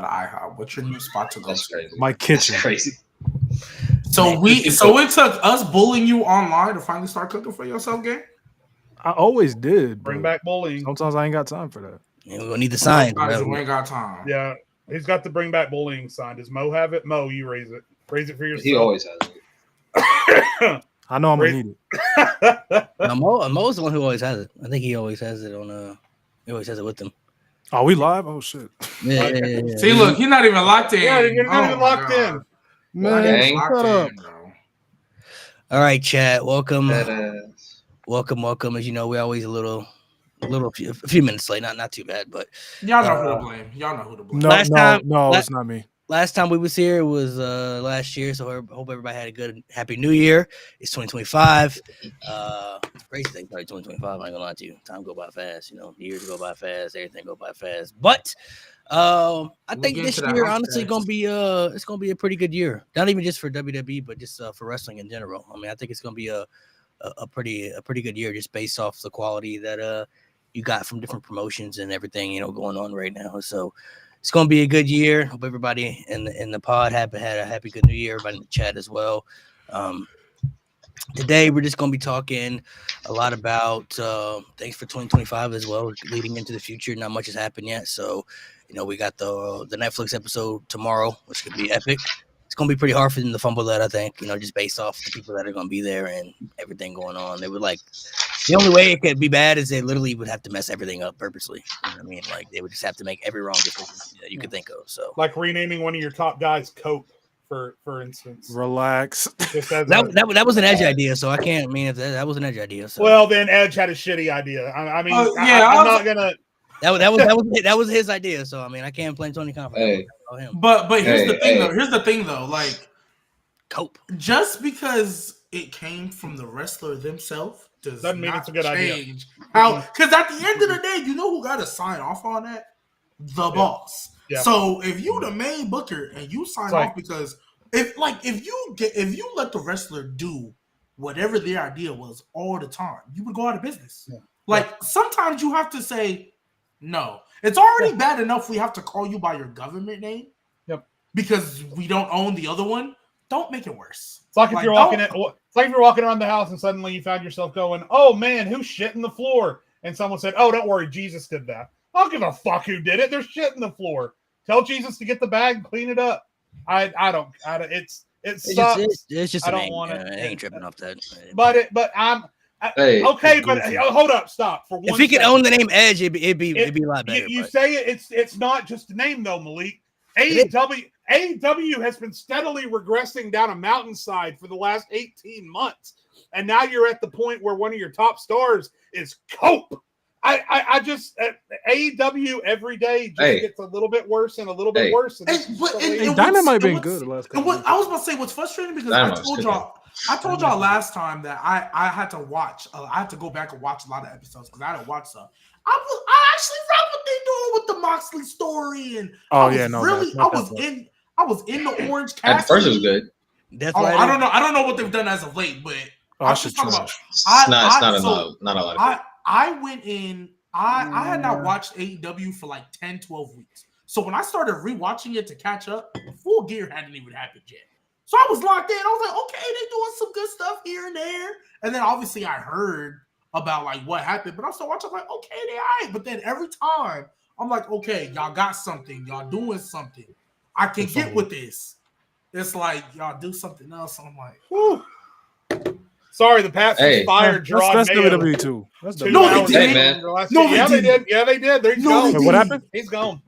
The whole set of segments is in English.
IHOP. What's your new spot to go That's to? crazy. My kitchen. That's crazy. So it took us bullying you online to finally start cooking for yourself, gang. I always did. Bring but back bullying. Sometimes I ain't got time for that. Yeah, we're gonna need the sign. Sometimes you ain't got time. Yeah, he's got the bring back bullying sign. Does Mo have it? Mo, you raise it. Raise it for yourself. He always has it. I know I'm gonna need it. No, Mo's the one who always has it. I think he always has it on. He always has it with him. Oh, we live? Oh shit! Yeah. See, look, he's not even locked in. Yeah, you're not even locked in. Man, shut up. Bro. All right, chat. Welcome. Deadass. Welcome. As you know, we're always a few minutes late. Not too bad, but Y'all know who to blame. Y'all know who to blame. No, it's not me. last time we was here was last year, so I hope everybody had a good, happy New Year. It's 2025. Crazy thing, probably 2025. I ain't gonna lie to you. Time go by fast. Years go by fast. Everything go by fast. But I think this year, honestly, it's gonna be a pretty good year. Not even just for WWE, but just for wrestling in general. I mean, I think it's gonna be a pretty good year, just based off the quality that you got from different promotions and everything going on right now. So it's gonna be a good year. Hope everybody in the pod had a happy good New Year. Everybody in the chat as well. Today we're just gonna be talking a lot about things for 2025 as well, leading into the future. Not much has happened yet, so we got the Netflix episode tomorrow, which could be epic. It's gonna be pretty hard for them to fumble that, I think. Just based off the people that are gonna be there and everything going on. They would the only way it could be bad is they literally would have to mess everything up purposely. You know what I mean? They would just have to make every wrong decision that you could think of. So, like renaming one of your top guys Cope, for instance. Relax. That was an Edge idea, so I can't. I mean, if that was an Edge idea. So. Well, then Edge had a shitty idea. I'm not gonna. That was his idea, so I mean, I can't blame Tony Khan for him. But here's the thing though. Here's the thing though. Like, Cope. Just because it came from the wrestler themselves doesn't mean it's a good idea. How? Because at the end of the day, you know who got to sign off on that? The boss. Yeah. So if you the main booker and you sign off because if you let the wrestler do whatever their idea was all the time, you would go out of business. Yeah. Sometimes you have to say no. It's already bad enough we have to call you by your government name. Yep. Because we don't own the other one. Don't make it worse. It's like if you're walking around the house and suddenly you found yourself going, "Oh man, who's shitting the floor?" And someone said, "Oh, don't worry, Jesus did that." I don't give a fuck who did it. There's shit in the floor. Tell Jesus to get the bag and clean it up. It sucks. It's just I don't want it. I ain't tripping off that. Hold up, stop for one. If he could own the name Edge, it'd be a lot better. You say it's not just a name though, Malik. AEW has been steadily regressing down a mountainside for the last 18 months, and now you're at the point where one of your top stars is Cope. I just AEW every day just gets a little bit worse and a little bit worse. Dynamite been good the last couple. I was about to say what's frustrating because I told y'all last time that I had to watch. I had to go back and watch a lot of episodes because I had to watch some. I actually read what they doing with the Moxley story, and I was in the Orange Cassidy. At first, it was good. I don't know what they've done as of late, but I should talk about. Not a lot of it. I went in. I had not watched AEW for 10, 12 weeks. So when I started rewatching it to catch up, Full Gear hadn't even happened yet. So I was locked in. I was like, okay, they're doing some good stuff here and there. And then obviously I heard about what happened, but I started watching. I'm like, okay, they all right. But then every time I'm like, okay, y'all got something. Y'all doing something. I can get with this. It's like y'all do something else. And I'm like, whew. Sorry, the Pats fired Gerard That's Mayo. WWE too. No, they didn't. They did. Yeah, they did. There you go. What happened? He's gone.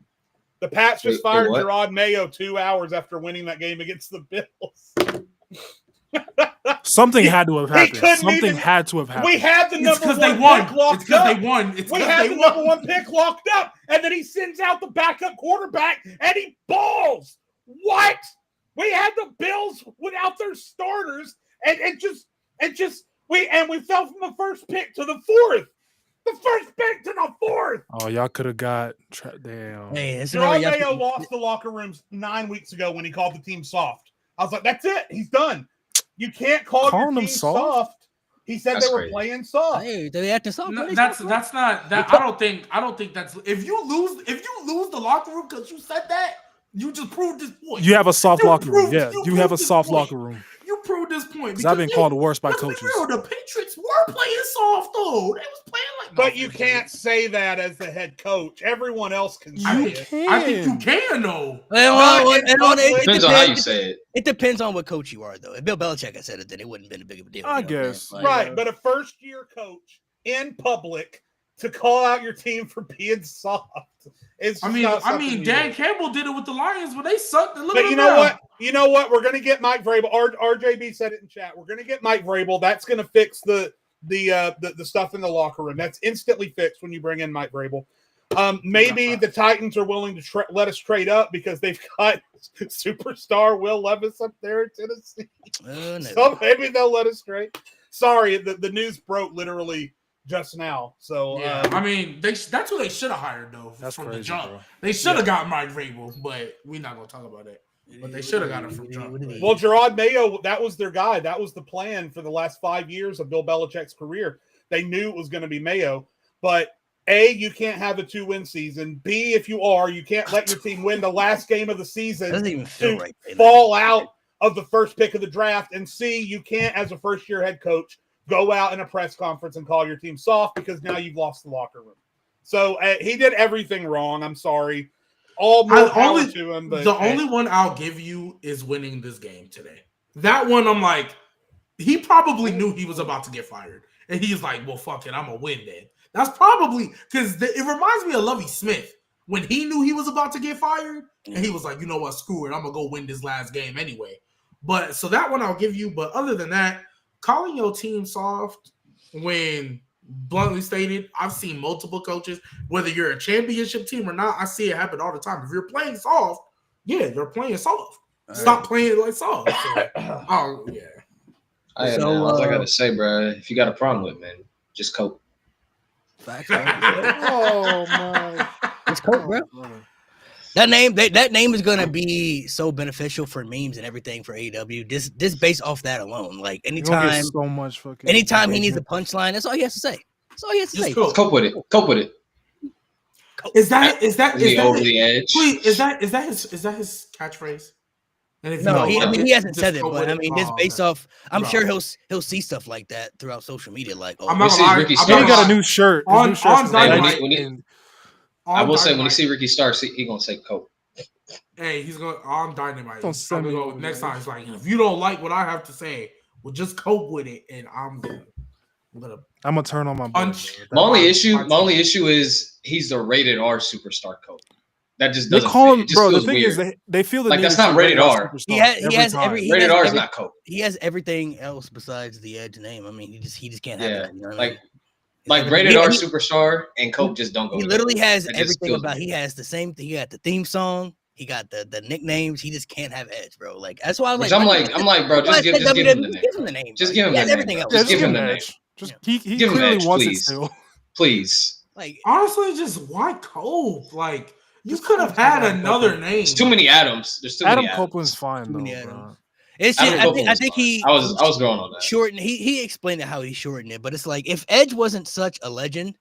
The Pats just fired Gerard Mayo 2 hours after winning that game against the Bills. Something had to have happened. Something had to have happened. We had the number one pick locked up. We had the number one pick locked up, and then he sends out the backup quarterback, and he balls. What? We had the Bills without their starters, and we fell from the first pick to the fourth. The first pick to the fourth. Oh, y'all could have got damn. Hey, Gerard Mayo lost the locker rooms 9 weeks ago when he called the team soft. I was like, that's it. He's done. You can't call your team soft. He said they were playing soft. Hey, they acting soft. No, that's not that. I don't think that's if you lose the locker room because you said that. You just proved this point. You have a soft locker room. Yeah, you have a soft locker room. You proved this point. Because I've been called the worst by coaches. Real, the Patriots were playing soft, though. They was playing like. But you can't say that as the head coach. Everyone else can say it. I think you can, though. It depends on how you say it. It depends on what coach you are, though. If Bill Belichick had said it, then it wouldn't have been a big of a deal. I guess. Right, but a first-year coach in public to call out your team for being soft. I mean, Dan Campbell did it with the Lions when they sucked. But you know what? You know what? We're going to get Mike Vrabel. RJB said it in chat. We're going to get Mike Vrabel. That's going to fix the stuff in the locker room. That's instantly fixed when you bring in Mike Vrabel. Maybe the Titans are willing to let us trade up because they've got superstar Will Levis up there in Tennessee. No. So maybe they'll let us trade. Sorry, the news broke literally just now. So yeah, I mean, that's who they should have hired though. That's from crazy, the jump. Bro. They should have got Mike Vrabel, but we're not gonna talk about it. But they should have got him from jump. Well, Gerard Mayo, that was their guy. That was the plan for the last 5 years of Bill Belichick's career. They knew it was going to be Mayo, but A, you can't have a 2-win season. B, if you are, you can't let your team win the last game of the season to fall out of the first pick of the draft. And C, you can't, as a first-year head coach, go out in a press conference and call your team soft because now you've lost the locker room. So he did everything wrong. I'm sorry. All more power to him. But the only one I'll give you is winning this game today. That one, I'm like, he probably knew he was about to get fired. And he's like, well, fuck it, I'm going to win then. That's probably because it reminds me of Lovie Smith when he knew he was about to get fired. And he was like, you know what, screw it, I'm going to go win this last game anyway. But so that one I'll give you. But other than that, calling your team soft when bluntly stated, I've seen multiple coaches, whether you're a championship team or not, I see it happen all the time. If you're playing soft, yeah, you're playing soft. Stop playing like soft. So, oh, yeah. All I got to say, bro, if you got a problem with it, man, just cope. Facts. Oh, my. It's cope, bro. That name is gonna be so beneficial for memes and everything for AEW. This based off that alone. Like anytime, so much fucking. Anytime he needs a punchline, that's all he has to say. That's all he has to say. Cope with it. Cope with it. Is that over the edge? Please, is that his catchphrase? And if he hasn't said it, but I mean, this based off. I'm sure he'll see stuff like that throughout social media. Like, I'm not gonna lie, he got a new shirt. On Dynamite. I will say when you see Ricky Starks, he gonna say cope. Hey, he's going on Dynamite. He's probably go next time. He's like, if you don't like what I have to say, well, just cope with it, and I'm gonna turn on my punch. My only issue is he's the rated R superstar coach. That just doesn't. They call him, bro. The thing weird. is, they feel like that's not rated R. He has rated R is not cope. He has everything else besides the Edge name. I mean, he just can't have that. You know what I mean? Like rated R superstar and Cope just don't go. He literally has everything about. He has the same thing. He got the theme song. He got the nicknames. He just can't have Edge, bro. Like that's why I'm like, bro, just give him the name. Just give him everything else. Just give him the name. He clearly wants it still. Please. Like honestly, just why Cope? Like you could have had another name. There's too many Adams. There's too many Adams. Adam Copeland's fine though. It's just, I think he. I was going on that. Shortened. He explained it how he shortened it, but it's like if Edge wasn't such a legend,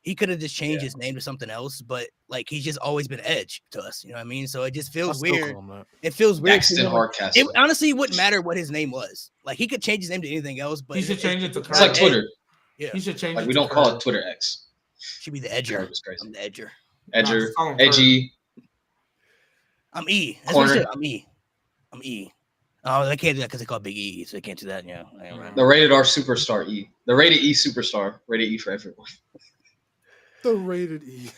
he could have just changed his name to something else. But like he's just always been Edge to us. You know what I mean? So it just feels weird. It feels weird. It honestly wouldn't matter what his name was. Like he could change his name to anything else, but he should change it to. It's like Twitter. Yeah, he should change. Like we don't call it Twitter X. Should be the Edger. I'm the Edger. Edgy. I'm E. That's what I said. I'm E. Oh, they can't do that because they call Big E, so they can't do that. Yeah, right. The rated R superstar E. The rated E superstar. Rated E for everyone. The rated E.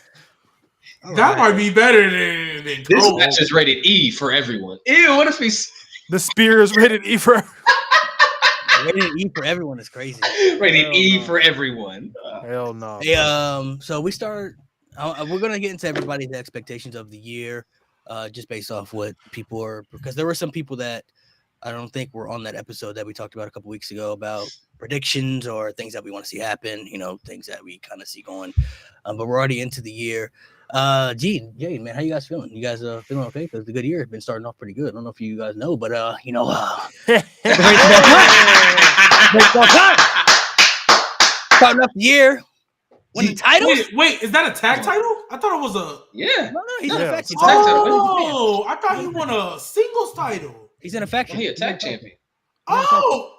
That might be better than this match is rated E for everyone. Ew, what if he's the spear is rated E for everyone. Rated E for everyone is crazy. Rated E for everyone. Hell no. Hey, so we start. We're gonna get into everybody's expectations of the year, just based off what people are. Because there were some people that I don't think were on that episode that we talked about a couple weeks ago about predictions or things that we want to see happen. You know, things that we kind of see going. But we're already into the year. Jay, man, how you guys feeling? You guys feeling okay? Because the good year has been starting off pretty good. I don't know if you guys know, but starting off the year Win the title? Wait, is that a tag title? I thought it was a. Yeah. No, he's in a faction. Oh, I thought he won a singles title. He's in a faction. He a tag champion. Oh.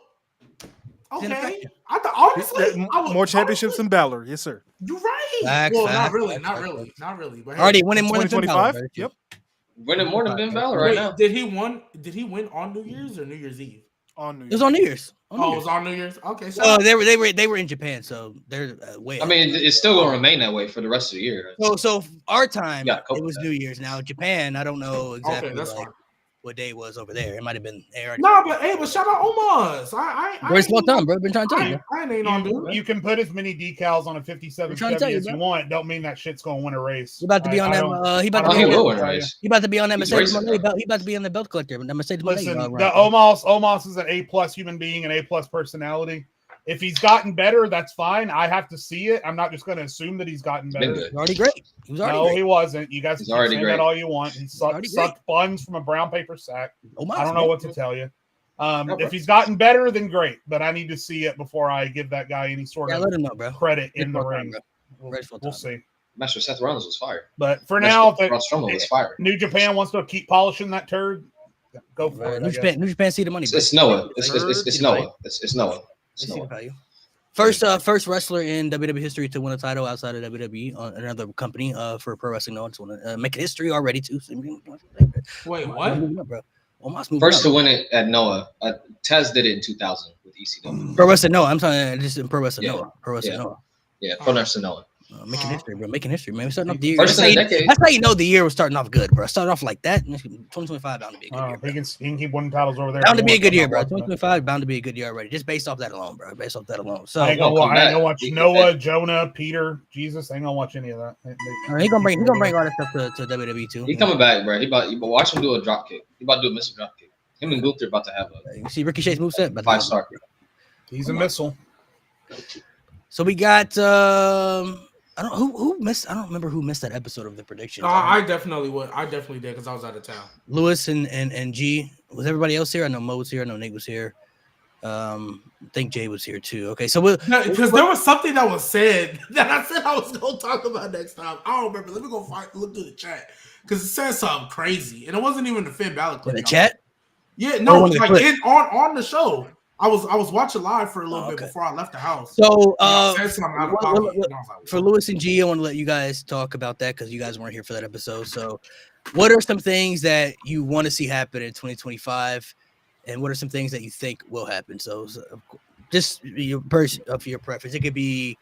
Okay. I thought honestly, more championships than Balor. Yes, sir. You're right. Facts, well, facts, not really. But already winning more than 2025. Yep. Winning more than Ben Balor right now. Did he win on New Year's or New Year's Eve? On New Year's. It was on New Year's. It was on New Year's. Okay. So they were in Japan, so they're way. I mean, it's still gonna remain that way for the rest of the year. So our time, it was New Year's. Now Japan, I don't know exactly. Okay, that's fine. What day it was over there. It might have been there. But shout out Omos. Bro, it's well done, bro. Been trying to tell you. I ain't on dude. You can put as many decals on a 57 Chevy as you want. Don't mean that shit's gonna win a race. He about to be on that. He about to be on that Mercedes Money belt. He about to be on the belt collector. That Mercedes Money. Listen, the Omos is an A+ human being, an A+ personality. If he's gotten better, that's fine. I have to see it. I'm not just going to assume that he's gotten better. He was already great. He wasn't. You guys can say that all you want. He sucked buns from a brown paper sack. I don't know what to tell you. If he's gotten better, then great. But I need to see it before I give that guy any sort of credit in the ring. We'll see. Master Seth Rollins was fired. But for now, New Japan wants to keep polishing that turd. Go for it. New Japan see the money. It's Noah. It's Noah. It's Noah. First wrestler in WWE history to win a title outside of WWE on another company for Pro Wrestling. No, I just want to make history already too. So wait, what? First to win it at Noah. Taz did it in 2000 with ECW. Pro Wrestling Noah. I'm talking just in Pro Wrestling Noah. Pro Wrestling Noah. Yeah, Pro Wrestling Noah. Making history, bro. Making history, man. We're starting off the year. First in a decade. That's how you know the year was starting off good, bro. Started off like that. 2025 bound to be a good year. He can keep winning titles over there. Bound to be a good year, bro. 2025 bound to be a good year already. Just based off that alone, bro. Based off that alone. So I ain't gonna watch Noah, Jonah, Peter, Jesus. I ain't gonna watch any of that. He gonna bring all that stuff to WWE too. He coming back, bro. He watch him do a drop kick. He about to do a missile drop kick. Him and Gunther about to have you see Ricochet's moveset, but 5-star. He's a missile. So we got I don't remember who missed that episode of the predictions. I definitely would. I definitely did because I was out of town. Lewis and G. Was everybody else here? I know Mo was here. I know Nate was here. I think Jay was here too. Okay, so because there was something that was said that I said I was gonna talk about next time. I don't remember. Let me go look through the chat because it said something crazy and it wasn't even the Finn Balor clip. In the chat? Yeah, no, like on the show. I was watching live for a little bit before I left the house. So for Lewis and G, I want to let you guys talk about that because you guys weren't here for that episode. So what are some things that you want to see happen in 2025? And what are some things that you think will happen? So just your preference. It could be,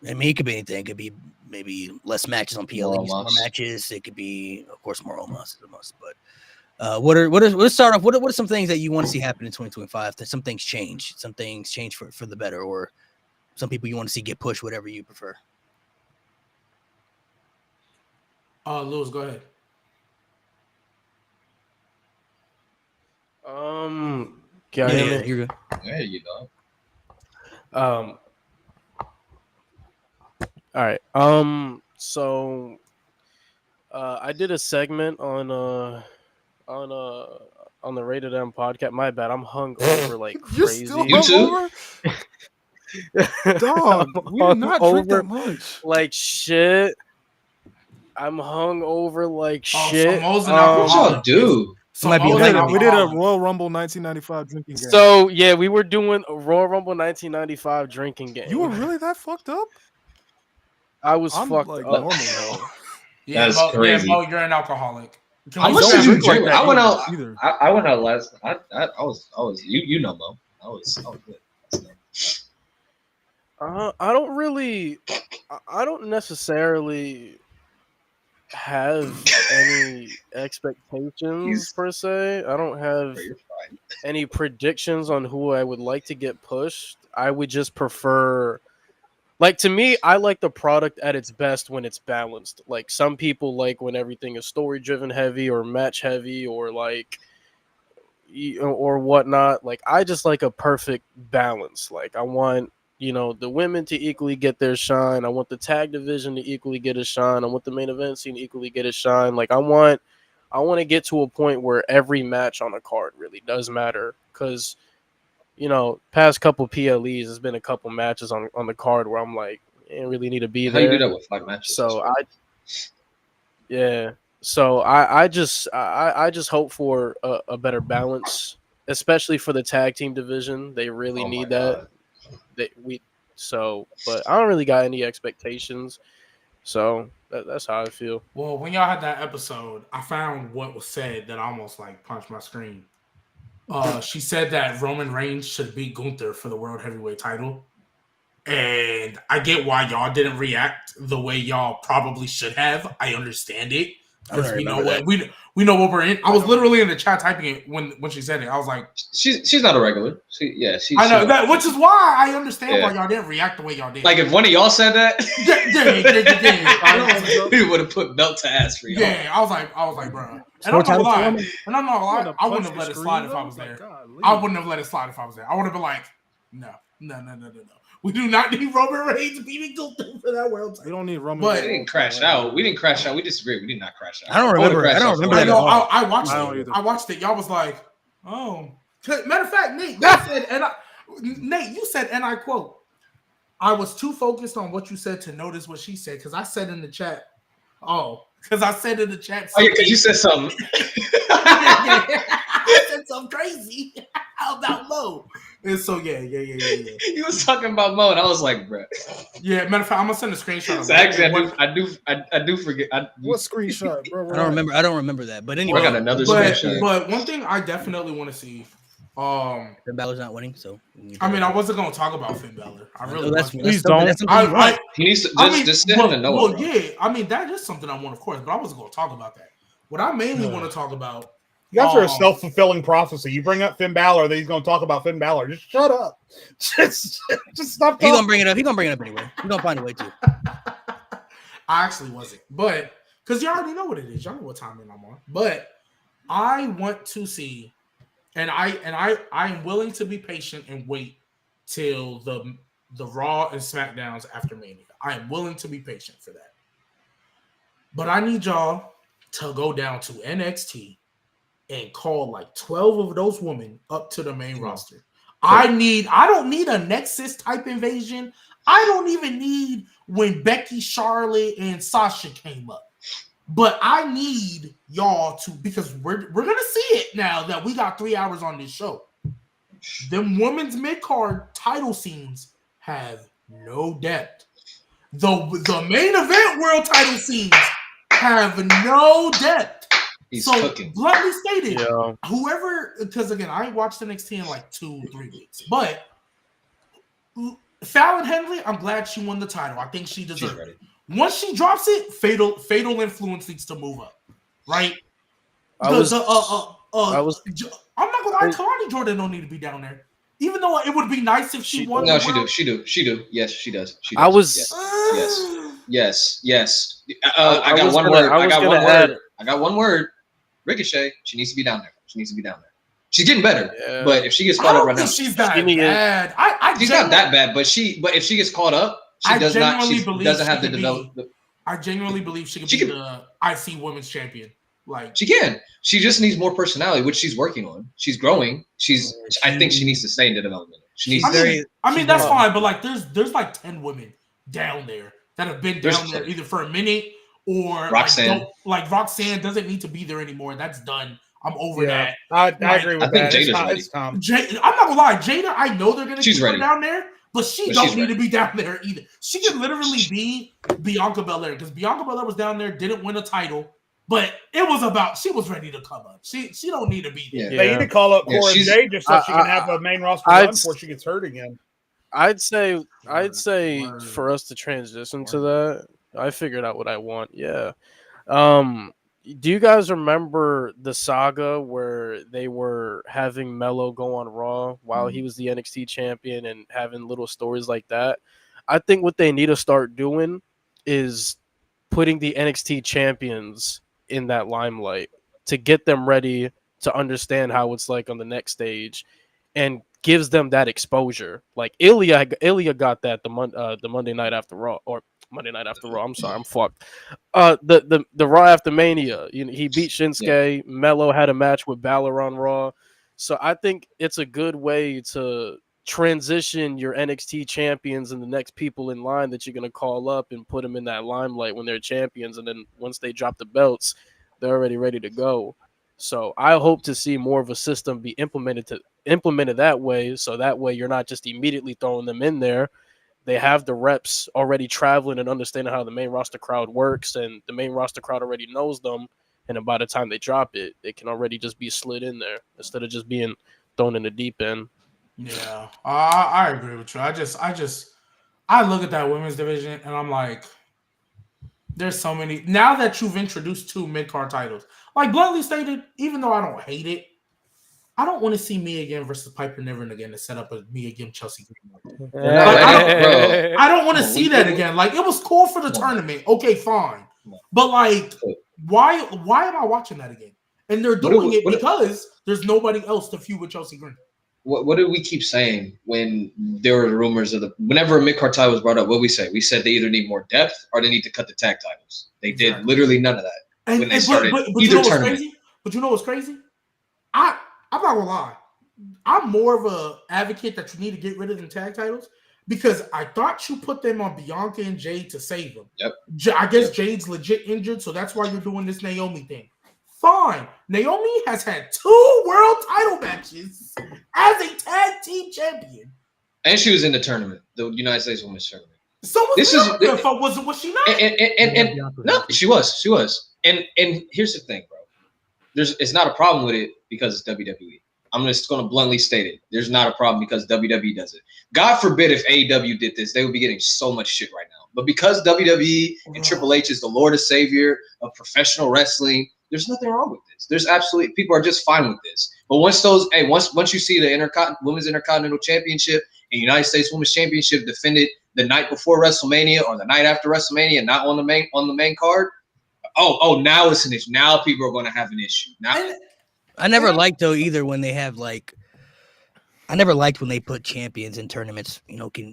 it could be anything. It could be maybe less matches on PLEs, more matches. It could be, of course, more Omos is a must. But let's start off. What are some things that you want to see happen in 2025? That some things change. Some things change for the better, or some people you want to see get pushed. Whatever you prefer. Lewis, go ahead. Yeah, you're good. There you go. All right. So I did a segment on the Rated M podcast. My bad. I'm hungover like crazy. You too? Dog, we did not drink that much. Like shit. I'm hungover like shit. What y'all do? We did a Royal Rumble 1995 drinking game. So yeah, we were doing a Royal Rumble 1995 drinking game. You were really that fucked up? I was fucked like up. Normal, though. That's crazy. Mo, you're an alcoholic. How much did you drink? I went out. Either. I went out last. I was. You know, Mo. I was good. I don't necessarily have any expectations per se. I don't have any predictions on who I would like to get pushed. I would just prefer, like, to me, I like the product at its best when it's balanced. Like, some people like when everything is story driven heavy or match heavy or like or whatnot. Like, I just like a perfect balance. Like, I want, the women to equally get their shine. I want the tag division to equally get a shine. I want the main event scene to equally get a shine. Like, I want to get to a point where every match on a card really does matter. Because, past couple PLEs, there's been a couple matches on the card where I'm like, didn't really need to be How you there. do that with 5 matches? So I just hope for a better balance, especially for the tag team division. They really need that. But I don't really got any expectations. So that's how I feel. Well, when y'all had that episode, I found what was said that almost like punched my screen. She said that Roman Reigns should beat Gunther for the World Heavyweight title. And I get why y'all didn't react the way y'all probably should have. I understand it. Because we know what we're in. I was literally in the chat typing it when she said it. I was like, she's not a regular. I know that, which is why I understand why y'all didn't react the way y'all did. Like if one of y'all said that, we would have put belt to ass for y'all. Yeah, I was like, bro. And I'm not lying. I wouldn't have let it slide if I was there. I wouldn't have let it slide if I was there. I would have been like, no. We do not need Roman Reigns beating Gunther for that world title. We don't need Roman. But we didn't crash out. We disagree. We did not crash out. I don't remember that at all. I watched it. Y'all was like, oh. Matter of fact, Nate, you said, and I quote, I was too focused on what you said to notice what she said, because I said in the chat, because you said something. I said something crazy about Mo. And so yeah. He was talking about Mo, and I was like, bro. Yeah, matter of fact, I'm gonna send a screenshot. Actually, I do forget. What screenshot, bro? I don't remember that. But anyway, I got another screenshot. But one thing I definitely want to see. Finn Balor's not winning, so I mean, I wasn't gonna talk about Finn Balor. I really wasn't. Please don't. He needs to just sit him and know. Well, yeah. I mean, that is something I want, of course, but I wasn't gonna talk about that. What I mainly want to talk about. You guys are a self-fulfilling prophecy. You bring up Finn Balor, then he's going to talk about Finn Balor. Just shut up. Just stop talking. He's going to bring it up. He's going to bring it up anyway. He's going to find a way to. I actually wasn't. But, because you already know what it is. Y'all know what time I'm on. But I want to see, and I am willing to be patient and wait till the Raw and SmackDowns after Mania. I am willing to be patient for that. But I need y'all to go down to NXT and call like 12 of those women up to the main roster. I don't need a Nexus type invasion. I don't even need when Becky, Charlotte, and Sasha came up. But I need y'all to, because we're gonna see it now that we got 3 hours on this show. Them women's mid-card title scenes have no depth. The main event world title scenes have no depth. He's so cooking. Bluntly stated, whoever, because again, I ain't watched NXT in like 2-3 weeks, but Fallon Henley, I'm glad she won the title. I think she deserves it. Once she drops it, fatal influence needs to move up, right? I'm not gonna lie, Kalani Jordan don't need to be down there, even though it would be nice if she won. No, she do. Yes, she does. Yes. I got one word. Ricochet, she needs to be down there. She's getting better, but if she gets caught up right now, she's that bad. She's not that bad, but if she gets caught up, she doesn't have the development. I genuinely believe she can be the IC Women's Champion. Like she can. She just needs more personality, which she's working on. She's growing. I think she needs to stay in the development. I mean that's fine, but like there's like 10 women down there that have been down there either for a minute. Or Roxanne. Like Roxanne doesn't need to be there anymore. That's done. I'm over that. I agree with that. Jada's ready. I'm not gonna lie, Jada. I know they're gonna keep her ready down there, but she don't need to be down there either. She can literally be Bianca Belair because Bianca Belair was down there, didn't win a title, but it was about she was ready to come up. She don't need to be there. They need to call up Cora Jade just so she can have a main roster run before she gets hurt again. I'd say for us to transition to that. I figured out what I want. Yeah. Do you guys remember the saga where they were having Melo go on Raw while he was the NXT champion and having little stories like that? I think what they need to start doing is putting the NXT champions in that limelight to get them ready to understand how it's like on the next stage and gives them that exposure. Like Ilya got that the Monday night after Raw, or Monday Night After Raw. I'm sorry, I'm fucked. The Raw after Mania, he beat Shinsuke. Yeah. Melo had a match with Balor on Raw. So I think it's a good way to transition your NXT champions and the next people in line that you're going to call up and put them in that limelight when they're champions. And then once they drop the belts, they're already ready to go. So I hope to see more of a system be implemented that way. So that way you're not just immediately throwing them in there. They have the reps already traveling and understanding how the main roster crowd works, and the main roster crowd already knows them. And then by the time they drop it, they can already just be slid in there instead of just being thrown in the deep end. Yeah, I agree with you. I look at that women's division and I'm like, there's so many. Now that you've introduced 2 mid-card titles, like bluntly stated, even though I don't hate it, I don't want to see Mia again versus Piper Niven again to set up a Mia again Chelsea Green. I don't want to see that again. Like, it was cool for the tournament. Okay, fine. But like, why am I watching that again? And they're doing it because there's nobody else to feud with Chelsea Green. What did we keep saying when there were rumors of whenever a mid-card title was brought up? What did we say? We said they either need more depth or they need to cut the tag titles. They did literally none of that when they started either tournament. But you know what's crazy? I'm not gonna lie. I'm more of a advocate that you need to get rid of the tag titles because I thought you put them on Bianca and Jade to save them. Yep. I guess Jade's legit injured, so that's why you're doing this Naomi thing. Fine. Naomi has had 2 world title matches as a tag team champion. And she was in the tournament, the United States Women's Tournament. So was she not? And no, she was. And here's the thing, bro. It's not a problem with it because it's WWE. I'm just going to bluntly state it. There's not a problem because WWE does it. God forbid if AEW did this, they would be getting so much shit right now. But because WWE and Triple H is the Lord and Savior of professional wrestling, there's nothing wrong with this. There's absolutely people are just fine with this. But once you see the Women's Intercontinental Championship and United States Women's Championship defended the night before WrestleMania or the night after WrestleMania, not on the main card, now it's an issue. Now people are going to have an issue. Now, I never liked though either when they have like. I never liked when they put champions in tournaments,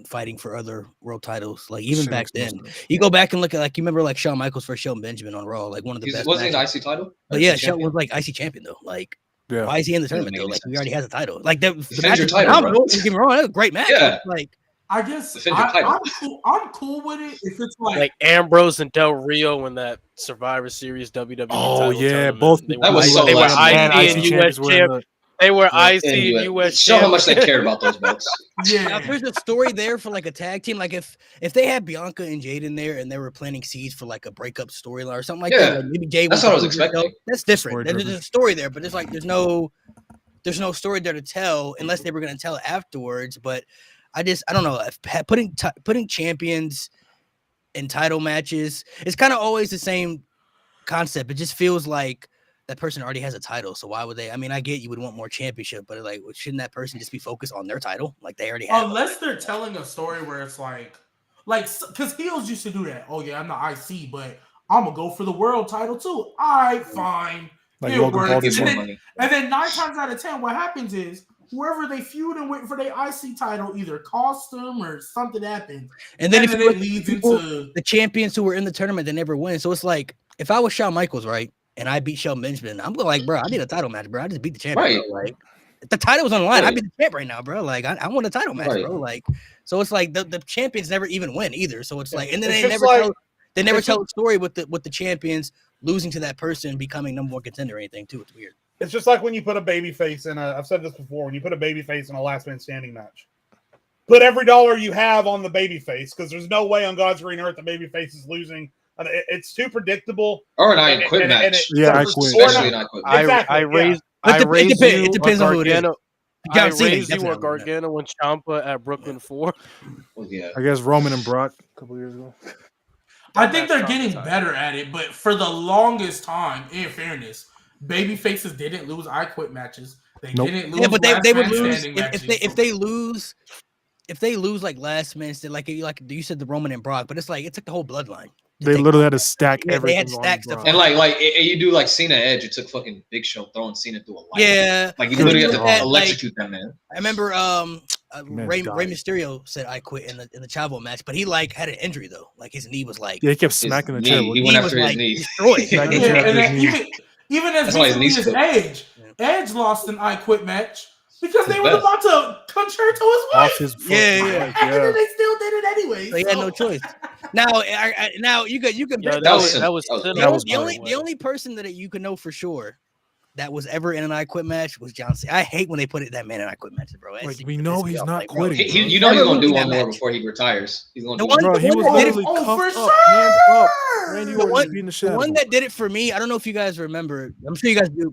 fighting for other world titles. Like even back then, you go back and look at you remember Shawn Michaels versus Shelton Benjamin on Raw, like one of the best. Wasn't he the IC title? But yeah, Shelton was like IC champion though. Like, why is he in the tournament though? Like he already has a title. Like the match was phenomenal. Don't get me wrong, that was a great match. Yeah. Like I guess I'm cool with it if it's like Ambrose and Del Rio in that Survivor Series WWE. Oh yeah, tournament. both. They were IC and US champions. They were IC and US. Show how much they cared about those belts. Yeah. Now, if there's a story there for like a tag team, like if they had Bianca and Jade in there and they were planting seeds for like a breakup storyline or something like that, like maybe Jade. That's what I was expecting. That's different. There's a story there, but it's like there's no story there to tell unless they were going to tell it afterwards. But I don't know. Putting champions in title matches, it's kind of always the same concept. It just feels like that person already has a title, so why would they? I mean, I get you would want more championship, but like, shouldn't that person just be focused on their title? Like they already have. Unless they're telling a story where it's like, because heels used to do that. Oh yeah, I'm the IC, but I'm gonna go for the world title too. All right, fine. Like it works. And then 9 times out of 10, what happens is whoever they feud and wait for their IC title either cost them or something happens. And then, it leads into the champions who were in the tournament that never win. So it's like if I was Shawn Michaels, right? And I beat Shelton Benjamin. I'm like, bro, I need a title match, bro. I just beat the champion. Right. Like, if the title was on the line, I'd be the champ right now, bro. Like, I want a title match, bro. Like, so it's like the champions never even win either. So it's like, and then they never tell a story with the champions losing to that person becoming number 1 contender or anything too. It's weird. It's just like when you put a baby face in I've said this before, when you put a baby face in a last man standing match. Put every dollar you have on the baby face because there's no way on God's green earth the baby face is losing. It's too predictable. Or an I quit match. I quit. Especially an I quit match. Exactly. It depends on who it is. I raised you or Gargano and Ciampa at Brooklyn 4. Well, yeah. I guess Roman and Brock a couple years ago. I think they're getting better at it, but for the longest time, in fairness, baby faces didn't lose I quit matches. They didn't lose. Yeah, but they would lose if they lose like last man, like you said the Roman and Brock, but it's like it took the whole bloodline. They literally had to stack everything. They had to stack stuff. And like you do like Cena Edge, it took fucking Big Show throwing Cena through a light. Yeah. Like you literally had to electrocute that man. I remember Rey Mysterio said I quit in the Chavo match, but he like had an injury though. Like his knee was like he kept smacking the table. He went after his knee. Even as recently as Edge lost an I quit match Because they were about to concerto his wife. And then they still did it anyway. So he had no choice. Now you could the only person that you could know for sure that was ever in an I Quit match was John Cena. I hate when they put that man in I Quit matches, bro. Like, we know he's not quitting. He's gonna do one more before he retires. He's gonna he was literally cuffed up, hands up. Randy Orton being the shadow. The one that did it for me, I don't know if you guys remember. I'm sure you guys do.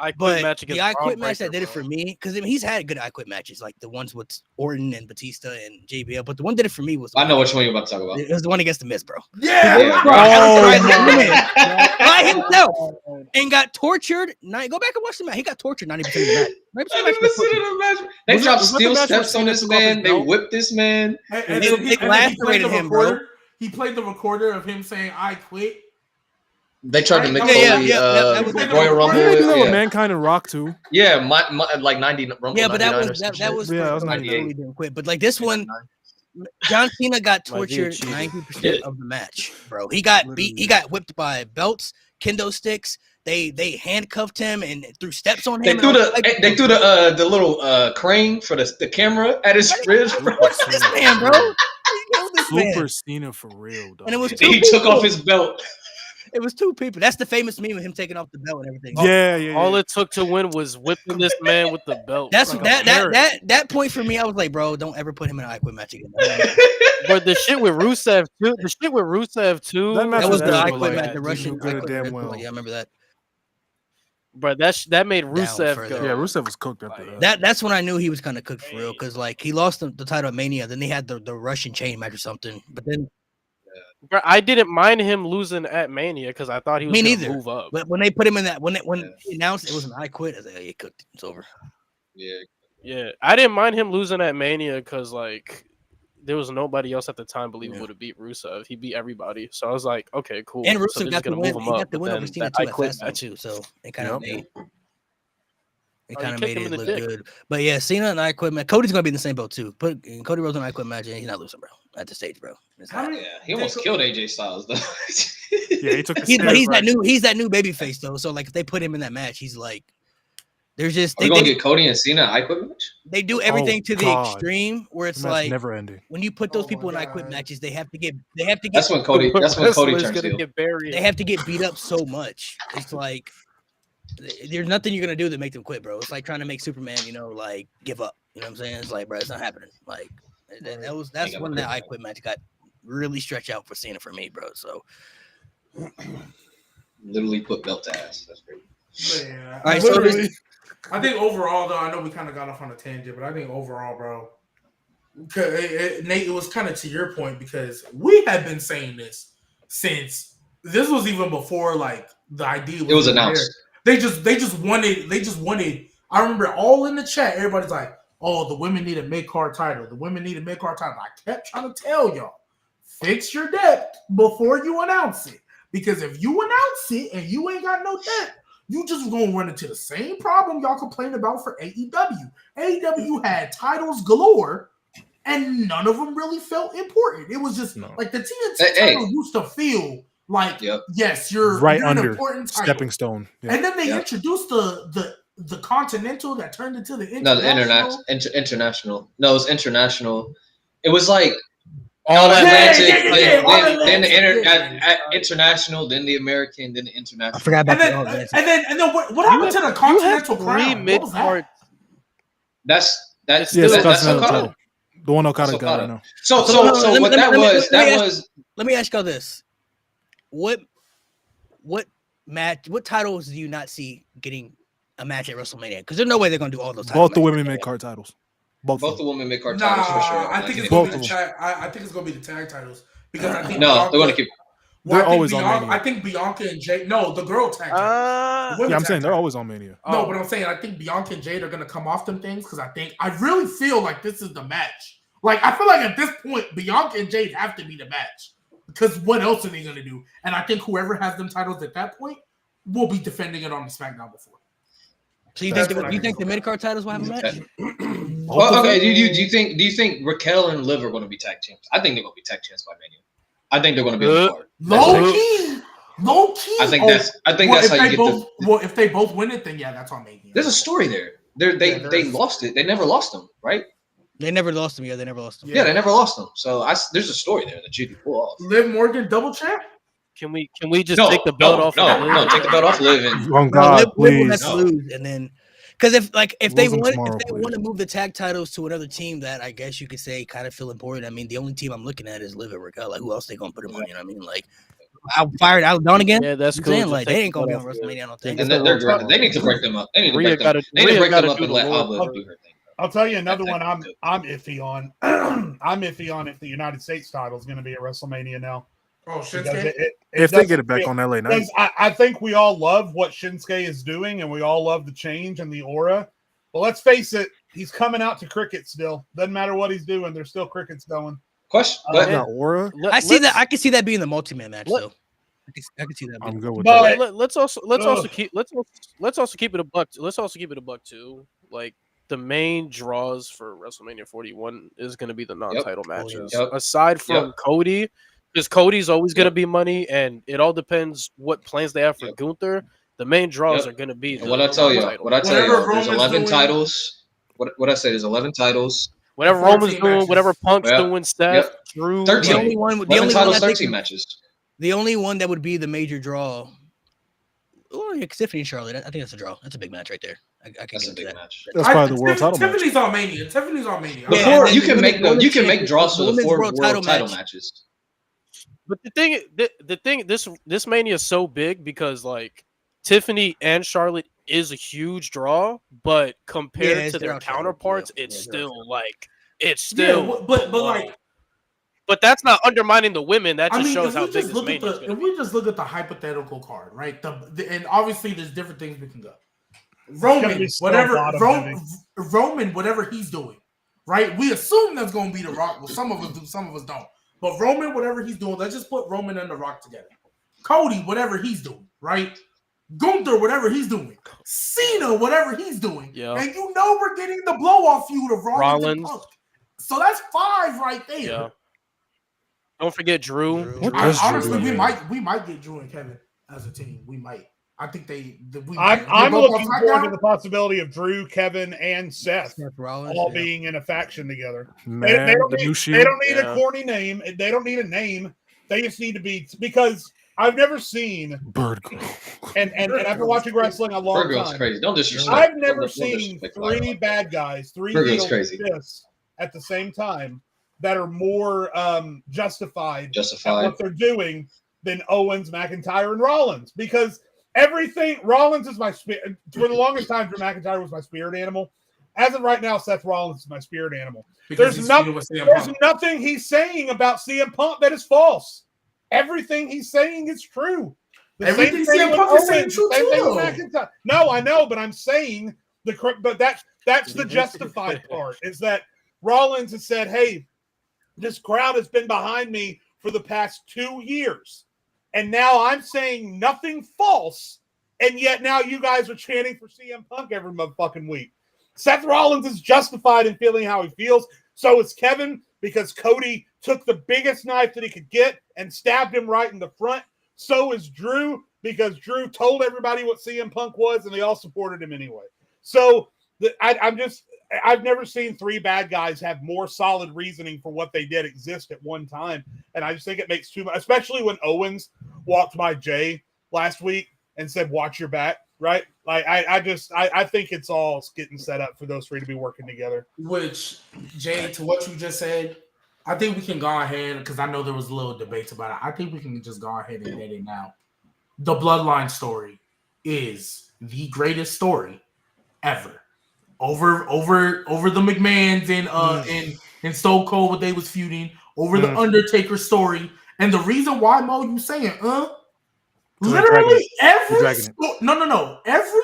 I Quit match against the I Quit match that did it for me, because I mean, he's had good I Quit matches, like the ones with Orton and Batista and JBL. But the one that did it for me was I know which one you're about to talk about. It was the one against the Miz, bro. Yeah, by himself and got tortured. Go back and watch the match. He got tortured 90% of the match. They dropped steel steps on this man. They whipped this man. And they lacerated him, bro. He played the recorder of him saying "I quit." They tried to make Royal Rumble. Yeah. Mankind and Rock too. Yeah, like 90 Rumble. Yeah, but that was 98. Didn't quit. But like this one, John Cena got tortured 90% of the match, bro. He got beat. He got whipped by belts, kendo sticks. They handcuffed him and threw steps on him. They threw the little crane for the camera at his wrist. What's this man, bro? Super Cena for real, dog. And it was he took off his belt. It was two people. That's the famous meme of him taking off the belt and everything. Yeah. All it took to win was whipping this man with the belt. That's that point for me. I was like, bro, don't ever put him in an I Quit match again. But the shit with Rusev too. That was the I I Quit match. The Russian damn well. Yeah, I remember that. But that made Rusev go. Yeah, Rusev was cooked after that. That's when I knew he was kind of cooked for real, because like he lost the title at Mania, then they had the Russian chain match or something. But then I didn't mind him losing at Mania because I thought he was going to move up. But when they put him in that, when he announced it was an I Quit, I was like, oh, you cooked. It's over. Yeah. I didn't mind him losing at Mania because like there was nobody else at the time believable to beat Rusev. He beat everybody, so I was like, okay, cool. And Rusev got the win. He got the win over Cena too, so it kind of made. It kind of made it look good. But yeah, Cena and I Quit match. Cody's gonna be in the same boat too. Put Cody Rhodes on I Quit match, and he's not losing, bro. At the stage, bro. He almost killed AJ Styles though. Yeah, he took. He's that new baby face though. So like, if they put him in that match, he's like, there's just they're gonna get Cody and Cena I Quit match. They do everything to the extreme where it's like never ending. When you put those people in I Quit matches, they have to get. That's when Cody turns heel. They have to get beat up so much. It's like there's nothing you're gonna do to make them quit, bro. It's like trying to make Superman, like give up. You know what I'm saying? It's like, bro, it's not happening. Like that's when that I Quit match got really stretched out for Cena for me, bro. So literally put belt to ass. That's great. Yeah, all right, I think overall, though, I know we kind of got off on a tangent, but I think overall, bro, Nate, it was kind of to your point, because we have been saying this since this was even before like the idea was announced. They just wanted. I remember all in the chat, everybody's like, "Oh, the women need a mid-card title. The women need a mid-card title." I kept trying to tell y'all, fix your depth before you announce it, because if you announce it and you ain't got no depth, you just gonna run into the same problem y'all complain about for AEW. AEW had titles galore, and none of them really felt important. It was just like the TNT title used to feel like, yes, you're under an important title. Stepping stone. Yeah. And then they introduced the Continental that turned into the International. International. No, it was International. It was like All Atlantic, then the International, then the American, then the International. I forgot about that. And then what happened to the Continental Crown? What was that? That's Okada. The one Okada got. I know. So what that was. Let me ask y'all this: What titles do you not see getting a match at WrestleMania? Because there's no way they're gonna do all those titles. Both the women mid-card titles. Both the women mid-card titles for sure. I think it's gonna be the tag. I think it's gonna be the tag titles, because I think they're gonna keep. They're always on Mania. I think Bianca and Jade. No, the girl tag. I'm saying they're always on Mania. No, but I'm saying I think Bianca and Jade are gonna come off them things, because I really feel like this is the match. Like, I feel like at this point, Bianca and Jade have to be the match, because what else are they gonna do? And I think whoever has them titles at that point will be defending it on the SmackDown before. So you think the mid-card titles will have a match? Well, okay. Do you think Raquel and Liv are going to be tag champs? I think they're going to be tag champs by Mania. I think they're going to be on the card. Low key. I think that's how you get Well, if they both win it, then yeah, that's on Mania. There's a story there. They lost it. They never lost them, right? They never lost them. Yeah, they never lost them. Yeah, they never lost them. So there's a story there that you can pull off. Liv Morgan double champ. Can we just take the belt off? No, take the belt off Liv. Oh God, please. Lose, and then because if they want to move the tag titles to another team that I guess you could say kind of feel important. I mean, the only team I'm looking at is Liv and Raquel. Like, who else they gonna put them on? You know what I mean? Like, I fired out Dawn again. Yeah, that's cool. Like, they ain't gonna be on WrestleMania. I don't think. And they need to break them up. They need to break them up and let Alba do her thing. I'll tell you another one I'm iffy on. I'm iffy on if the United States title is going to be at WrestleMania now. Oh, Shinsuke? If they get it back on LA night. I think we all love what Shinsuke is doing, and we all love the change and the aura. But let's face it, he's coming out to cricket still. Doesn't matter what he's doing, there's still crickets going. Question? Aura? I see that. I can see that being the multi-man match, though. I can see that. I'm good with that. that. Let's also keep it a buck. Let's also keep it a buck too. Like, the main draws for WrestleMania 41 is going to be the non-title matches. Aside from Cody, because Cody's always going to be money, and it all depends what plans they have for Gunther. The main draws are going to be. What I tell you, there's 11 titles. What I say, there's 11 titles. Whatever Roman's doing, whatever Punk's doing, Seth, Drew. 13. The only one. 11 titles, 13 matches. The only one that would be the major draw. Oh, yeah, Tiffany and Charlotte. I think that's a draw. That's a big match right there. I can That's a get big that. match. That's probably the world title match. Tiffany's on Mania. Tiffany's on Mania. Before you can make draws for the 4 world title matches. But the thing, this Mania is so big because like Tiffany and Charlotte is a huge draw, but compared to their counterparts, it's still But that's not undermining the women. That just shows how big this Mania is. If we just look at the hypothetical card, right? And obviously there's different things we can go. Roman, whatever he's doing, right? We assume that's going to be The Rock. Well, some of us do, some of us don't. But Roman, whatever he's doing, let's just put Roman and The Rock together. Cody, whatever he's doing, right? Gunther, whatever he's doing. Cena, whatever he's doing. Yeah. And we're getting the blow-off feud of Rollins. So that's 5 right there. Yeah. Don't forget Drew. Honestly, we might get Drew and Kevin as a team. We might. I think I'm looking forward to the possibility of Drew, Kevin, and Seth all being in a faction together. Man, they don't need a corny name. They don't need a name. They just need to be, because I've never seen Bird Girl. And I've been watching wrestling a long time. Bird Girl's crazy. Don't disrespect. I've never seen 3 bad guys, 3 heels at the same time that are more justified at what they're doing than Owens, McIntyre, and Rollins. Because Rollins is my spirit. For the longest time, Drew McIntyre was my spirit animal. As of right now, Seth Rollins is my spirit animal. There's nothing he's saying about CM Punk that is false. Everything he's saying is true. Everything CM Punk is saying true too. No, I know, but I'm saying that's the justified part. Is that Rollins has said, "Hey, this crowd has been behind me for the past 2 years. And now I'm saying nothing false, and yet now you guys are chanting for CM Punk every motherfucking week." Seth Rollins is justified in feeling how he feels. So is Kevin, because Cody took the biggest knife that he could get and stabbed him right in the front. So is Drew, because Drew told everybody what CM Punk was, and they all supported him anyway. So I've never seen 3 bad guys have more solid reasoning for what they did exist at one time. And I just think it makes too much, especially when Owens walked by Jay last week and said, "Watch your back," right? Like, I think it's all getting set up for those 3 to be working together. Which, Jay, to what you just said, I think we can go ahead, because I know there was a little debates about it. I think we can just go ahead and get it now. The Bloodline story is the greatest story ever. Over the McMahons and Stone Cold, what they was feuding, over the Undertaker story. And the reason why, Mo, you saying, literally every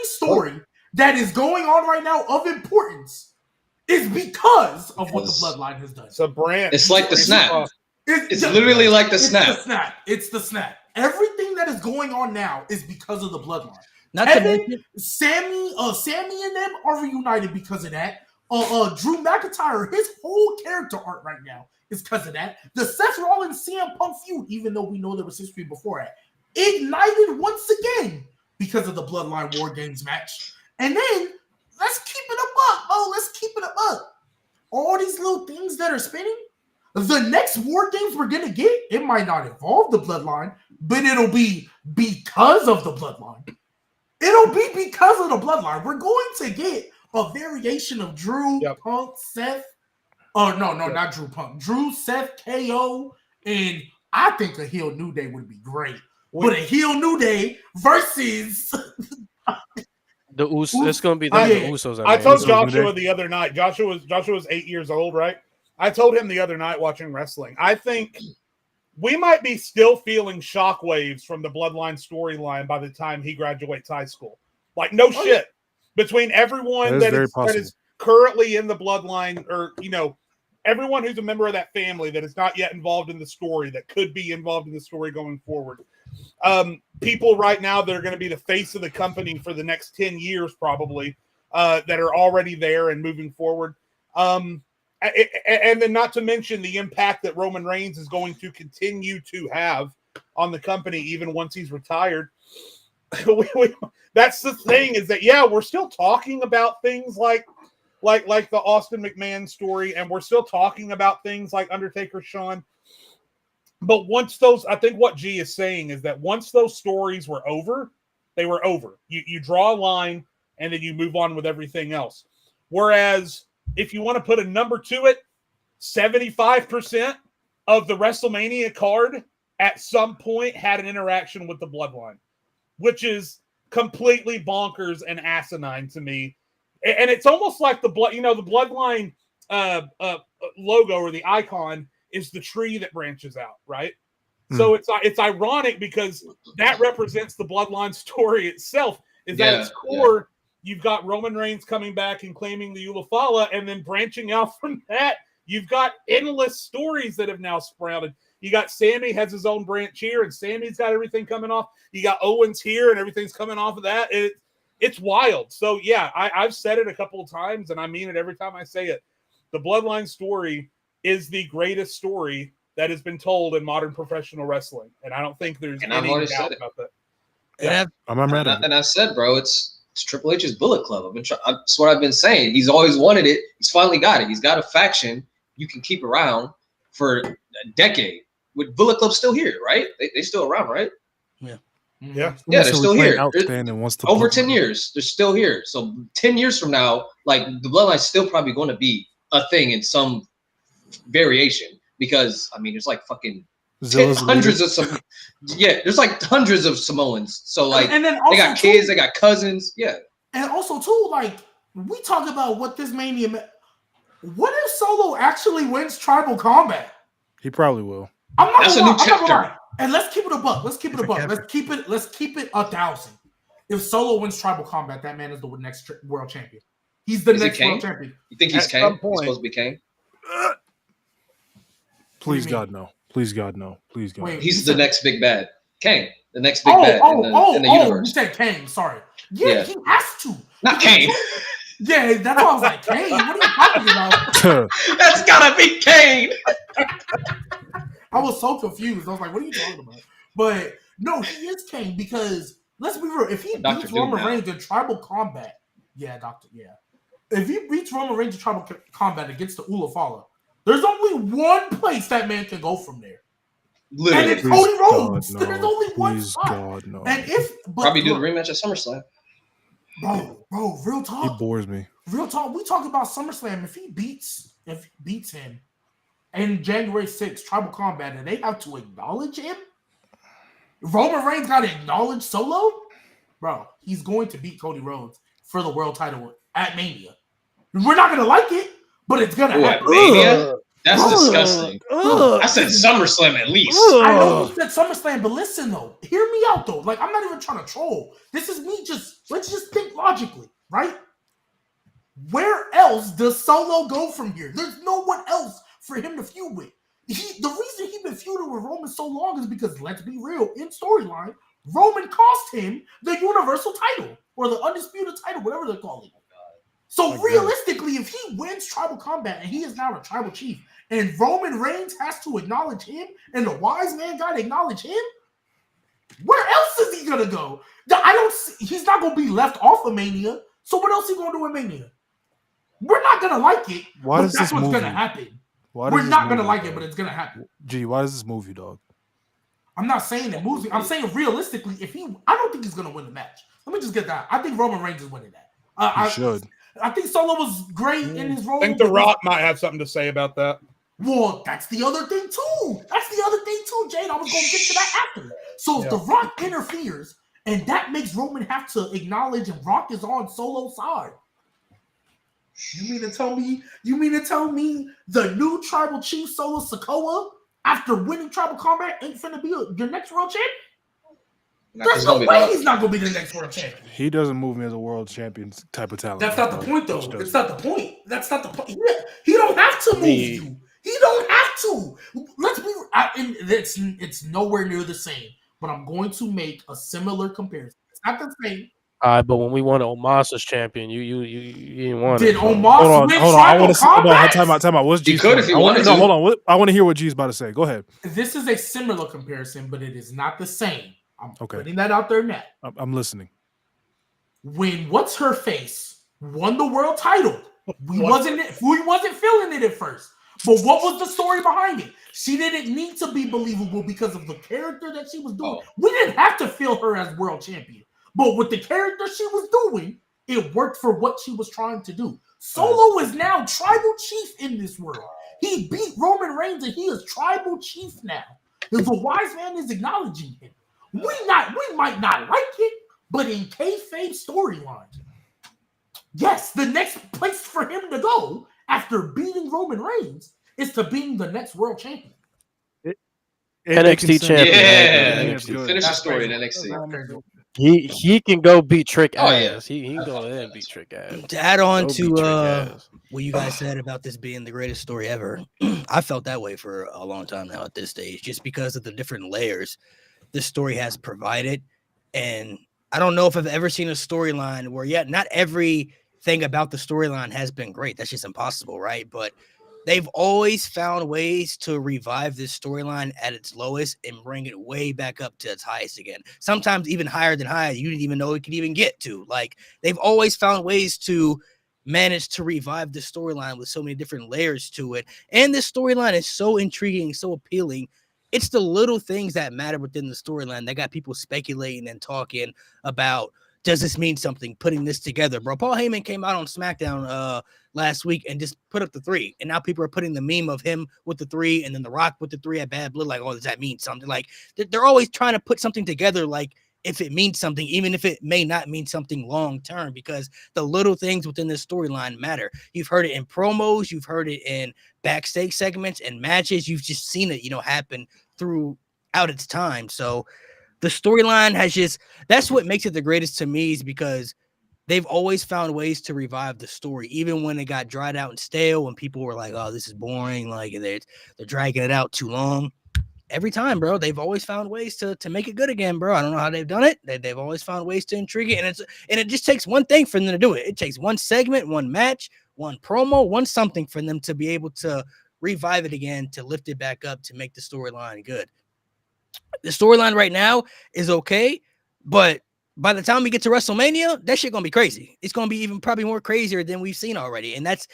story that is going on right now of importance is because of what the Bloodline has done. It's a brand. It's like the snap. It's literally like the snap. It's the snap. Everything that is going on now is because of the Bloodline. Sammy and them are reunited because of that. Drew McIntyre, his whole character arc right now is because of that. The Seth Rollins CM Punk feud, even though we know there was history before that, ignited once again because of the Bloodline War Games match. And then let's keep it a buck, bro. Let's keep it a buck. All these little things that are spinning, the next War Games we're gonna get, it might not involve the Bloodline, but it'll be because of the Bloodline. It'll be because of the Bloodline. We're going to get a variation of Drew, Punk, Seth. Oh, no, not Drew Punk. Drew, Seth, KO, and I think a heel New Day would be great. But a heel New Day versus the Usos. It's going to be the Usos. I told Joshua the other night. Joshua's 8 years old, right? I told him the other night watching wrestling. I think we might be still feeling shockwaves from the Bloodline storyline by the time he graduates high school. Like, no shit. Between everyone that is currently in the Bloodline, or, you know, everyone who's a member of that family that is not yet involved in the story, that could be involved in the story going forward. People right now that are going to be the face of the company for the next 10 years, probably, that are already there and moving forward. And then not to mention the impact that Roman Reigns is going to continue to have on the company even once he's retired. That's the thing, is that, we're still talking about things like the Austin McMahon story, and we're still talking about things like Undertaker Shawn. But once those, I think what G is saying is that once those stories were over, they were over. You draw a line and then you move on with everything else. Whereas if you want to put a number to it, 75% of the WrestleMania card at some point had an interaction with the Bloodline, which is completely bonkers and asinine to me. And it's almost like the Bloodline logo or the icon is the tree that branches out, right? So it's ironic because that represents the Bloodline story itself. Is that its core? You've got Roman Reigns coming back and claiming the Ulafala, and then branching out from that, you've got endless stories that have now sprouted. You got Sammy has his own branch here, and Sammy's got everything coming off. You got Owens here, and everything's coming off of that. It's wild. So, I've said it a couple of times, and I mean it every time I say it. The Bloodline story is the greatest story that has been told in modern professional wrestling, and I don't think there's any doubt about that. Yeah, I'm mad at it. And I said, bro, it's Triple H's Bullet Club. That's what I've been saying. He's always wanted it. He's finally got it. He's got a faction you can keep around for a decade. With Bullet Club still here, right? They still around, right? Yeah, they're still here. Over 10 Bloodline. years, they're still here. So 10 years from now, like, the Bloodline's still probably going to be a thing in some variation, because I mean, there's like fucking hundreds of some. Yeah, there's like hundreds of Samoans. So like, and then they got kids, they got cousins. Yeah, and also too, like, we talk about what this Mania. What if Solo actually wins Tribal Combat? He probably will. That's a new chapter. And let's keep it a buck. Let's keep it 1,000. If Solo wins Tribal Combat, that man is the next world champion. He's the next world champion. You think he's Kane? He's supposed to be Kane? Please God, no. Please God, no. Please God. Wait, he's the next big bad. Kane, the next big bad in the universe. You said Kane. Sorry. Yeah, he has to. Not Kane. Yeah, that's why I was like, Kane. What are you talking about? That's gotta be Kane. I was so confused. I was like, what are you talking about? But no, he is Kane, because let's be real. If he beats Roman Reigns in Tribal Combat, if he beats Roman Reigns in Tribal Combat against the Ulafala, there's only one place that man can go from there. Literally. And it's Cody Rhodes. There's only one spot. God, no. And probably do the rematch at SummerSlam. Bro, real talk. He bores me. Real talk. We talk about SummerSlam. If he beats him in January 6th, Tribal Combat, and they have to acknowledge him, Roman Reigns got to acknowledge Solo, bro, he's going to beat Cody Rhodes for the world title at Mania. We're not gonna like it, but it's gonna happen. Mania? That's disgusting. I said SummerSlam at least. I know you said SummerSlam, but listen though, hear me out though. Like, I'm not even trying to troll. This is me let's just think logically, right? Where else does Solo go from here? There's no one else for him to feud with. The reason he's been feuding with Roman so long is because, let's be real, in storyline, Roman cost him the Universal title, or the Undisputed title, whatever they're calling it. So realistically, if he wins Tribal Combat and he is now a tribal chief, and Roman Reigns has to acknowledge him, and the wise man got to acknowledge him, where else is he gonna go? He's not gonna be left off of Mania. So what else are you gonna do in Mania? We're not gonna like it. Why does that's this what's move gonna you? happen. Why We're not gonna you, like dog? it, but it's gonna happen. Gee, why does this move you, dog? I'm not saying it moves me. I'm saying realistically, I don't think he's gonna win the match. Let me just get that. I think Roman Reigns is winning that. He should. I think Solo was great in his role. I think The Rock might have something to say about that. Well, that's the other thing too. Jade. I was going to get to that after. So if The Rock interferes, and that makes Roman have to acknowledge and Rock is on Solo's side. You mean to tell me the new Tribal Chief Solo Sikoa, after winning Tribal Combat, ain't finna be your next world champion? There's no way he's not gonna be the next world champion. He doesn't move me as a world champion type of talent. That's not the point, though. It's not the point. That's not the point. He don't have to move you. He don't have to. Let's be. It's nowhere near the same. But I'm going to make a similar comparison. It's not the same. But when we won Omos as champion, you didn't want it. Did Omos win hold on. I want to combat? Time out. What's G's? He could if he wanted to. Hold on. I want to hear what G's about to say. Go ahead. This is a similar comparison, but it is not the same. I'm okay. Putting that out there now. I'm listening. When what's her face won the world title, we wasn't feeling it at first. But what was the story behind it? She didn't need to be believable because of the character that she was doing. We didn't have to feel her as world champion. But with the character she was doing, it worked for what she was trying to do. Solo is now tribal chief in this world. He beat Roman Reigns and he is tribal chief now. The wise man is acknowledging him. We might not like it, but in kayfabe storyline, yes, the next place for him to go after beating Roman Reigns is to being the next world champion. NXT champion. Yeah, finish the story in NXT. He can go beat Trick ass. He can go ahead and beat Trick ass. To add on to what you guys said about this being the greatest story ever, I felt that way for a long time now at this stage, just because of the different layers this story has provided. And I don't know if I've ever seen a storyline where, not everything about the storyline has been great. That's just impossible, right? But they've always found ways to revive this storyline at its lowest and bring it way back up to its highest again. Sometimes even higher than high you didn't even know it could even get to. Like, they've always found ways to manage to revive the storyline with so many different layers to it. And this storyline is so intriguing, so appealing. It's the little things that matter within the storyline that got people speculating and talking about, does this mean something, putting this together? Bro, Paul Heyman came out on SmackDown last week and just put up the 3. And now people are putting the meme of him with the 3 and then The Rock with the 3 at Bad Blood. Like, oh, does that mean something? Like, they're always trying to put something together, like, if it means something, even if it may not mean something long term, because the little things within this storyline matter. You've heard it in promos, you've heard it in backstage segments and matches. You've just seen it, happen throughout its time. So the storyline has that's what makes it the greatest to me, is because they've always found ways to revive the story, even when it got dried out and stale, when people were like, oh, this is boring, like they're dragging it out too long. Every time, bro, they've always found ways to make it good again, bro. I don't know how they've done it. They've always found ways to intrigue it, and it just takes one thing for them to do it. It takes one segment, one match, one promo, one something for them to be able to revive it again, to lift it back up, to make the storyline good. The storyline right now is okay, but by the time we get to WrestleMania, that shit gonna be crazy. It's gonna be even probably more crazier than we've seen already, and that's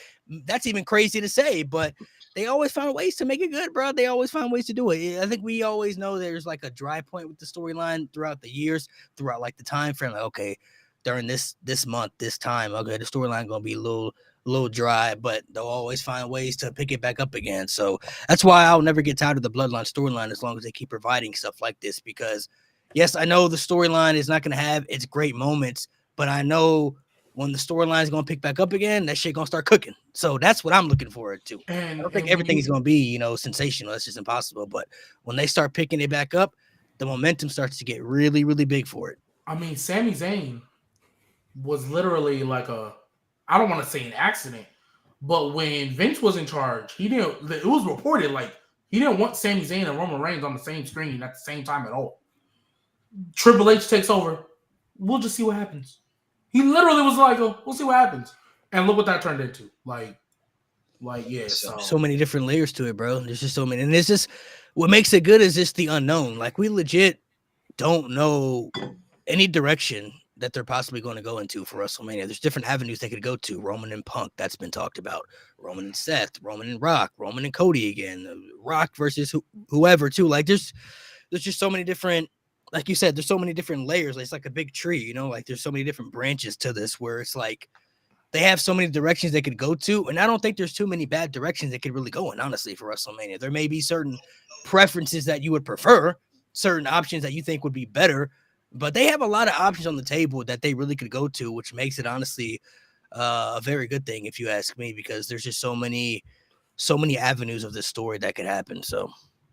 even crazy to say, but they always found ways to make it good, bro. They always found ways to do it. I think we always know there's like a dry point with the storyline throughout the years, throughout like the time frame. Like, okay, during this month, this time, okay, the storyline gonna be a little dry, but they'll always find ways to pick it back up again. So that's why I'll never get tired of the Bloodline storyline as long as they keep providing stuff like this. Because yes, I know the storyline is not gonna have its great moments, but I know when the storyline is going to pick back up again, that shit going to start cooking. So that's what I'm looking forward to. I don't think everything is going to be, sensational. That's just impossible. But when they start picking it back up, the momentum starts to get really, really big for it. I mean, Sami Zayn was literally like I don't want to say an accident, but when Vince was in charge, it was reported like he didn't want Sami Zayn and Roman Reigns on the same screen at the same time at all. Triple H takes over. We'll just see what happens. He literally was like, oh, we'll see what happens. And look what that turned into. Yeah. So many different layers to it, bro. There's just so many. And it's just, what makes it good is just the unknown. Like, we legit don't know any direction that they're possibly going to go into for WrestleMania. There's different avenues they could go to. Roman and Punk, that's been talked about. Roman and Seth, Roman and Rock, Roman and Cody again, Rock versus whoever too. Like there's just so many different, like you said, there's so many different layers. It's like a big tree, you know, like there's so many different branches to this where it's like they have so many directions they could go to. And I don't think there's too many bad directions they could really go in, honestly, for WrestleMania. There may be certain preferences that you would prefer, certain options that you think would be better, but they have a lot of options on the table that they really could go to, which makes it honestly a very good thing, if you ask me, because there's just so many avenues of this story that could happen. So,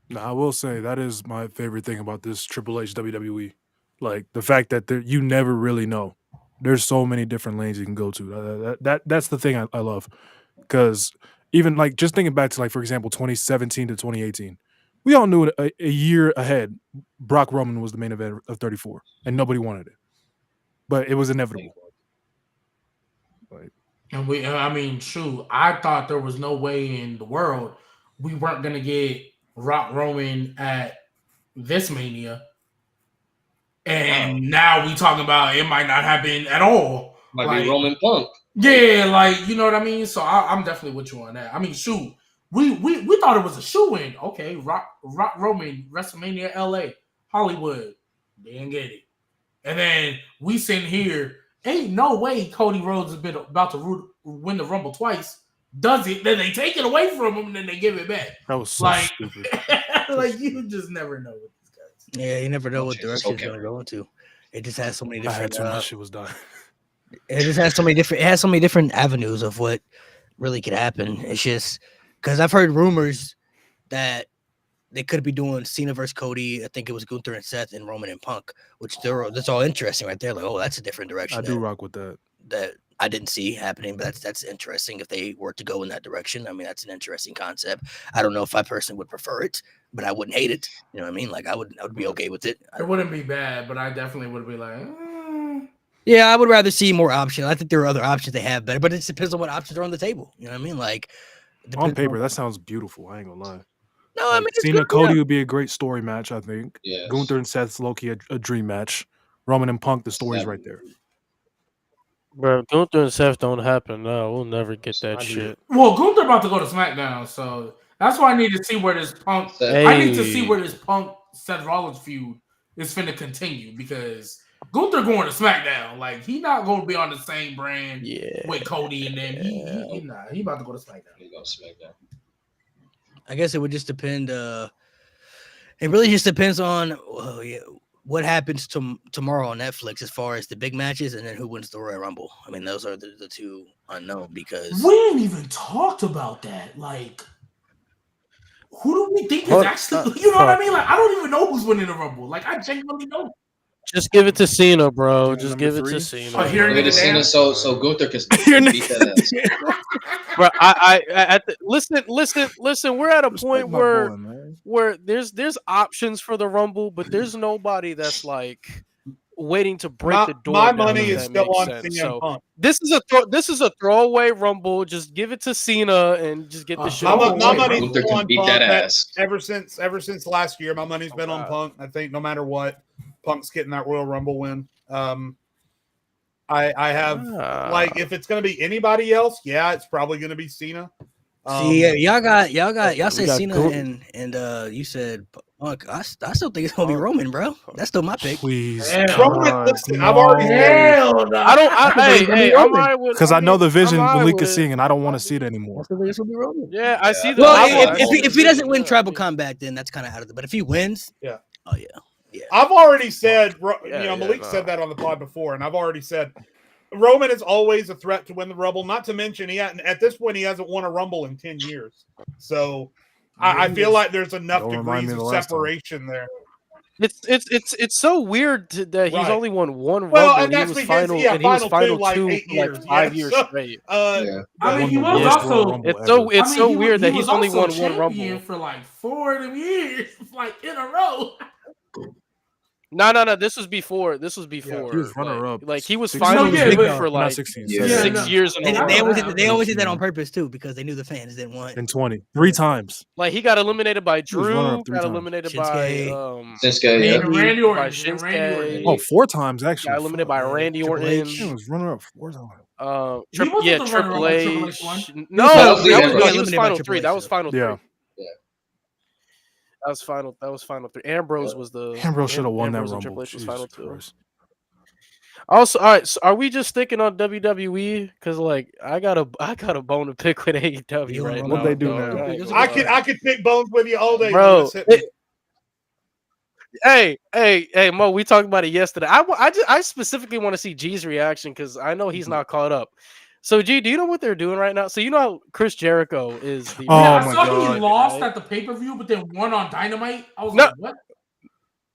no, I will say that is my favorite thing about this Triple H WWE, like the fact that you never really know. There's so many different lanes you can go to. That's the thing I love, because even like just thinking back to like, for example, 2017 to 2018. We all knew a year ahead, Brock Roman was the main event of 34, and nobody wanted it. But it was inevitable. Like, and I mean, shoot, I thought there was no way in the world we weren't going to get Rock Roman at this Mania. And now we talking about it might not happen at all. Might be Roman Punk. Yeah, like, you know what I mean? So I'm definitely with you on that. I mean, shoot. We thought it was a shoe-in. Okay, Rock Roman, WrestleMania LA, Hollywood. They didn't get it. And then we sitting here, ain't no way Cody Rhodes has been about to win the Rumble twice. Does it? Then they take it away from him and then they give it back. That was so stupid. Like, you just never know with these guys. Yeah, you never know what direction it's going to go into. It just has so many different... I had too much shit was done. It just has so many different... It has so many different avenues of what really could happen. It's just... Because I've heard rumors that they could be doing Cena versus Cody. I think it was Gunther and Seth and Roman and Punk, which that's all interesting right there. Like, oh, that's a different direction. I do rock with that. That I didn't see happening, but that's interesting if they were to go in that direction. I mean, that's an interesting concept. I don't know if I personally would prefer it, but I wouldn't hate it. You know what I mean? Like, I would be okay with it. It wouldn't be bad, but I definitely would be like, Yeah, I would rather see more options. I think there are other options they have better, but it depends on what options are on the table. You know what I mean? Like, on paper, that sounds beautiful. I ain't gonna lie. No, I mean, Cena Cody would be a great story match. I think. Yes. Gunther and Seth's low-key a dream match. Roman and Punk, the story's right there. Bro, Gunther and Seth don't happen. No, we'll never get that shit. Well, Gunther about to go to SmackDown, so that's why I need to see where this Punk. Hey. I need to see where this Punk Seth Rollins feud is finna continue, because Gunther going to SmackDown. Like, he not going to be on the same brand with Cody and them. He about to go to SmackDown. He go to SmackDown. I guess it would just depend. It really just depends on what happens tomorrow on Netflix as far as the big matches and then who wins the Royal Rumble. I mean, those are the two unknown, because we ain't even talked about that. Like, who do we think is actually? You know what I mean? Like, I don't even know who's winning the Rumble. Like, I genuinely don't. Just give it to Cena, bro. Just give it to Cena. Oh, give it to Cena, so Gunther can beat that ass. Bro, listen. We're at a point where there's options for the Rumble, but there's nobody that's like waiting to break the door. My money is still on CM Punk. This is a throwaway Rumble. Just give it to Cena and just get the show. My money's Gunther on can beat Punk. that ass. Ever since last year, my money's been on Punk. I think no matter what, Punk's getting that Royal Rumble win. I have like, if it's going to be anybody else, it's probably going to be Cena. Y'all said Cena and you said Punk. I still think it's gonna be Roman, bro. That's still my pick. Please, Roman, listen, I've already because I know the vision Malik is seeing, and I don't want to see it anymore. It's gonna be Roman. Yeah, I see that. Well, if he doesn't win Tribal Combat, then that's kind of out of it. But if he wins, yeah. I've already said, Malik said that on the pod before, and I've already said Roman is always a threat to win the Rumble. Not to mention, at this point he hasn't won a Rumble in 10 years. So I feel like there's enough degrees of separation there. It's so weird that he's only won one Rumble. Well, and that's he was because final, final final two, two for like 5 years straight. I mean, he was also. It's so weird that he's only won one Rumble for like 4 of them years, like in a row. No. This was before. He was runner-up. Like he was 16 finals years MVP ago. for like 16, 6 years in a row. They always did that on purpose too because they knew the fans didn't want. And 3 times. Like he got eliminated by He was runner-up Drew, 3 got times. eliminated Shinsuke, by And Randy by Orton. Shinsuke. Oh, 4 times actually. Got eliminated by Randy Triple Orton. H. He was runner-up 4 times. He wasn't the Triple runner-up on Triple H. H one. No, He was he was eliminated by final Triple 3. H, That was though. final 3. Yeah. That was final 3. Ambrose was the Ambrose should have won that Ambrose and Rumble. Triple H was final 2. Christ. Also, all right. So are we just sticking on WWE? Because like I got a bone to pick with AEW right now. What they do dog. now? I could pick bones with you all day, bro. Hey, Hey, Mo, we talked about it yesterday. I specifically want to see G's reaction because I know he's not caught up. So, G, do you know what they're doing right now? So, you know how Chris Jericho is the. Oh, I my saw God. he lost at the pay-per-view, but then won on Dynamite. I was No. like, what?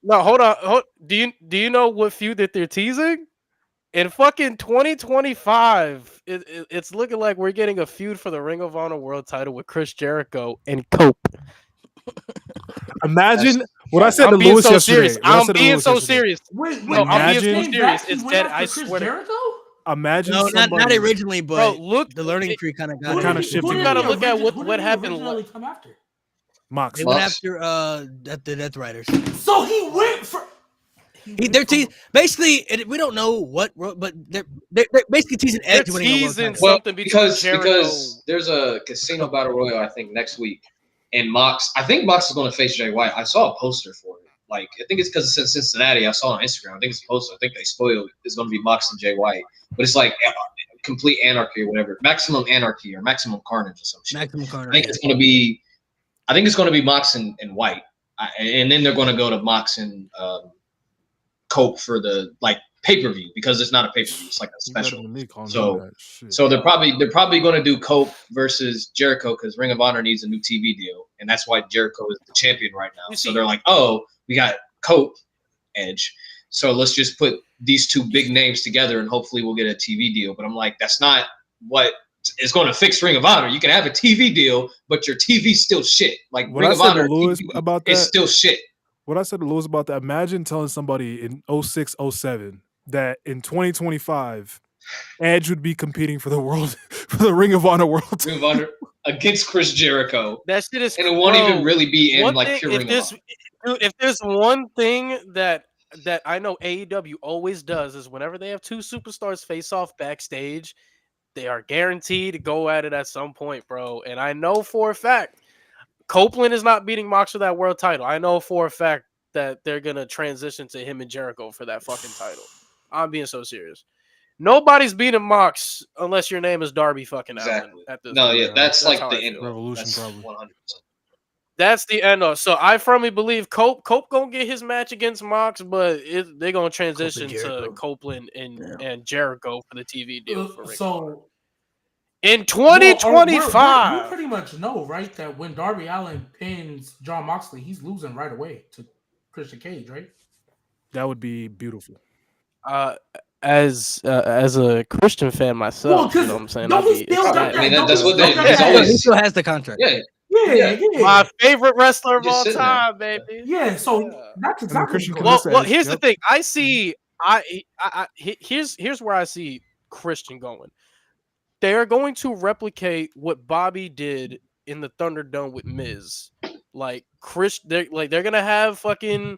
No, hold on. Do you know what feud that they're teasing? In fucking 2025, it's looking like we're getting a feud for the Ring of Honor World Title with Chris Jericho and Cope. Imagine what I said to I'm being Lewis so yesterday. serious. I'm being so serious. Wait, No, I'm being so imagine- serious. It's dead. I Chris swear to Jericho? Imagine No, not somebody. originally, but Bro, look, the learning tree kind of Who got did kinda he- shifted. who did You gotta he look at origi- who what did he happened. originally come after? Mox. They went Mox. after the Death Riders. So he went for. They're we don't know what, but they're basically teasing Edge winning a world teasing title. Well, something between Jericho. because there's a casino battle royal I think next week, and I think Mox is going to face Jay White. I saw a poster for it. Like I think it's because it's in Cincinnati. I saw it on Instagram. I think it's a poster. I think they spoiled it. It's going to be Mox and Jay White, but it's like complete anarchy or whatever, maximum anarchy or maximum carnage or some shit. Maximum Carnage. I think it's going to be. I think it's going to be Mox and White, and then they're going to go to Mox and Cope for the like pay-per-view because it's not a pay-per-view, it's like a special. So they're probably going to do Cope versus Jericho because Ring of Honor needs a new TV deal, and that's why Jericho is the champion right now. So they're like, oh, we got Cope, Edge, so let's just put these two big names together and hopefully we'll get a TV deal. But I'm like, that's not what is going to fix Ring of Honor. You can have a TV deal, but your TV's still shit. Like What Ring I of said to Honor Lewis TV about is that- still shit. What I said to Lewis about that, imagine telling somebody in 06, 07 that in 2025, Edge would be competing for the Ring of Honor world. Ring of Honor against Chris Jericho. That shit is, and it won't even really be in like pure Ring of Honor. Dude, if there's one thing that I know AEW always does is whenever they have two superstars face off backstage, they are guaranteed to go at it at some point, bro. And I know for a fact Copeland is not beating Mox for that world title. I know for a fact that they're gonna transition to him and Jericho for that fucking title. I'm being so serious. Nobody's beating Mox unless your name is Darby fucking Allin. At this point. That's like the end. Revolution, probably 100%. That's the end of. So I firmly believe Cope gonna get his match against Mox, but they're gonna transition to Copeland and Jericho for the TV deal. For Ring of Honor. In 2025, we pretty much know, right, that when Darby Allin pins Jon Moxley, he's losing right away to Christian Cage, right? That would be beautiful. As a Christian fan myself, you know what I'm saying? He still has the contract. Yeah. My favorite wrestler of all time, baby. Yeah, so that's exactly. Well, here's the thing. I see. Here's where I see Christian going. They are going to replicate what Bobby did in the Thunderdome with Miz. Like they're gonna have fucking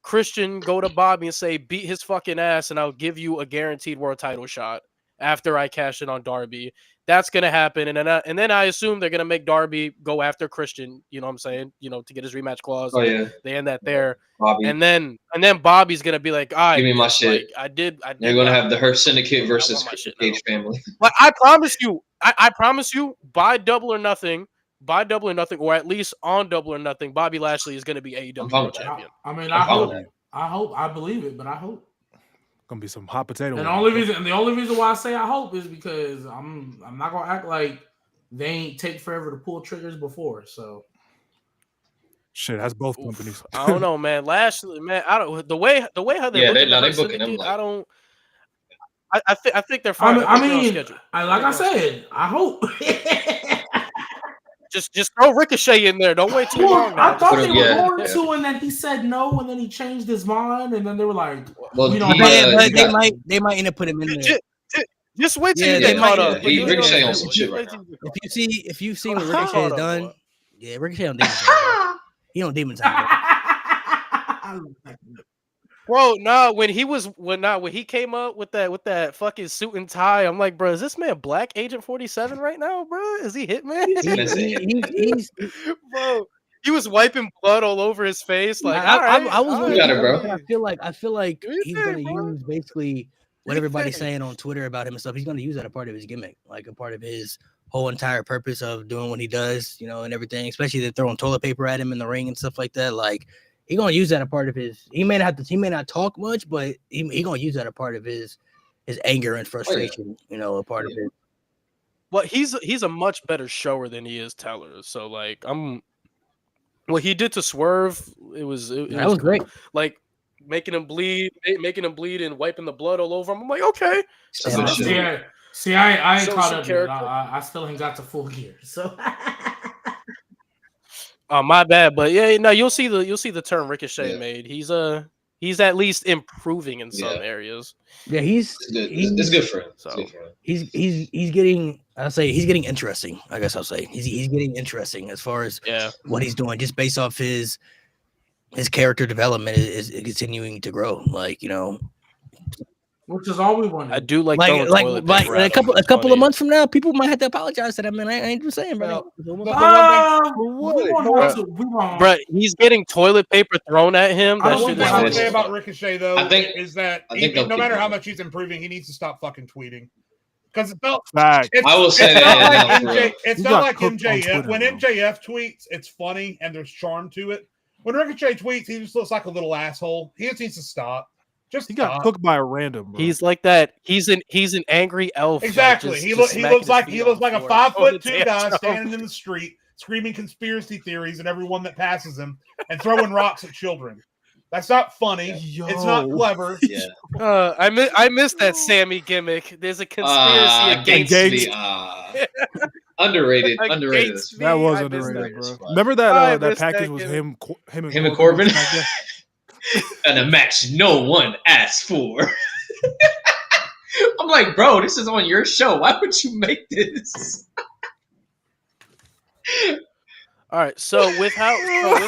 Christian go to Bobby and say, "Beat his fucking ass, and I'll give you a guaranteed world title shot after I cash in on Darby." That's gonna happen, and then I assume they're gonna make Darby go after Christian. You know what I'm saying? You know, to get his rematch clause. Oh yeah, they end that there. Bobby. And then Bobby's gonna be like, "All right, give me my shit." Like, I did. They're gonna have the Hurt Syndicate versus Cage family. Like I promise you, by Double or Nothing, or at least on Double or Nothing, Bobby Lashley is gonna be AEW World Champion. I mean, I hope, I believe it, but I hope. Gonna be some hot potato. And the only reason why I say I hope is because I'm not gonna act like they ain't take forever to pull triggers before. So shit, that's both companies. I don't know, man. Lashley, man, I don't the way how they're they booking them. I don't. I think they're fine. I mean, like I said, I hope. Just throw Ricochet in there. Don't wait too long. Now. I thought they were going to, and then he said no, and then he changed his mind, and then they were like, well, we don't they might end up putting him in there. Just wait till you get caught up. Ricochet on some shit right now. If you see what Ricochet has done, Ricochet on Demon Time. He on Demon Time. Bro, when he came up with that fucking suit and tie, I'm like, bro, is this man Black Agent 47 right now, bro? Is he Hitman? Bro, he was wiping blood all over his face. Like, I was wondering, bro. I feel like he's gonna use basically what everybody's saying on Twitter about him and stuff. He's gonna use that a part of his gimmick, like a part of his whole entire purpose of doing what he does, and everything. Especially they're throwing toilet paper at him in the ring and stuff like that. Like, he gonna use that a part of his. He may not talk much, but he gonna use that a part of his anger and frustration. A part of it. Well, he's a much better shower than he is teller. So like, what he did to Swerve, it was great. Like making him bleed and wiping the blood all over him. I'm like, okay. See, I ain't caught up yet. I still ain't got the full gear. So. Oh, my bad, but you'll see the turn Ricochet made. He's at least improving in some areas. Yeah, it's good for him. So he's getting. He's getting interesting. I guess I'll say he's getting interesting as far as what he's doing, just based off his character development is continuing to grow. Like which is all we wanted. I do like a couple of months from now, people might have to apologize to that man. I ain't just saying, bro. Bro, he's getting toilet paper thrown at him. One thing I would say about Ricochet though is that no matter how much he's improving, he needs to stop fucking tweeting. Because it felt I will say that it's not like MJF. When MJF tweets, it's funny and there's charm to it. When Ricochet tweets, he just looks like a little asshole. He just needs to stop. He got cooked by a random. Bro. He's like that. He's an angry elf. Exactly. He looks like a 5'2" guy standing in the street screaming conspiracy theories at everyone that passes him and throwing rocks at children. That's not funny. It's not clever. Yeah. I missed that Sammy gimmick. There's a conspiracy against me. Underrated. That was underrated, bro. Remember that package was him and Corbin? And a match no one asked for. I'm like, bro, this is on your show. Why would you make this? All right, so with how what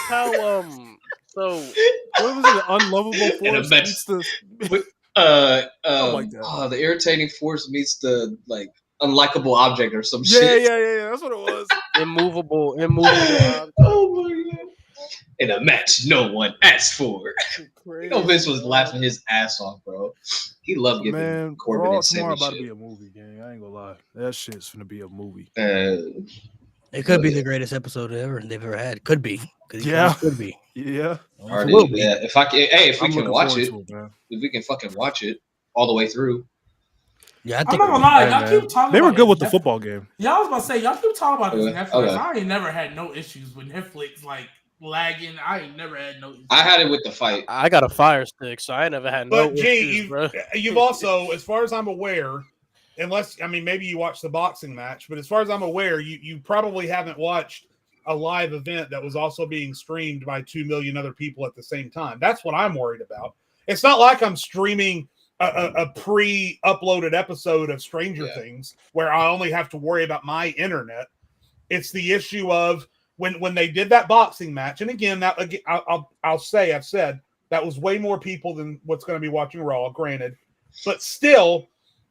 was it? Unlovable force meets the the irritating force meets the unlikable object or some shit. Yeah. That's what it was. Immovable. Oh my god. In a match no one asked for. Vince was laughing his ass off, bro. He loved giving Corbin and Sammy about shit. to be a movie, gang. I ain't gonna lie. That shit's gonna be a movie. It could be the greatest episode they've ever had. Could be. Yeah. Could be. Yeah. If we can watch it, if we can fucking watch it all the way through. Yeah, I'm not gonna lie. Y'all keep talking. They were about good with the football game. Yeah, I was about to say y'all keep talking about this Netflix. I ain't never had no issues with Netflix lagging. I ain't never had no issues. I had it with the fight. I got a Fire Stick, so I never had no issues, bro. You've also, as far as I'm aware, maybe you watched the boxing match, but as far as I'm aware, you probably haven't watched a live event that was also being streamed by 2 million other people at the same time. That's what I'm worried about. It's not like I'm streaming a pre-uploaded episode of Stranger Things where I only have to worry about my internet. It's the issue of when they did that boxing match, and again, I've said that was way more people than what's going to be watching Raw, granted, but still,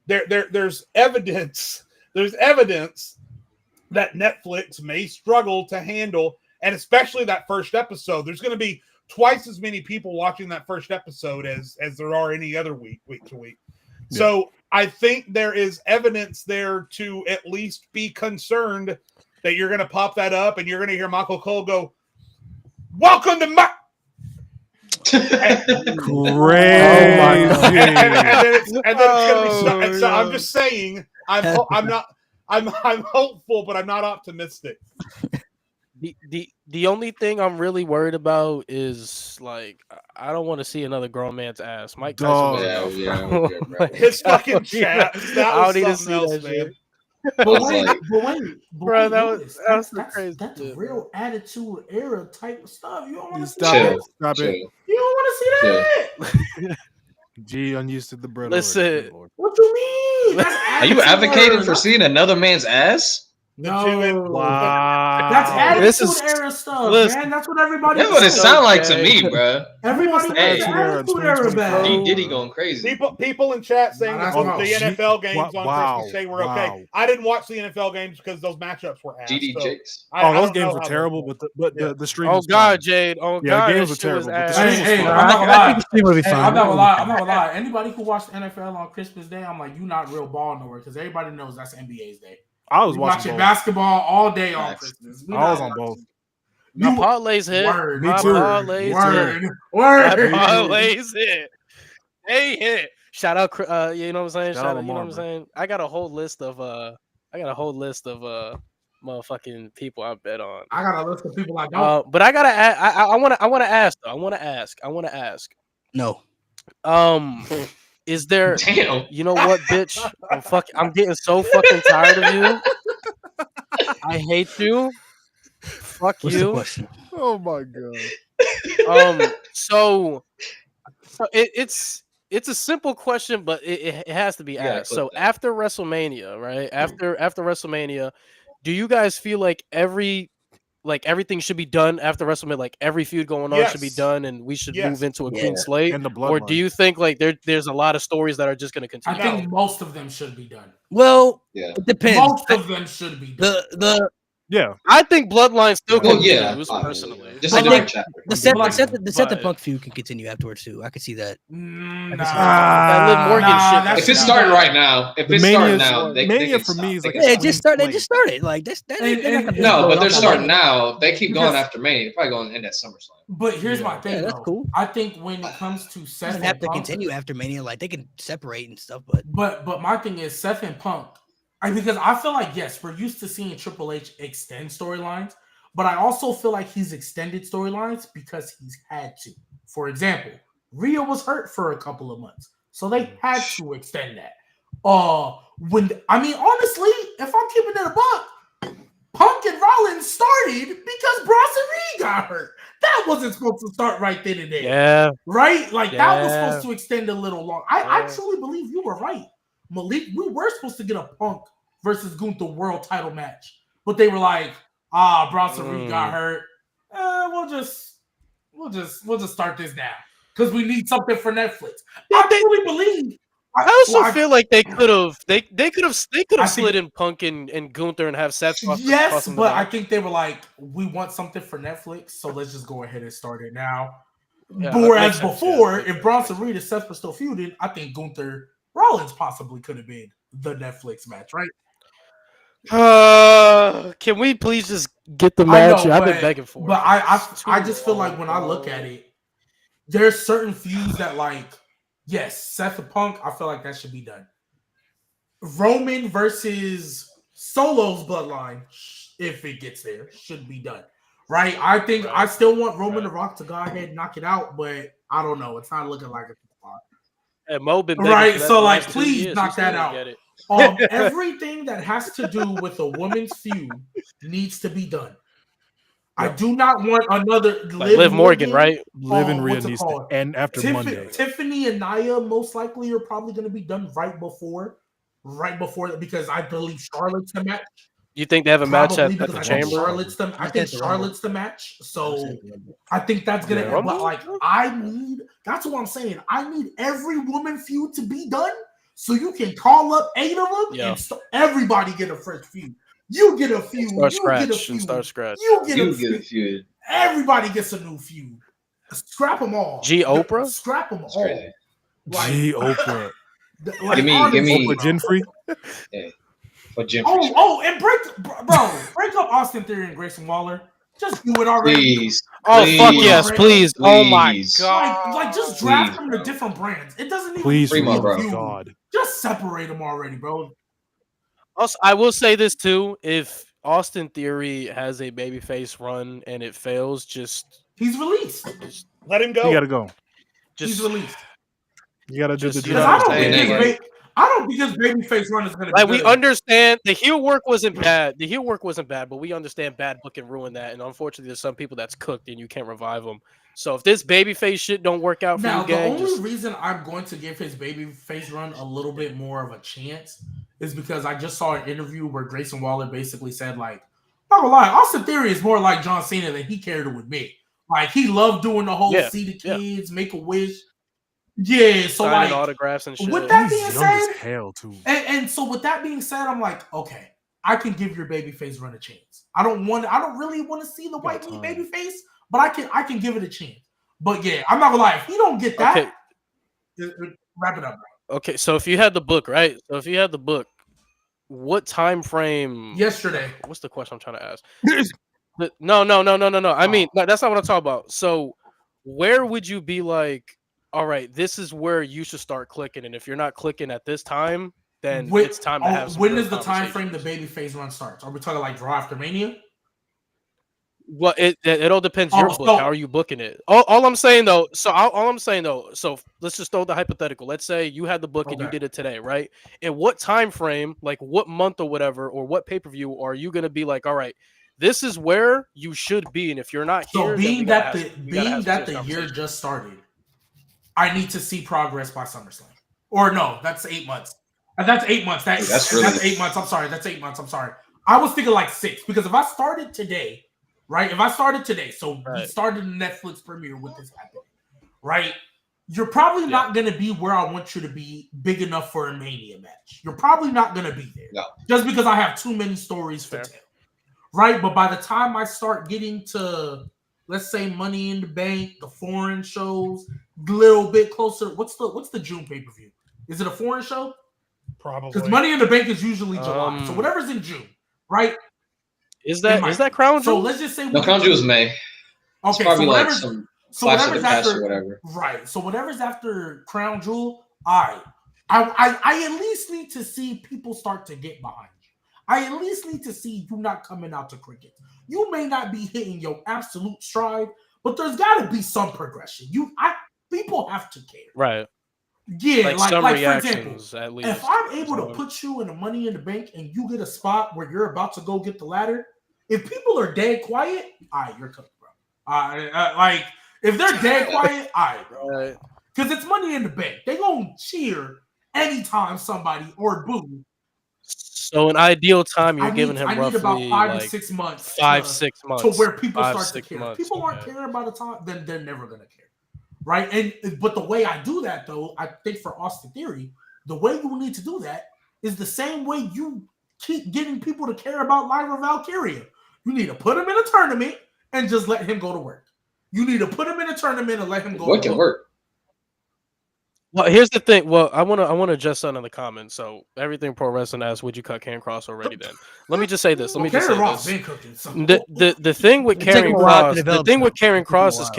there's evidence that Netflix may struggle to handle, and especially that first episode. There's going to be twice as many people watching that first episode as there are any other week to week. Yeah. So I think there is evidence there to at least be concerned that you're going to pop that up and you're going to hear Michael Cole go, "Welcome to my." Crazy. And then it's going to be. So I'm just saying. I'm hopeful, but I'm not optimistic. The only thing I'm really worried about is I don't want to see another grown man's ass. Mike Tyson. His fucking chat. I don't need to see that shit. Bro, that's that's real attitude era type of stuff. You don't want to see that. Stop it. You don't want to see that. G unused to the bread. Listen, what you mean? Are you advocating for seeing another man's ass? No, wow. That's attitude era stuff, man. That's what everybody. That's what it sound like to me, bro. Everybody wants the attitude era back. Diddy going crazy. People in chat saying that the NFL games on Christmas Day were okay. I didn't watch the NFL games because those matchups were ass. Those games were terrible, but the stream. Oh God, Jade. Oh God, the games were terrible. Hey, I'm not gonna lie. Anybody who watched NFL on Christmas Day, I'm like, you not real ball nowhere because everybody knows that's NBA's day. I was watching basketball all day on Christmas. I was on both. My parlays hit. Word. Me too. My parlays hit. They hit. Shout out, you know what I'm saying? Shout out you know what I'm bro. saying? I got a whole list of motherfucking people I bet on. I got a list of people I don't. But I gotta I want to ask though. I want to ask. No. Is there? Damn. You know what, bitch? I'm getting so fucking tired of you. I hate you. Fuck What's you. the question? Oh my God. So it's a simple question, but it has to be asked. So after WrestleMania, right? After WrestleMania, do you guys feel like everything should be done after WrestleMania? Like every feud going on should be done, and we should move into a clean slate. And the or do you think like there's a lot of stories that are just going to continue? I think most of them should be done. Well, it depends. Most of them should be done. I think Bloodline still continues personally. Just like the chapter. The Seth Punk feud can continue afterwards too. I could see that. Liv Morgan shit. If it's starting right now, Mania for me is like it just started. They just started. Like this. No, but they're starting now. They keep going after Mania. They're probably going to end at SummerSlam. But here's my thing. That's cool. I think when it comes to Seth, doesn't have to continue after Mania. Like they can separate and stuff. But my thing is Seth and Punk. Because I feel like, yes, we're used to seeing Triple H extend storylines, but I also feel like he's extended storylines because he's had to. For example, Rhea was hurt for a couple of months, so they had to extend that. Honestly, if I'm keeping it a buck, Punk and Rollins started because Bronson Reed got hurt. That wasn't supposed to start right then and there. Yeah. Right? Like, that was supposed to extend a little long. I truly believe you were right. Malik, we were supposed to get a Punk versus Gunther world title match, but they were like, Bronson Reed got hurt. We'll just start this now because we need something for Netflix. I truly believe. I also feel like they could have slid in Punk and Gunther and have Seth. Yes, but I think they were like, we want something for Netflix, so let's just go ahead and start it now. Yeah, whereas before, if Bronson Reed and Seth were still feuding, I think Gunther Rollins possibly could have been the Netflix match, right? Can we please just get the match? I've been begging for it. But I just feel like when I look at it, there's certain feuds that, like, yes, Seth and Punk, I feel like that should be done. Roman versus Solo's bloodline, if it gets there, should be done. Right? I think I still want Roman the Rock to go ahead and knock it out, but I don't know. It's not looking like it's Mo been right, so like, please knock that out. Everything that has to do with a woman's feud needs to be done. I do not want another Liv Morgan, right? Liv and Rhea needs to end after Monday. Tiffany and Nia most likely are probably going to be done right before because I believe Charlotte's the match. You think they have a match at the Chamber? I think Charlotte's the match. So I think that's gonna. But like, that's what I'm saying. I need every woman feud to be done, so you can call up 8 of them and everybody get a fresh feud. You get a feud. Start scratch. You get a feud. Everybody gets a new feud. Scrap them all. Oprah. Scrap them all. Oprah. Give me Oprah Winfrey. Yeah. And break up Austin Theory and Grayson Waller. Just do it already. Please. Fuck yes, please. Oh my god. Like just draft them to different brands. It doesn't even please, God. Just separate them already, bro. Also, I will say this too: if Austin Theory has a babyface run and it fails, he's released. Just let him go. You gotta go. He's released. You gotta do the I I don't think his babyface run is going to be like good. we understand the heel work wasn't bad. The heel work wasn't bad, but we understand bad book can ruin that. And unfortunately, there's some people that's cooked and you can't revive them. So if this babyface shit don't work out for now, you, gang, the only reason I'm going to give his babyface run a little bit more of a chance is because I just saw an interview where Grayson Waller basically said, like, not gonna lie, Austin Theory is more like John Cena than he cared to admit. Like, he loved doing the whole see the kids, make a wish. Yeah, so signing like autographs and shit. With that being said, hell too. And so with that being said, I'm like, okay, I can give your babyface run a chance. I don't really want to see the white meat babyface, but I can give it a chance. But yeah, I'm not gonna lie, if he don't get that, wrap it up, bro. Okay, so if you had the book, right? So if you had the book, what time frame? Yesterday. What's the question I'm trying to ask? No. I mean, that's not what I'm talking about. So where would you be like, all right, this is where you should start clicking, and if you're not clicking at this time, then it's time to have some when is the time frame the babyface run starts? Are we talking like Raw after Mania? Well, it all depends your book. How are you booking it? All I'm saying though, so let's just throw the hypothetical. Let's say you had the book and you did it today, right? In what time frame, like what month or whatever, or what pay-per-view are you gonna be like, all right, this is where you should be, and if you're not here, being that the year just started, I need to see progress by SummerSlam. Or no, that's 8 months. That's 8 months. That's 8 months. I'm sorry. That's 8 months. I'm sorry. I was thinking like 6 because if I started today, right? If I started today, so we started the Netflix premiere with this happening, right? You're probably not going to be where I want you to be big enough for a Mania match. You're probably not going to be there. Just because I have too many stories to tell, right? But by the time I start getting to, let's say, Money in the Bank, the foreign shows, a little bit closer. What's the June pay-per-view? Is it a foreign show? Probably. Because Money in the Bank is usually July. So whatever's in June, right? Is that Crown Jewel? So let's just say Crown Jewel is May. Okay, probably so like some whatever's after, or whatever. Right. So whatever's after Crown Jewel, I at least need to see people start to get behind you. I at least need to see you not coming out to cricket. You may not be hitting your absolute stride, but there's got to be some progression. People have to care, right? Yeah, like for example, at least. If I'm able to put you in a Money in the Bank and you get a spot where you're about to go get the ladder, if people are dead quiet, all right, you're cooked, bro. Like if they're dead quiet, all right, bro. Because it's Money in the Bank. They gonna cheer anytime somebody or boo. So in ideal time, you're giving him roughly about 5 to 6 months. 5-6 months to where people start to care. If people aren't caring about a time, then they're never gonna care. Right, but the way I do that, though, I think for Austin Theory, the way you need to do that is the same way you keep getting people to care about Lyra Valkyria. You need to put him in a tournament and just let him go to work. You need to put him in a tournament and let him go to work. What can work? Well, here's the thing. Well, I want to adjust something in the comments. So everything pro wrestling asks, would you cut Karrion Kross already? Then let me just say this. The thing with Karrion Kross is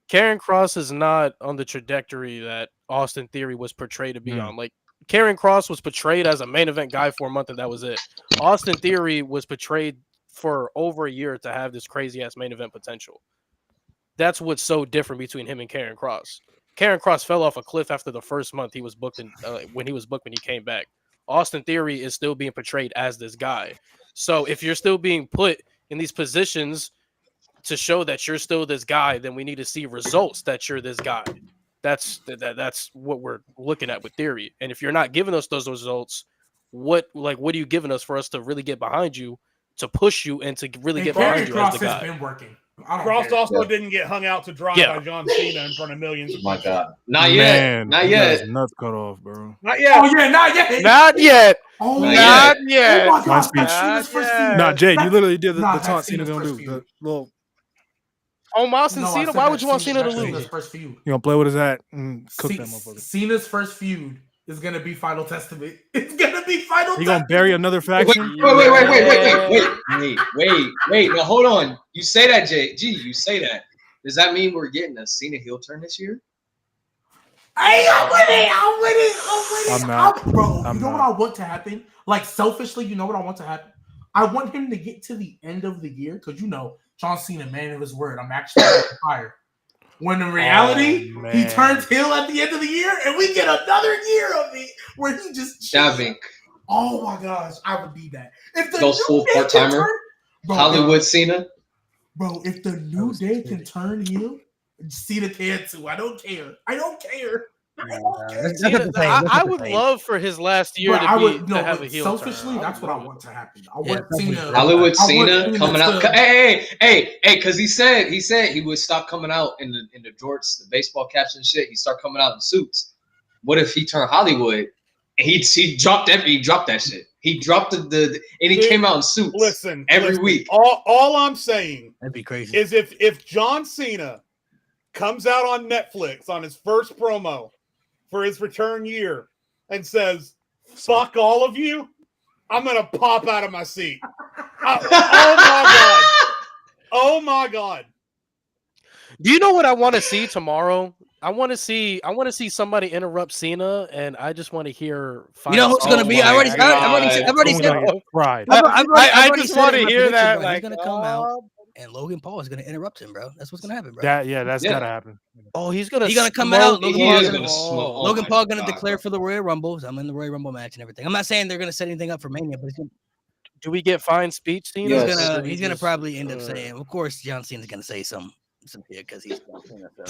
Karrion Kross is not on the trajectory that Austin Theory was portrayed to be on. Like Karrion Kross was portrayed as a main event guy for a month, and that was it. Austin Theory was portrayed for over a year to have this crazy ass main event potential. That's what's so different between him and Karrion Kross. Karrion Kross fell off a cliff after the first month he was booked when he came back. Austin Theory is still being portrayed as this guy. So if you're still being put in these positions to show that you're still this guy, then we need to see results that you're this guy. That's what we're looking at with Theory. And if you're not giving us those results, what are you giving us for us to really get behind you, to push you, and to really get behind you as the guy? Been working. Kross also didn't get hung out to dry by John Cena in front of millions of people. My God. Not yet. Not yet. Nuts cut off, bro. Not yet. Oh, yeah, not yet. Not yet. Oh, not yet. Oh, my gosh, Nah, Jade, you literally did the taunt Cena gonna do. The little... Oh, Austin Cena? Why would you want Cena to lose? You gonna play with his hat and cook that motherfucker. Cena's first feud is gonna be Final Testament. It's gonna be Final Testament. You gonna bury another faction? Wait. Now hold on. You say that, G. You say that. Does that mean we're getting a Cena heel turn this year? Hey, I'm with it. I'm not. Bro, you know what I want to happen? Like selfishly, you know what I want to happen? I want him to get to the end of the year because John Cena, man of his word. I'm actually fired. When in reality, he turns heel at the end of the year, and we get another year of it where he just Davink. Oh my gosh, I would need that. If the Those full part timer, Hollywood Cena. Bro, if the New Day can turn heel, Cena can too. I don't care. I would love for his last year to have a heel selfishly, turn. that's what I want to happen. I want Cena. Hollywood Cena coming out. Hey, because he said he would stop coming out in the jorts, the baseball caps and shit. He'd start coming out in suits. What if he turned Hollywood and he dropped that shit? He dropped the and he came out in suits. Every week. All I'm saying that'd be crazy. Is if John Cena comes out on Netflix on his first promo for his return year and says, "Fuck all of you," I'm gonna pop out of my seat. Oh my god! Oh my god! Do you know what I want to see tomorrow? I want to see somebody interrupt Cena, and I just want to hear. You know who's going to be? I've already said. I just want to hear that. Like, he's going to come out, and Logan Paul is going to interrupt him, bro. That's what's going to happen, bro. That's got to happen. Oh, he's going to come out. Logan Paul going to declare for the Royal Rumble. I'm in the Royal Rumble match and everything. I'm not saying they're going to set anything up for Mania, but do we get fine speech Cena? He's gonna probably end up saying. Of course, John Cena's going to say some shit because he's.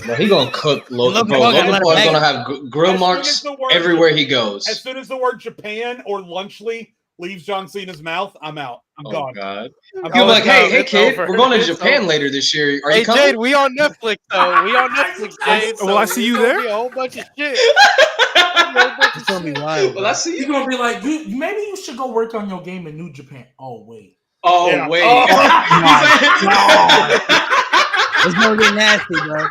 No, he's gonna cook Logan Paul. Logan Paul is gonna have grill marks everywhere he goes. As soon as the word Japan or Lunchly leaves John Cena's mouth, I'm out. I'm gone. God. You're like, hey, kid, we're going to Japan later this year. Are you coming? Jade, we on Netflix though. We on Netflix, Jade. Well, I see you there. A whole bunch of shit. It's gonna be wild. Well, I see you. You're gonna be like, maybe you should go work on your game in New Japan. Oh wait. Wait. It's gonna get nasty, bro.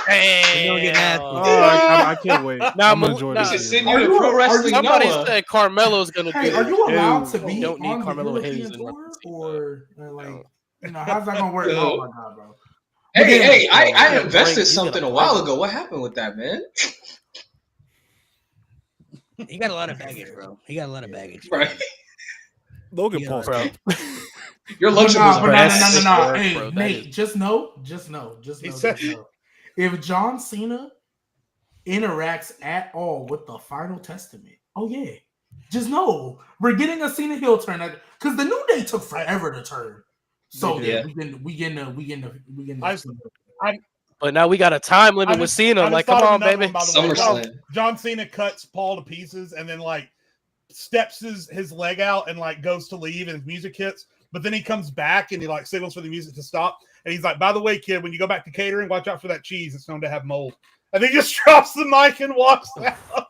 It's gonna get nasty. I can't wait. Now, I'm gonna enjoy this. Send you to Pro Wrestling. Somebody said Carmelo's gonna do it. Are you allowed to be don't need on Carmelo the Hayes European tour, or like, how's that gonna work? Oh my god, bro. Hey, I invested something a while ago. What happened with that, man? He got a lot of baggage, bro. Right. Logan Paul, bro. Your Lunchables, no. Hey, Nate, just know. If John Cena interacts at all with the Final Testament, just know we're getting a Cena heel turn because the New Day took forever to turn. So we getting. But now we got a time limit with Cena. Like, come on, baby. SummerSlam. John Cena cuts Paul to pieces and then like steps his leg out and like goes to leave and his music hits. But then he comes back and he like signals for the music to stop. And he's like, by the way, kid, when you go back to catering, watch out for that cheese. It's known to have mold. And he just drops the mic and walks out.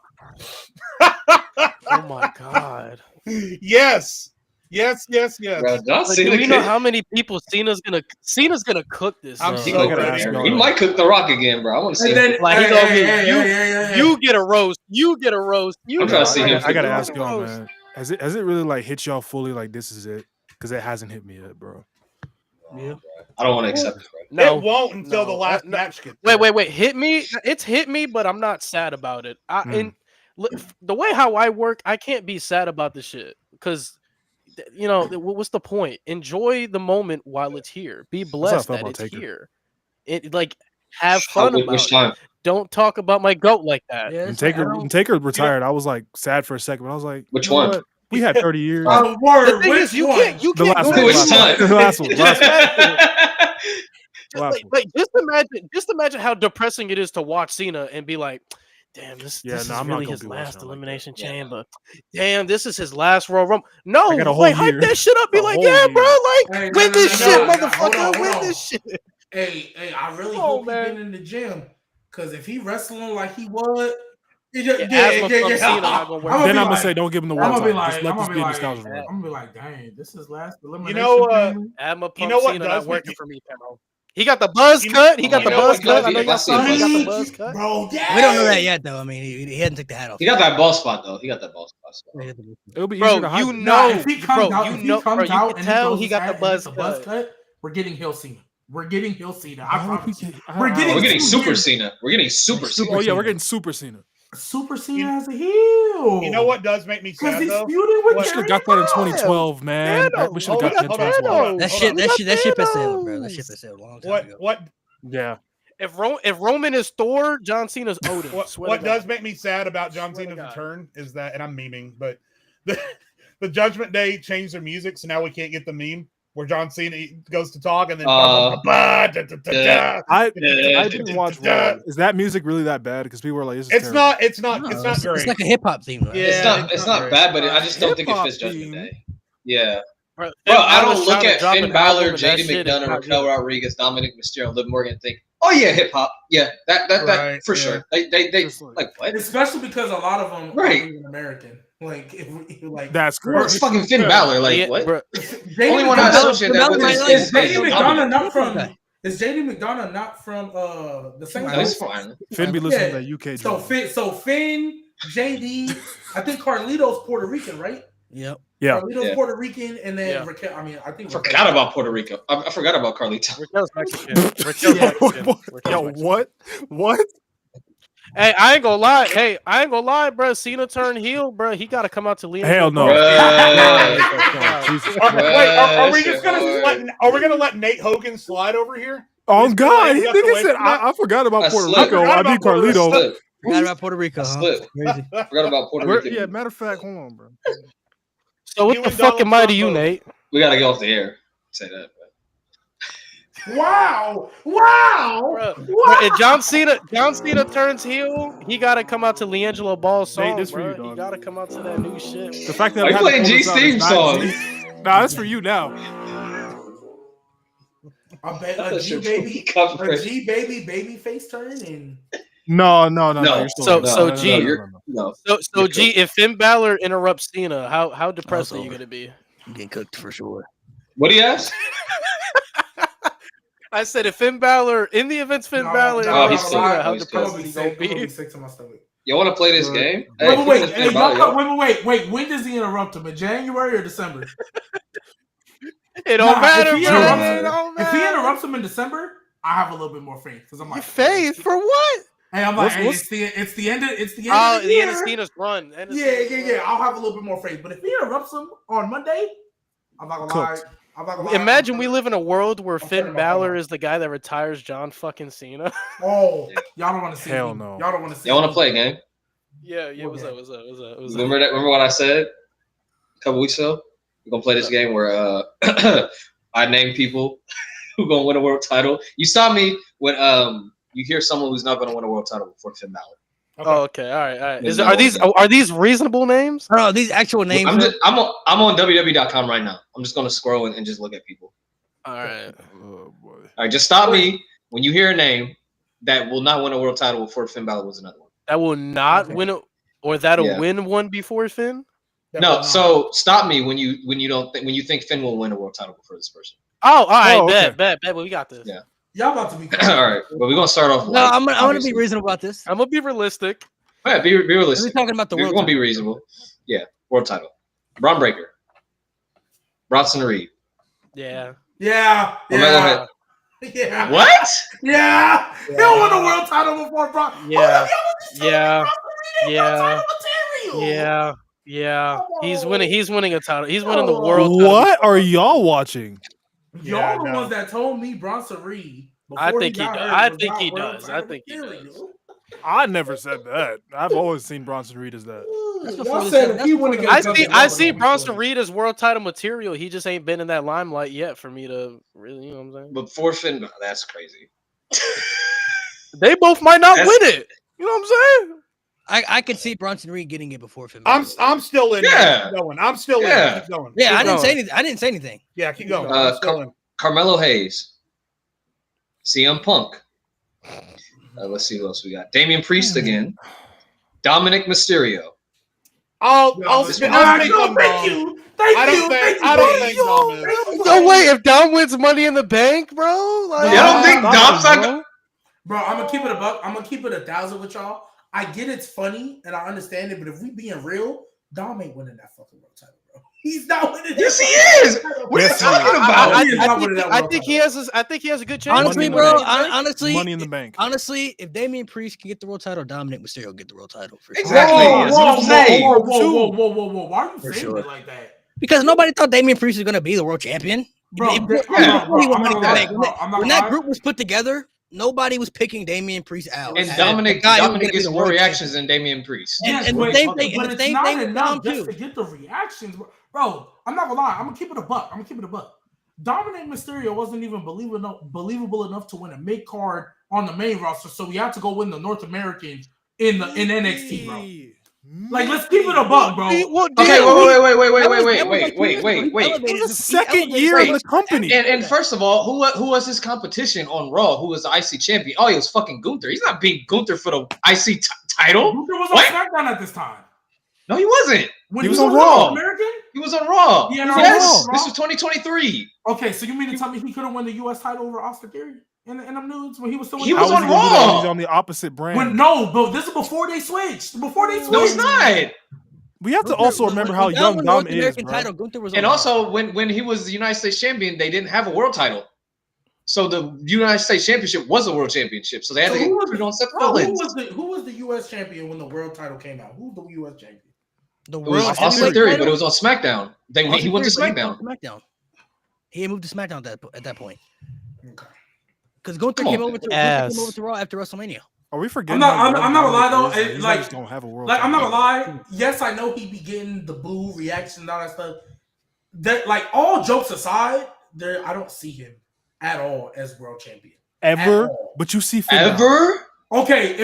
Oh my god. Yes. Bro, do we know how many people Cena's gonna cook this? He might cook The Rock again, bro. I want to see him. Like, you get a roast. You get a roast. I'm trying to see him. I gotta ask y'all, man. Has it really like hit y'all fully? Like, this is it? Because it hasn't hit me yet, bro. Yeah. I don't want to accept it, bro. No, it won't until the last match gets there. Wait. Hit me. It's hit me, but I'm not sad about it. And the way how I work, I can't be sad about the shit because. What's the point? Enjoy the moment while it's here. Be blessed that it's here. It like have fun about it. Don't talk about my goat like that. Yeah, when Taker retired, I was like sad for a second. But I was like, which one? What? We had 30 years. The thing is, you can't go the last one. Like, just imagine how depressing it is to watch Cena and be like, damn, this is really his last elimination chamber. Damn, this is his last Royal Rumble. No, like hype that shit up. Be like, yeah, bro, like win this shit, motherfucker. Win this shit. Hey, I really hope he's been in the gym because if he wrestling like he was, then I'm gonna say, don't give him the world. I'm gonna be like, dang, this is last elimination. You know what? Not working for me, Pamo. He got the buzz cut. I know y'all saw he got the buzz cut. Bro, yeah. We don't know that yet, though. I mean, he hadn't took the hat off. He got that ball spot, though. It'll be easier to hide. If he comes out and tell he got the buzz cut, we're getting Hill Cena. We're getting Super Cena. We're getting Super Cena. Oh yeah, we're getting Super Cena. Super Cena as a heel. You know what does make me sad though? We should have got that in 2012, man. We should have got that in 2012. That ship has sailed, bro. That ship has sailed a long time ago. Yeah. If Roman is Thor, John Cena's Odin. What does make me sad about John Cena's return is that, and I'm memeing, but the Judgment Day changed their music, so now we can't get the meme where John Cena goes to talk and then I didn't watch Raw. Is that music really that bad? Because people were like, it's not great. It's like a hip hop theme. Right? Yeah, it's not bad, but I just don't think it fits Judgment Day. Yeah. Bro, I don't look at Finn Balor, JD McDonough, Raquel Rodriguez, Dominic Mysterio, and Liv Morgan and think, oh yeah, hip hop. Yeah, that for sure. They like what? Especially because a lot of them are even American. Like, that's correct. It's fucking Finn Balor. Like what? Only one I associate that with is JD McDonough not from. Is JD McDonough not from the same? No, he's fine. Finn be listening to that UK. So Finn, JD, I think Carlito's Puerto Rican, right? Yep. Yeah. Carlito's Puerto Rican, and then Raquel. I mean, I think I forgot about Puerto Rico. I forgot about Carlito. Raquel's Mexican. Mexican. What? Hey, I ain't gonna lie, bro. Cena turned heel, bro. He got to come out to Liam. Hell no. Are we just gonna let Nate Hogan slide over here? Oh God, he said I forgot about Puerto Rico. I mean Carlito. Forgot about Puerto Rico. Crazy. Forgot about Puerto Rico. Yeah, matter of fact, hold on, bro. So what the fuck am I to you, Nate? We gotta get off the air. Say that. Wow! Bro, if John Cena turns heel, he gotta come out to LiAngelo Ball's song, this bro. for you, He gotta come out to that new shit. The fact that I'm playing G's theme song. Nah, that's for you now. I bet a G baby baby face turn and No. So G, if Finn Balor interrupts Cena, how depressed are you gonna be? I'm getting cooked for sure. What do you ask? I said if Finn Balor in the events Balor interrupts Cena, how depressed are you gonna be? Sick to my stomach. You want to play this game? Wait. When does he interrupt him? In January or December? It don't matter. If he interrupts him in December, I have a little bit more faith because I'm like, faith for what? Hey, I'm like, it's the end of the year. The end of Cena's run. Yeah. I'll have a little bit more faith. But if he interrupts him on Monday, I'm not gonna lie. Imagine we live in a world where Finn Balor is the guy that retires John fucking Cena. Oh, y'all don't want to see. Hell no. Y'all don't want to see. Y'all want to play a game? Yeah. What's up? Remember what I said a couple weeks ago? We're gonna play this game where I name people who gonna win a world title. You saw me when you hear someone who's not gonna win a world title before Finn Balor. Okay. Oh, okay. All right. Are these reasonable names? No, are these actual names? I'm on WWE.com right now. I'm just gonna scroll and just look at people. All right. Oh boy. All right. Just stop me when you hear a name that will not win a world title before Finn Balor wins another one. That will not win or that'll win one before Finn. No. So stop me when you think Finn will win a world title before this person. Oh, all right. Bet. Well, we got this. Yeah. Y'all about to be all right. Well, we're gonna start off. No, I'm gonna be reasonable about this. I'm gonna be realistic. Yeah, be realistic. We're talking about the world. We're gonna be reasonable. Yeah, world title. Braun Breaker. Bronson Reed. Yeah. What? Yeah. He'll win a world title before Braun. Yeah. He's winning a title. He's winning the world title. What are y'all watching? Y'all the ones that told me Bronson Reed. I think he does. I never said that. I've always seen Bronson Reed as that. I see Bronson Reed as world title material. He just ain't been in that limelight yet for me to really, you know what I'm saying? But before Finn, that's crazy. They both might not win it. You know what I'm saying? I could see Bronson Reed getting it before Finn. I'm still in. Yeah. Keep going. I'm still in. Keep going. Yeah, I didn't say anything. Yeah, keep going. Carmelo Hayes, CM Punk. Let's see who else we got. Damian Priest again. Dominic Mysterio. Thank you. I don't think Dom is. No way. If Dom wins Money in the Bank, bro. Like, I don't think Dom's not. Bro, I'm gonna keep it a buck. I'm gonna keep it 1,000 with y'all. I get it's funny and I understand it, but if we being real, Dom ain't winning that fucking world title, bro. He's not winning. Yes, he is. What are you talking about? I think he has a good chance. Honestly, bro. Honestly, Money in the Bank. Honestly, if Damian Priest can get the world title, Dominic Mysterio will get the world title for sure. Exactly. Whoa. Why are you saying it like that? Because nobody thought Damian Priest was going to be the world champion. Bro, when that group was put together, nobody was picking Damian Priest out. And Dominic gets more reactions than Damian Priest. And the same thing. But it's not enough just to get the reactions, bro. I'm not gonna lie. I'm gonna keep it a buck. Dominic Mysterio wasn't even believable enough to win a mid card on the main roster, so we had to go win the North American in NXT, bro. Like, let's keep it a buck, bro. Okay, wait. It was the second year of the company. And first of all, who was his competition on Raw? Who was the IC champion? Oh, he was fucking Gunther. He's not beating Gunther for the IC title. Gunther was on SmackDown at this time. No, he wasn't. He was on Raw. He was on Raw. Yes, this was 2023. Okay, so you mean to tell me he couldn't win the U.S. title over Austin Theory in them nudes when he was still? He was on Raw. He's on the opposite brand. But this is before they switched. No, he's not. We have to also remember how young Dom is, bro. And also, when he was the United States champion, they didn't have a world title. So the United States Championship was a world championship. So they had to put it on Seth Rollins. Who was the U.S. champion when the world title came out? Who was the U.S. champion? It was Austin Theory, but it was on SmackDown. He went to SmackDown. He moved to SmackDown at that point. Okay. Because Gunther came over to Raw after WrestleMania. Are we forgetting? I'm not gonna lie though. Just don't have a world. I'm not gonna lie. Yes, I know he be getting the boo reaction and all that stuff. That, like, all jokes aside, I don't see him at all as world champion ever. But you see Finn ever. Okay,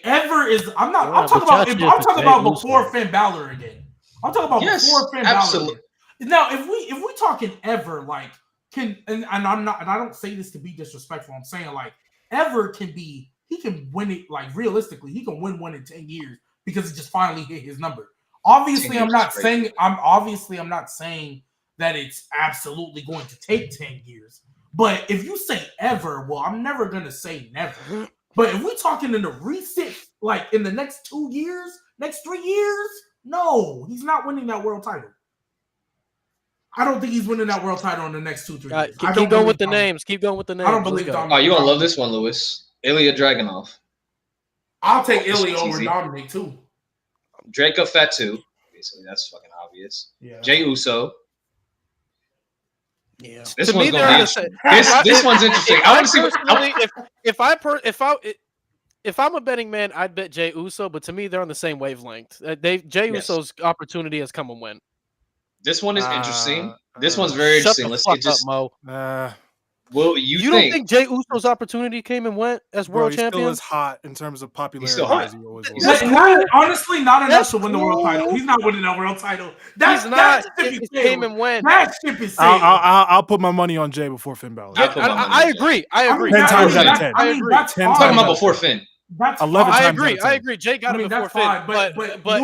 ever is. I'm talking about before Finn Balor again. I'm talking about before Finn Balor again. Now, if we talking ever, like, and I don't say this to be disrespectful. I'm saying, like, ever can be. He can win it, like, realistically. He can win one in 10 years because he just finally hit his number. Obviously, I'm not saying that it's absolutely going to take 10 years. But if you say ever, well, I'm never gonna say never. But if we're talking in the recent, like, in the next 2 years, next 3 years, no, he's not winning that world title. I don't think he's winning that world title in the next 2-3 years. Keep going with the names. Keep going with the names. I don't believe Dominic. Oh, you're gonna love this one, Lewis. Ilya Dragunov. I'll take Ilya over Dominic too. Draco Fatu. Obviously, that's fucking obvious. Yeah. Jey Uso. Yeah. This one's gonna be this one's interesting. I want to see if I'm a betting man, I'd bet Jey Uso, but to me, they're on the same wavelength. Jey Uso's opportunity has come and went. This one is interesting. This one's very interesting. Let's get just Mo. Well, you don't think Jey Uso's opportunity came and went as world champion? Still is hot in terms of popularity. He's still hot. Honestly, not enough to win the world title. He's not winning that world title. That came and went. That ship is sailed. I'll put my money on Jey before Finn Balor. I agree. 10 times out of 10. I agree. I'm talking about before Finn. That's 11 I times agree. I agree. Jey got it before Finn. But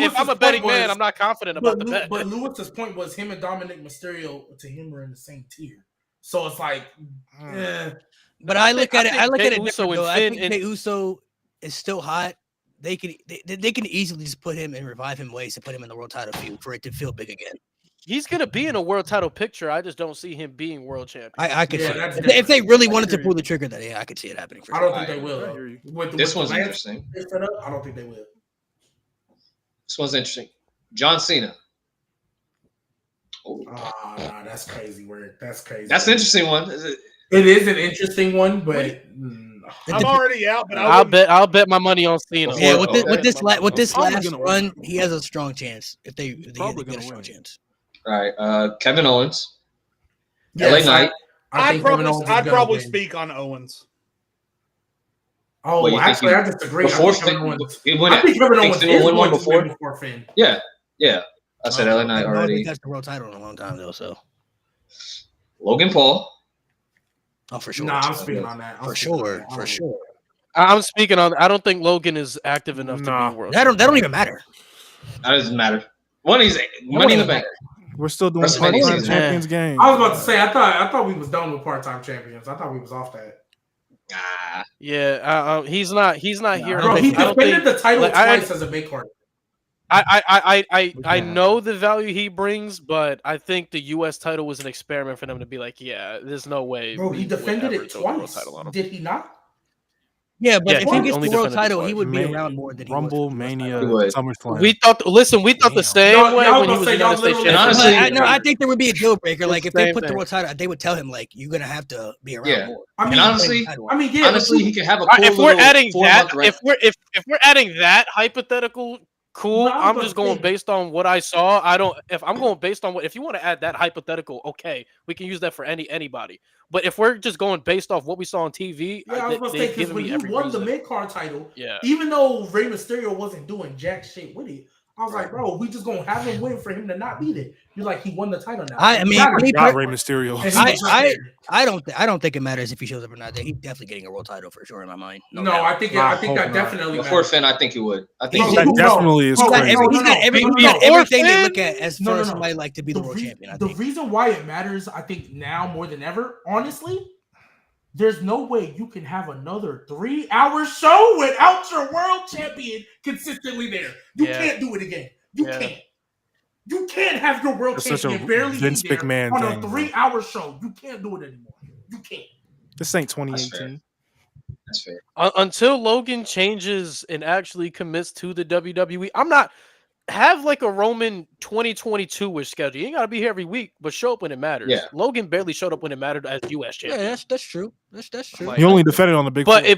if I'm a betting man, I'm not confident about the bet. But Lewis's point was him and Dominic Mysterio to him were in the same tier. So it's like, But I look at it different, though. I think Jey Uso is still hot. They can easily just put him and revive him ways to put him in the world title feud for it to feel big again. He's gonna be in a world title picture. I just don't see him being world champion. I could see it. If they really wanted to pull the trigger, then I could see it happening. I don't think they will. This one's interesting. I don't think they will. This one's interesting. John Cena. Oh, nah, that's crazy word. That's crazy. That's an interesting one. It is an interesting one, but I'm already out. But I'll bet my money on Cena. Yeah, with this last run, he has a strong chance. If they get a strong chance. All right, Kevin Owens. Yes, LA Knight. I'd probably speak on Owens. Oh, well, actually, I disagree. I think Kevin Owens win one before Finn. Yeah. I said LA Knight already. That's the world title in a long time, though. So Logan Paul. Oh, for sure. Nah, I'm speaking on that. For sure. I'm speaking on. I don't think Logan is active enough to be world. That don't even matter. That doesn't matter. One is money in the bank. We're still doing part-time champions game. I was about to say, I thought we was done with part-time champions. I thought we was off that. Yeah, he's not here. Bro, he defended the title twice as a big card. I know the value he brings, but I think the U.S. title was an experiment for them to be like, yeah, there's no way. Bro, he defended it twice. Did he not? Yeah, but if he he gets only the world defended title, twice. he would be around more than he Rumble, was. Mania, He would. SummerSlam. We thought the same Y'all- way y'all when he gonna was say United y'all States literally- And champion. honestly, I think there would be a deal breaker. Like if they Same put the thing. world title, they would tell him like you're gonna have to be around Yeah. more. I mean, And honestly, yeah, honestly, he could have a cool If we're little adding 4-month that, run. if we're adding that hypothetical, cool. But I was I'm gonna just going say- based on what I saw. I don't. If I'm going based on what, if you want to add that hypothetical, okay, we can use that for anybody. But if we're just going based off what we saw on TV, yeah, I was gonna say they've because given when me he every won the reason. mid-card title, Yeah. even though Rey Mysterio wasn't doing jack shit with it, I was like, bro, we just gonna have him win for him to not beat it. You're like, he won the title now. I mean, Got Rey Mysterio. And he was right there. I don't think it matters if he shows up or not. He's definitely getting a world title for sure in my mind. No, doubt. I think I that hope not. definitely For Finn, I think he would. I think Bro, he That would. definitely is He's got, crazy. he's got No. everything they Finn? look at as far as somebody like to be the world champion. I The think. reason why it matters, I think now more than ever, honestly, there's no way you can have another 3-hour show without your world champion consistently there. You Yeah. can't do it again. You Yeah. can't. You can't have your world It's such a champion barely Vince be there McMahon on thing, a bro. 3-hour show. You can't do it anymore. You can't. This ain't That's 2018. That's fair. Until Logan changes and actually commits to the WWE, I'm not have like a Roman 2022-ish schedule. You ain't gotta be here every week, but show up when it matters. Yeah. Logan barely showed up when it mattered as U.S. champion. Yeah, that's true. That's true. Like, He only defended on the big But four.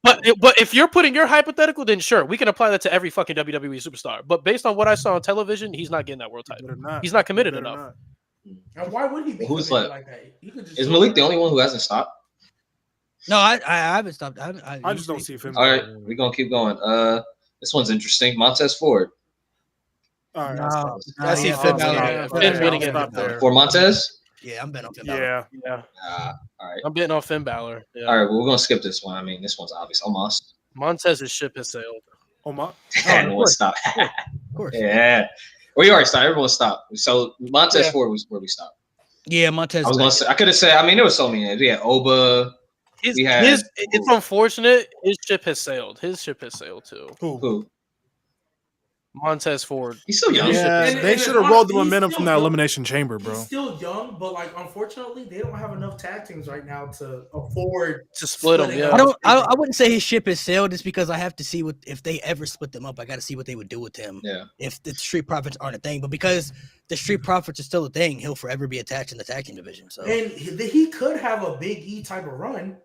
but if you're putting your hypothetical, then sure, we can apply that to every fucking WWE superstar. But based on what I saw on television, he's not getting that world title. He's not committed enough. And why would he be Who's committed left? like that? He could just Is Malik the only one who hasn't stopped? No, I haven't stopped. I just don't see Finn. All right, we're gonna keep going. This one's interesting. Montez Ford. All right, No, I see yeah, Finn yeah, Finn winning it. stop there. For Montez? Yeah, I'm betting on Finn Balor. Yeah. All right. I'm betting on Finn Balor. Yeah. All right, well, we're gonna skip this one. I mean, this one's obvious. Almost. Montez's ship has sailed. Oh my. Everyone stop. Of course. Yeah. Well, you already stopped. Everyone stopped. So Montez Ford was where we stopped. Yeah, Montez. I was gonna say I could have said. I mean, there was so many names. We had Oba. It's unfortunate. His ship has sailed. His ship has sailed too. Who? Montez Ford. He's still young. Yeah, And- they and should have rolled the honestly, he's momentum still from that young. elimination chamber, bro. He's still young, but like unfortunately, they don't have enough tag teams right now to afford To split them, splitting yeah. up. I wouldn't say his ship has sailed just because I have to see what if they ever split them up. I got to see what they would do with him. Yeah. If the Street Profits aren't a thing, but because the Street Profits are still a thing, he'll forever be attached in the tag team division. So And he could have a Big E type of run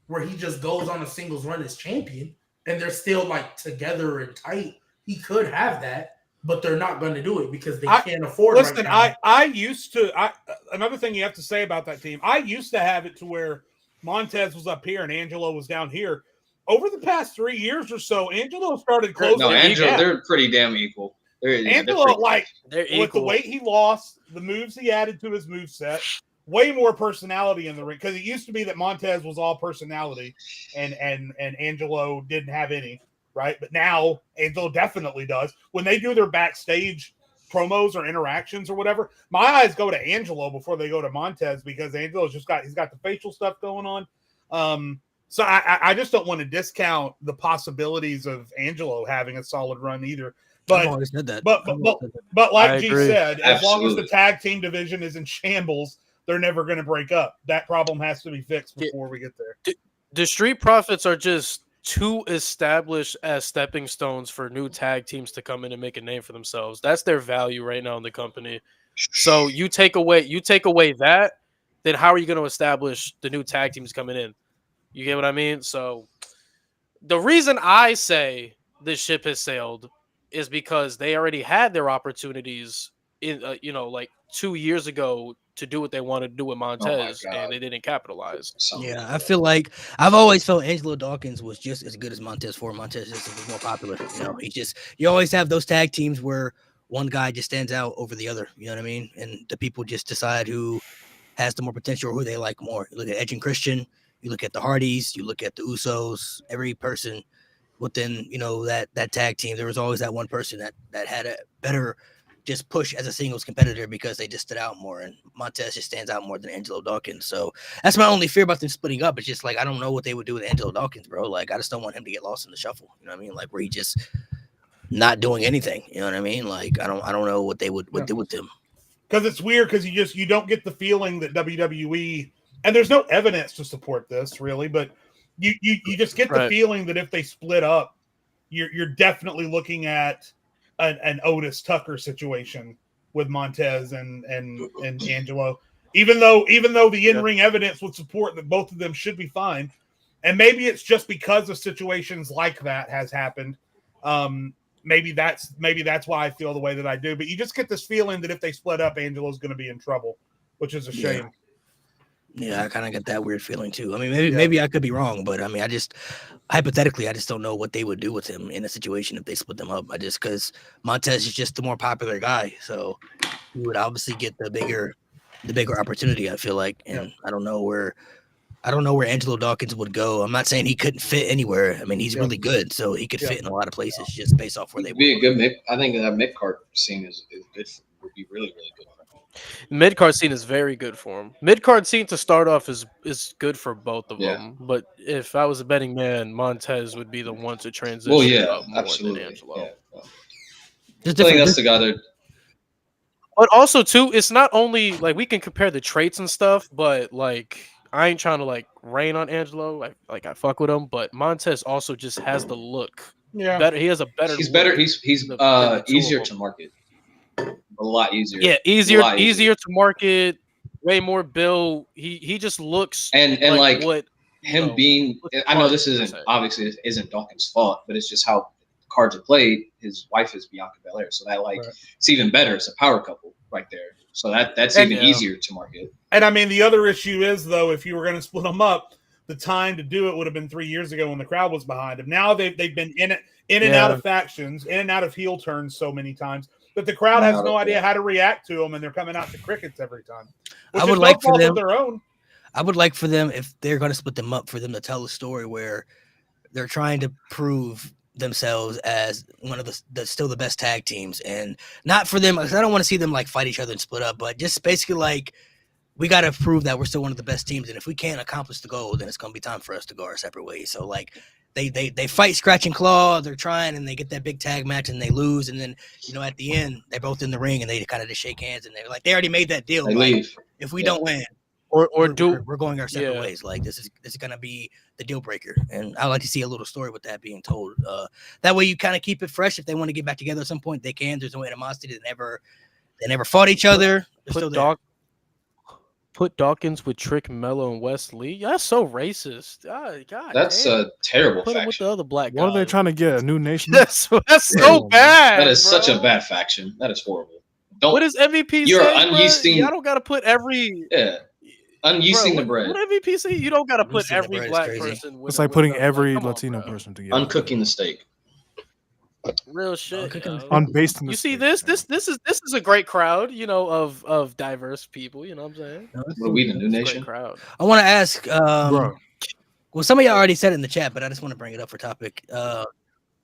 where he just goes on a singles run as champion, and they're still like together and tight. He could have that, but they're not going to do it because they can't afford. Listen, right now. I used to. Another thing you have to say about that team, I used to have it to where Montez was up here and Angelo was down here. Over the past 3 years or so, Angelo started closing. No, the Angelo, gap. they're pretty damn equal. Angelo, like They're with the equal. weight he lost, the moves he added to his moveset, way more personality in the ring. Because it used to be that Montez was all personality, and Angelo didn't have any, right? But now Angelo definitely does. When they do their backstage promos or interactions or whatever, my eyes go to Angelo before they go to Montez because Angelo's he's got the facial stuff going on. So I just don't want to discount the possibilities of Angelo having a solid run either. I've But always said that. but like I G agree. said, as long as the Absolutely. tag team division is in shambles, they're never going to break up. That problem has to be fixed before we get there. The Street Profits are just too established as stepping stones for new tag teams to come in and make a name for themselves. That's their value right now in the company. So you take away that, then how are you going to establish the new tag teams coming in? You get what I mean? So the reason I say this ship has sailed is because they already had their opportunities in like 2 years ago to do what they wanted to do with Montez, and they didn't capitalize. Yeah, I feel like I've always felt Angelo Dawkins was just as good as Montez Ford. Montez just was more popular. You always have those tag teams where one guy just stands out over the other. You know what I mean? And the people just decide who has the more potential or who they like more. You look at Edge and Christian. You look at the Hardys. You look at the Usos. Every person within that tag team, there was always that one person that had a better just push as a singles competitor because they just stood out more, and Montez just stands out more than Angelo Dawkins. So that's my only fear about them splitting up. It's just like I don't know what they would do with Angelo Dawkins, bro. Like I just don't want him to get lost in the shuffle. You know what I mean? Like where he just not doing anything. You know what I mean? Like I don't know what they would do with him. Because it's weird because you don't get the feeling that WWE, and there's no evidence to support this really, but you just get the feeling that if they split up, you're definitely looking at an Otis Tucker situation with Montez and Angelo. Even though the in-ring evidence would support that both of them should be fine. And maybe it's just because of situations like that has happened. Maybe that's why I feel the way that I do. But you just get this feeling that if they split up, Angelo's going to be in trouble, which is a shame. Yeah, I kind of get that weird feeling too. I mean, maybe I could be wrong, but I mean, hypothetically, I just don't know what they would do with him in a situation if they split them up. Because Montez is just the more popular guy, so he would obviously get the bigger opportunity. I feel like, and I don't know where Angelo Dawkins would go. I'm not saying he couldn't fit anywhere. I mean, he's really good, so he could fit in a lot of places just based off where they be a good mid. I think that Midcard scene is good. Would be really good. Midcard scene is very good for him. Midcard scene to start off is good for both of them. But if I was a betting man, Montez would be the one to transition. Well, yeah, up more absolutely. Than Angelo. Yeah. I think that's the guy that. But also too, it's not only like we can compare the traits and stuff, but like I ain't trying to like rain on Angelo. I fuck with him, but Montez also just has the look. Yeah, better. He has a better. He's look better. He's easier to market. A lot easier. Yeah, easier to market. Way more build. He just looks and like what him being. I know this isn't Dawkins' fault, but it's just how cards are played. His wife is Bianca Belair, so that it's even better. It's a power couple right there. So that's even easier to market. And I mean, the other issue is though, if you were going to split them up, the time to do it would have been 3 years ago when the crowd was behind them. Now they've been in and out of factions, in and out of heel turns so many times that the crowd has no idea how to react to them, and they're coming out to crickets every time. I would like for them. I would like for them, if they're going to split them up, for them to tell a story where they're trying to prove themselves as one of the still the best tag teams, and not for them. Because I don't want to see them like fight each other and split up, but just basically like we got to prove that we're still one of the best teams, and if we can't accomplish the goal, then it's going to be time for us to go our separate ways. So like. They fight scratch and claw, they're trying, and they get that big tag match and they lose, and then at the end they're both in the ring and they kind of just shake hands and they're like they already made that deal. They leave. If we don't win, we're going our separate ways. Like this is gonna be the deal breaker, and I like to see a little story with that being told. That way you kind of keep it fresh. If they want to get back together at some point, they can. There's no animosity. They never fought each other. Put Dawkins with Trick, Mello, and Wes Lee. That's so racist. God, that's a terrible Put faction. him with the other black guy. What are they trying to get? A new nation? That's so bad. That is such a bad faction. That is horrible. What does MVP you're say? Unyeasting. Y'all don't got to put every. Yeah. Unyeasting the bread. What MVP say? You don't got to put every black person. It's like putting every Latino person together. Uncooking the steak. Real shit. Unbasting. You see this? This is a great crowd. Of diverse people. You know what I'm saying? What we the new nation? Crowd. I want to ask. Well, some of y'all already said it in the chat, but I just want to bring it up for topic.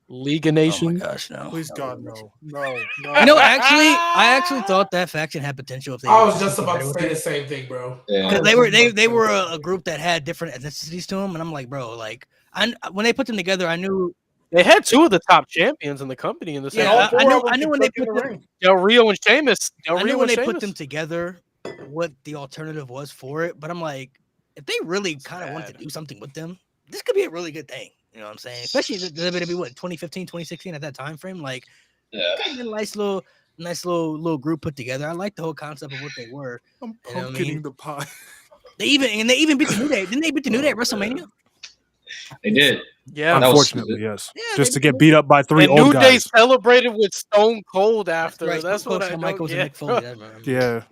League of Nations. Oh my gosh, no! Please God, no. I actually thought that faction had potential. If they I was just about to say the same thing, bro. Because they were a group that had different ethnicities to them, and I'm like, bro, like when they put them together, I knew. They had two of the top champions in the company in the same. Yeah, I knew when they put them. Del Rio and Sheamus. I knew when they put them together, what the alternative was for it. But I'm like, if they really kind of want to do something with them, this could be a really good thing. You know what I'm saying? Especially WWE, what 2015, 2016 at that time frame. Like, a nice little group put together. I like the whole concept of what they were. I'm pumpkining the pie. They even beat the New Day. Didn't they beat the New Day at WrestleMania? They did. Yeah, unfortunately, yes. Yeah, just to get beat up by three old guys. New Day celebrated with Stone Cold after. That's what I Michaels and Mick Foley. Yeah.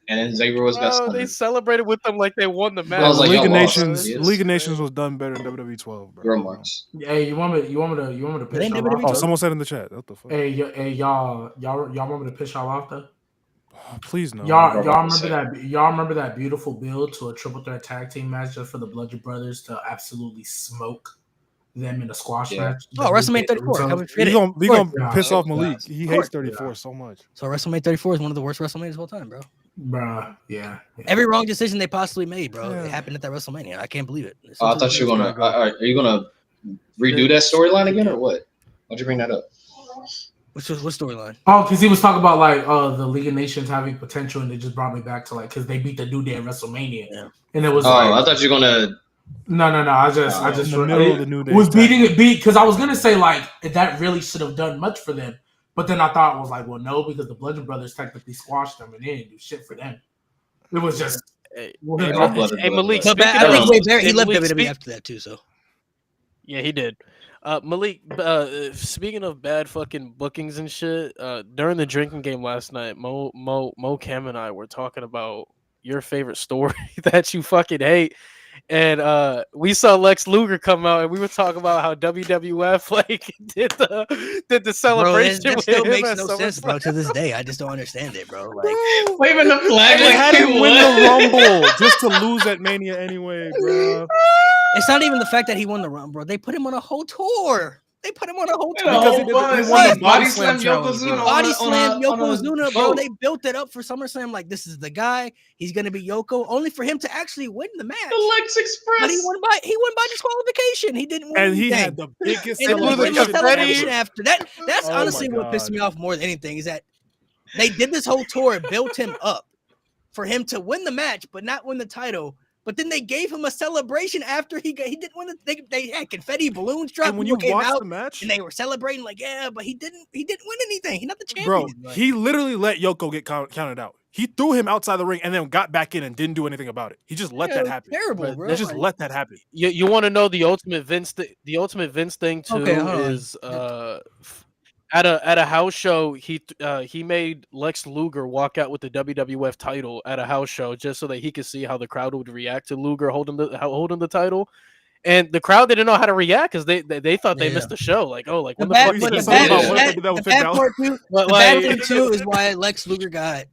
And then Xavier was best. They celebrated with them like they won the match. Like, League of Nations was done better than WWE 12, bro. Your remarks. Hey, you want me to piss y'all off? Oh, someone said in the chat. What the fuck? Hey, y'all want me to piss y'all off though? Please no. Y'all remember that beautiful build to a triple threat tag team match just for the Bludgeon Brothers to absolutely smoke them in a squash match? Oh, WrestleMania 34. We gonna piss off Malik. He hates 34 so much. So WrestleMania 34 is one of the worst WrestleManias of all time, bro. Bruh, yeah. Every wrong decision they possibly made, bro. It happened at that WrestleMania. I can't believe it. I thought you were gonna. Are you gonna redo that storyline again, or what? Why'd you bring that up? What storyline? Oh, because he was talking about like the League of Nations having potential, and they just brought me back to like because they beat the New Day at WrestleMania, and it was. I thought you were gonna No. I just in the middle of the New Day was beating it because I was gonna say like that really should have done much for them, but then I thought it was like, well, no, because the Bludgeon Brothers technically squashed them and they didn't do shit for them. It was just. Hey, Malik. I think Wade Barrett, he left WWE after that too. So. Yeah, he did. Malik, speaking of bad fucking bookings and shit, during the drinking game last night, Mo Cam and I were talking about your favorite story that you fucking hate. And we saw Lex Luger come out, and we were talking about how WWF like did the celebration. Bro, that still makes no sense, bro. To this day, I just don't understand it, bro. Like waving the flag, they had him win the Rumble just to lose at Mania anyway, bro. It's not even the fact that he won the Rumble, bro. They put him on a whole tour. They put him on a whole tour because he won the body slam Yokozuna. Body slam Yokozuna, bro. They built it up for SummerSlam like this is the guy. He's gonna be Yoko, only for him to actually win the match. The Lex Express. But he won by disqualification. He didn't win and anything. he had the biggest celebration after that. That's honestly what pissed me off more than anything is that they did this whole tour and built him up for him to win the match, but not win the title. But then they gave him a celebration after he didn't win. They had confetti balloons dropped. And when you watch the match, and they were celebrating like, yeah, but he didn't win anything. He's not the champion. Bro, like, he literally let Yoko get counted out. He threw him outside the ring and then got back in and didn't do anything about it. He just let that happen. Terrible, bro. They just let that happen. You want to know the ultimate Vince thing too is at a house show he made Lex Luger walk out with the WWF title at a house show just so that he could see how the crowd would react to Luger holding the title. And the crowd didn't know how to react because they thought they missed the show. Like, oh, like the bad thing too is why Lex Luger got.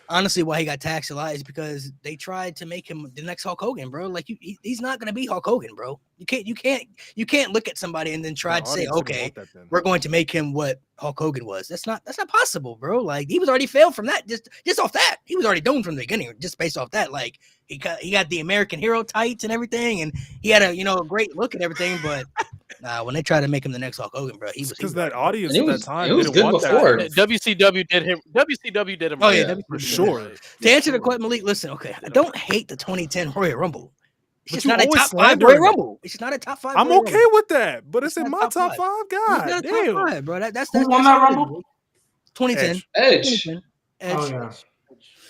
Honestly, why he got taxed a lot is because they tried to make him the next Hulk Hogan, bro. Like he's not gonna be Hulk Hogan, bro. You can't look at somebody and then try to say, okay, we're going to make him what Hulk Hogan was. That's not possible, bro. Like he was already failed from that. Just off that, he was already doomed from the beginning. Just based off that, like he got the American hero tights and everything, and he had a great look and everything, but. When they tried to make him the next Hulk Hogan, bro, he was because that audience at that time it was good before. WCW did him. WCW did him. Oh yeah, for sure. To answer the question, Malik, listen, okay, I don't hate the 2010 Royal Rumble. It's just not a top 5 Royal Rumble. It's just not a top 5. I'm okay with that, but it's in my top 5. God damn, top 5, bro. That's who won that Rumble? 2010. Edge. Oh yeah.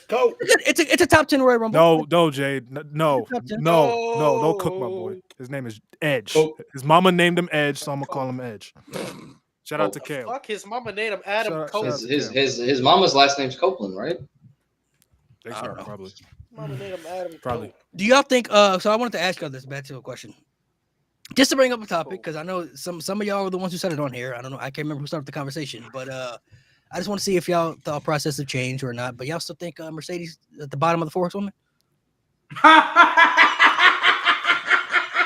Go. It's a top 10 Royal Rumble. No, Jade. No, don't cook my boy. His name is Edge. Oh. His mama named him Edge, so I'm gonna call him Edge. Shout out to Kale. Fuck, his mama named him Adam Copeland. His mama's last name's Copeland, right? I don't know. Probably. Mama named him Adam. Probably. Do y'all think? So I wanted to ask y'all this back to a question, just to bring up a topic because I know some of y'all are the ones who said it on here. I don't know. I can't remember who started the conversation, but I just want to see if y'all thought process have changed or not. But y'all still think Mercedes at the bottom of the Horsewomen?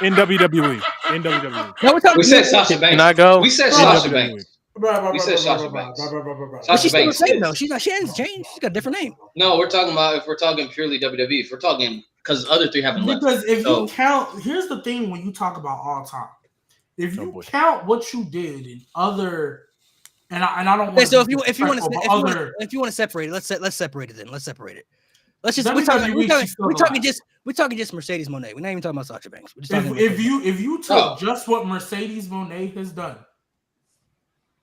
In WWE. No, we said Sasha Banks. Can I go? We said Sasha Banks. We said Sasha Banks. But she's still the same though. She hasn't changed. She's got a different name. No, we're talking about if we're talking purely WWE. If we're talking because the other three haven't left. Because if you count, here's the thing: when you talk about all time, if you count what you did in other, and I don't. Okay, so if you want to separate it, let's separate it then. Let's separate it. Let's just we're talking just Mercedes Moné. We're not even talking about Sasha Banks. If you took just what Mercedes Moné has done,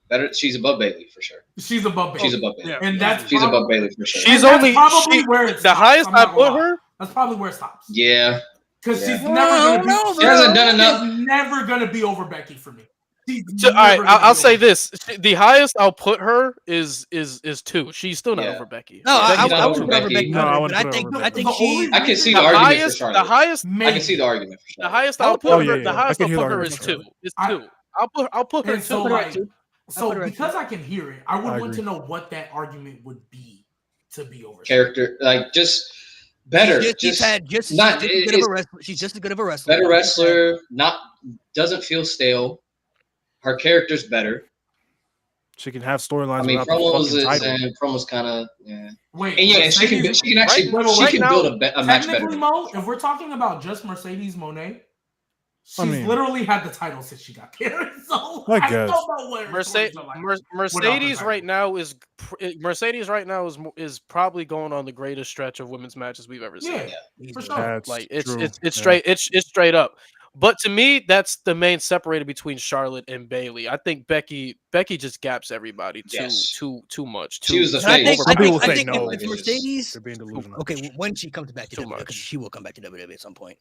better. She's above Bayley for sure. She's above Bayley. Yeah. And she's above Bayley for sure. She's only probably where it's the highest I put her. That's probably where it stops. Yeah, because she's never gonna be. She hasn't done enough. She's never gonna be over Becky for me. All right, I'll say this: the highest I'll put her is 2. She's still not over Becky. No, I wouldn't put over Becky. I think she. I can see the argument for Charlotte. The highest. I can see the argument for Charlotte. The highest I'll put her. The highest I'll put her is 2. It's 2. I'll put her 2. So because I can hear it, I would want to know what that argument would be to be over. Character, like just better. She's just as good of a wrestler. Better wrestler. Doesn't feel stale. Her character's better. She can have storylines. I mean, promos kind of Wait, and she can actually build a match better. Mo, if we're talking about just Mercedes Moné, she's literally had the title since she got there. So I guess Mercedes right now is probably going on the greatest stretch of women's matches we've ever seen. Yeah, for sure. Like it's straight up. But to me, that's the main separator between Charlotte and Bayley. I think Becky just gaps everybody too much. She was the face. Some people I say think no. if Mercedes, they're being delusional. Okay, when she comes back to WWE, because she will come back to WWE at some point.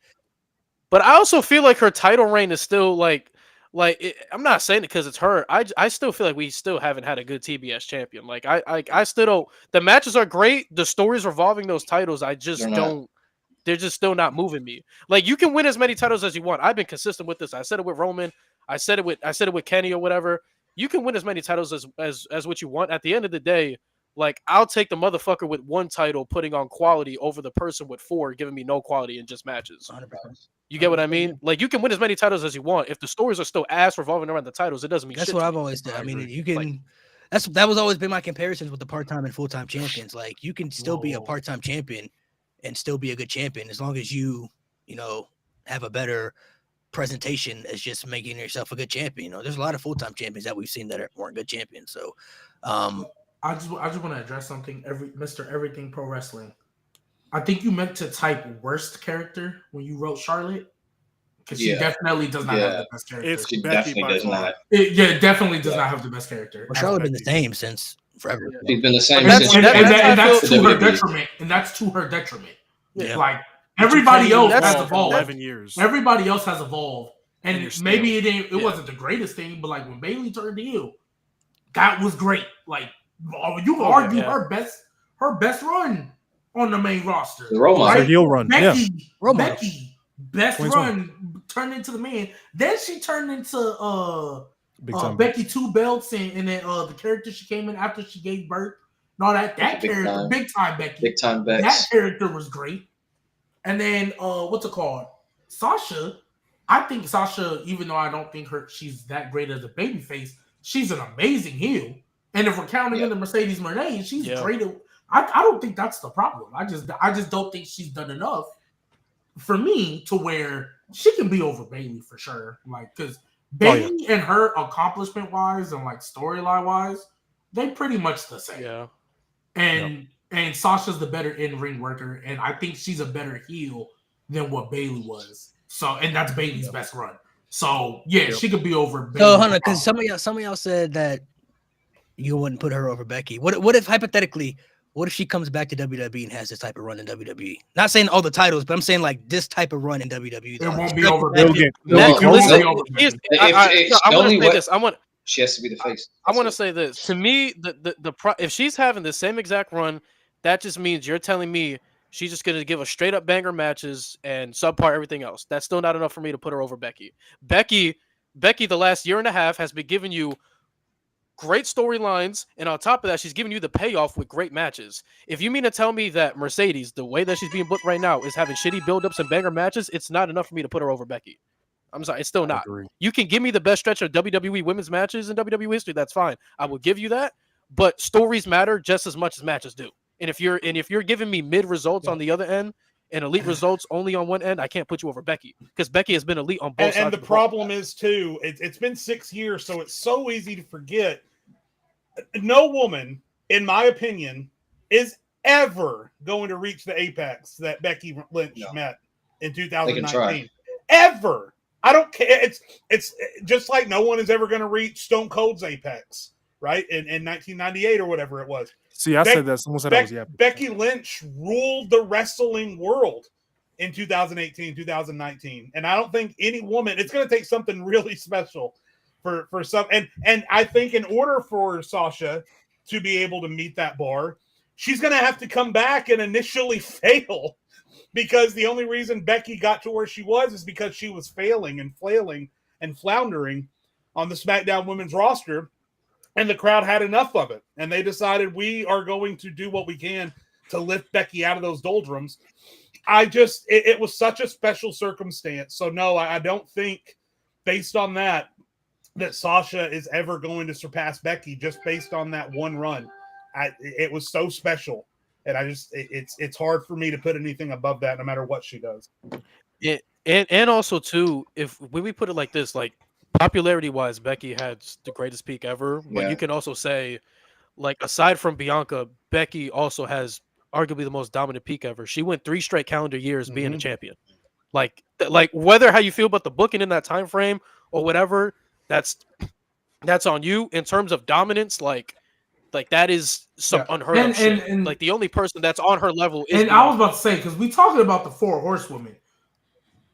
But I also feel like her title reign is still I'm not saying it because it's her. I still feel like we still haven't had a good TBS champion. Like I still don't. The matches are great. The stories revolving those titles, I just don't. They're just still not moving me. Like you can win as many titles as you want. I've been consistent with this. I said it with Roman. I said it with Kenny or whatever. You can win as many titles as what you want. At the end of the day, like I'll take the motherfucker with one title putting on quality over the person with 4 giving me no quality in just matches. 100%. You get what I mean? Like you can win as many titles as you want. If the stories are still ass revolving around the titles, it doesn't mean that's shit what to I've me. always done. I mean, you can. That was always been my comparisons with the part-time and full-time champions. Like you can still be a part-time champion and still be a good champion as long as you have a better presentation as just making yourself a good champion. There's a lot of full-time champions that we've seen that weren't good champions. So, I just want to address something. Mr. Everything Pro Wrestling. I think you meant to type worst character when you wrote Charlotte, because she definitely does not have the best character. She definitely does not. It definitely does not have the best character. Well, Charlotte been the same since forever. She's been the same since. And that's to her detriment. And that's to her detriment. Yeah. Like everybody else has evolved. 11 years. Everybody else has evolved, and maybe it wasn't the greatest thing, but like when Bayley turned heel, that was great. Like you can argue her best run on the main roster. The Roman heel run. Becky, best run turned into the man. Then she turned into Becky 2 belts and then the character she came in after she gave birth. No, that character, big time Becky. Big time Becky. That character was great. And then what's it called? Sasha. I think Sasha, even though I don't think she's that great as a babyface, she's an amazing heel. And if we're counting in the Mercedes Moné, she's great. I don't think that's the problem. I just don't think she's done enough for me to where she can be over Bayley for sure. Like, because Bayley and her accomplishment wise and like storyline wise, they pretty much the same. Yeah. And Sasha's the better in-ring worker, and I think she's a better heel than what Bayley was. So, and that's Bayley's best run. So, she could be over Bayley. So, Hunter, because some of y'all said that you wouldn't put her over Becky. What if hypothetically, what if she comes back to WWE and has this type of run in WWE? Not saying all the titles, but I'm saying like this type of run in WWE. It won't be over Becky. She has to be the face. I want to say this. To me, if she's having the same exact run, that just means you're telling me she's just going to give us straight up banger matches and subpar everything else. That's still not enough for me to put her over Becky. Becky, the last year and a half has been giving you great storylines, and on top of that, she's giving you the payoff with great matches. If you mean to tell me that Mercedes, the way that she's being booked right now, is having shitty buildups and banger matches, it's not enough for me to put her over Becky. I'm sorry, it's still not. You can give me the best stretch of WWE women's matches in WWE history. That's fine. I will give you that. But stories matter just as much as matches do. And if you're giving me mid results on the other end and elite results only on one end, I can't put you over Becky because Becky has been elite on both sides. And the problem is too, it's been 6 years, so it's so easy to forget. No woman, in my opinion, is ever going to reach the apex that Becky Lynch met in 2019. Ever. I don't care. It's just like no one is ever going to reach Stone Cold's apex, right? In 1998 or whatever it was. See, I said that. Someone said I was Becky Lynch ruled the wrestling world in 2018, 2019. And I don't think any woman, it's going to take something really special for some. And I think in order for Sasha to be able to meet that bar, she's going to have to come back and initially fail. Because the only reason Becky got to where she was is because she was failing and flailing and floundering on the SmackDown women's roster, and the crowd had enough of it. And they decided we are going to do what we can to lift Becky out of those doldrums. It was such a special circumstance. So no, I don't think based on that Sasha is ever going to surpass Becky just based on that one run. It was so special. And it's hard for me to put anything above that, no matter what she does. And also too, when we put it like this, like popularity wise, Becky had the greatest peak ever. But you can also say, like aside from Bianca, Becky also has arguably the most dominant peak ever. She went 3 straight calendar years being a champion. Like whether how you feel about the booking in that time frame or whatever, that's on you. In terms of dominance, like that is some unheard of shit. And like the only person that's on her level is. And I was about to say, because we talking about the 4 horsewomen.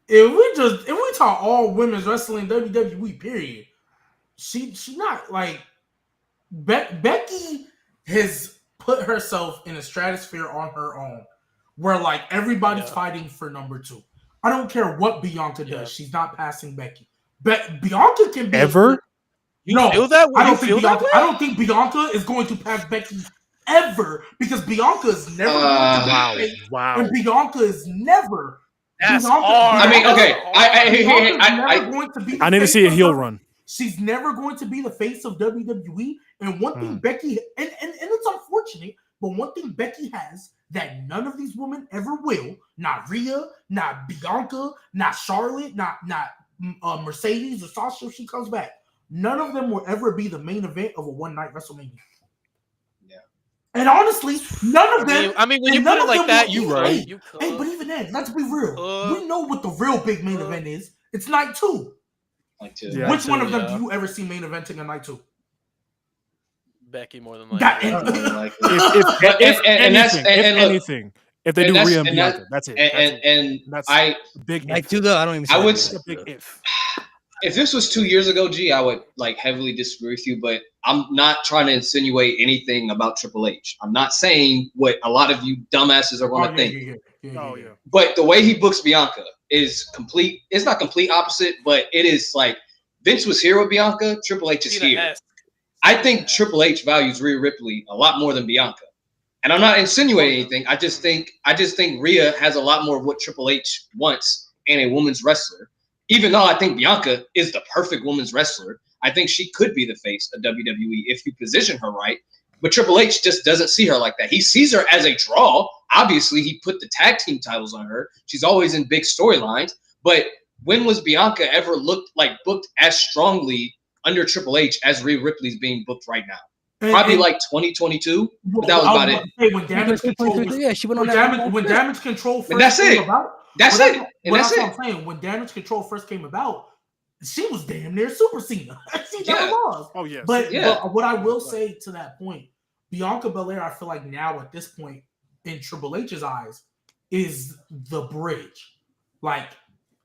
If we talk all women's wrestling WWE period, she not like Becky has put herself in a stratosphere on her own, where like everybody's fighting for number 2. I don't care what Bianca does; she's not passing Becky. Bianca can be ever. Feel that? I don't think Bianca is going to pass Becky ever, because Bianca is never. Wow. And Bianca is never. That's Bianca, hard. I mean, okay. I need to see a heel run. She's never going to be the face of WWE. And one thing Becky, and it's unfortunate, but one thing Becky has that none of these women ever will, not Rhea, not Bianca, not Charlotte, not Mercedes or Sasha if she comes back. None of them will ever be the main event of a one-night WrestleMania. Yeah. And honestly, none of them. I mean, when you put it like that, you're right. Hey, but even then, let's be real. We know what the real big main event is. It's night 2. Yeah, which one of them do you ever see main eventing a night 2? Becky more than likely. If they do Rhea and Bianca, that's it. And that's big night 2 though. I don't even. I would say big if this was 2 years ago, I would like heavily disagree with you. But I'm not trying to insinuate anything about Triple H. I'm not saying what a lot of you dumbasses are going to think. Yeah. But the way he books Bianca is complete. It's not complete opposite, but it is like Vince was here with Bianca. Triple H is here. I think Triple H values Rhea Ripley a lot more than Bianca. And I'm not insinuating anything. I just think Rhea has a lot more of what Triple H wants in a woman's wrestler. Even though I think Bianca is the perfect woman's wrestler, I think she could be the face of WWE if you position her right. But Triple H just doesn't see her like that. He sees her as a draw. Obviously, he put the tag team titles on her. She's always in big storylines. But when was Bianca ever booked as strongly under Triple H as Rhea Ripley's being booked right now? Probably like 2022. But that was about it. When Damage Control, she went on when Damage Control first that's came it. about. That's it. And that's what I'm saying. When Damage Control first came about, she was damn near Super Cena. She never was. Oh yes. But what I will say to that point, Bianca Belair, I feel like now at this point in Triple H's eyes, is the bridge. Like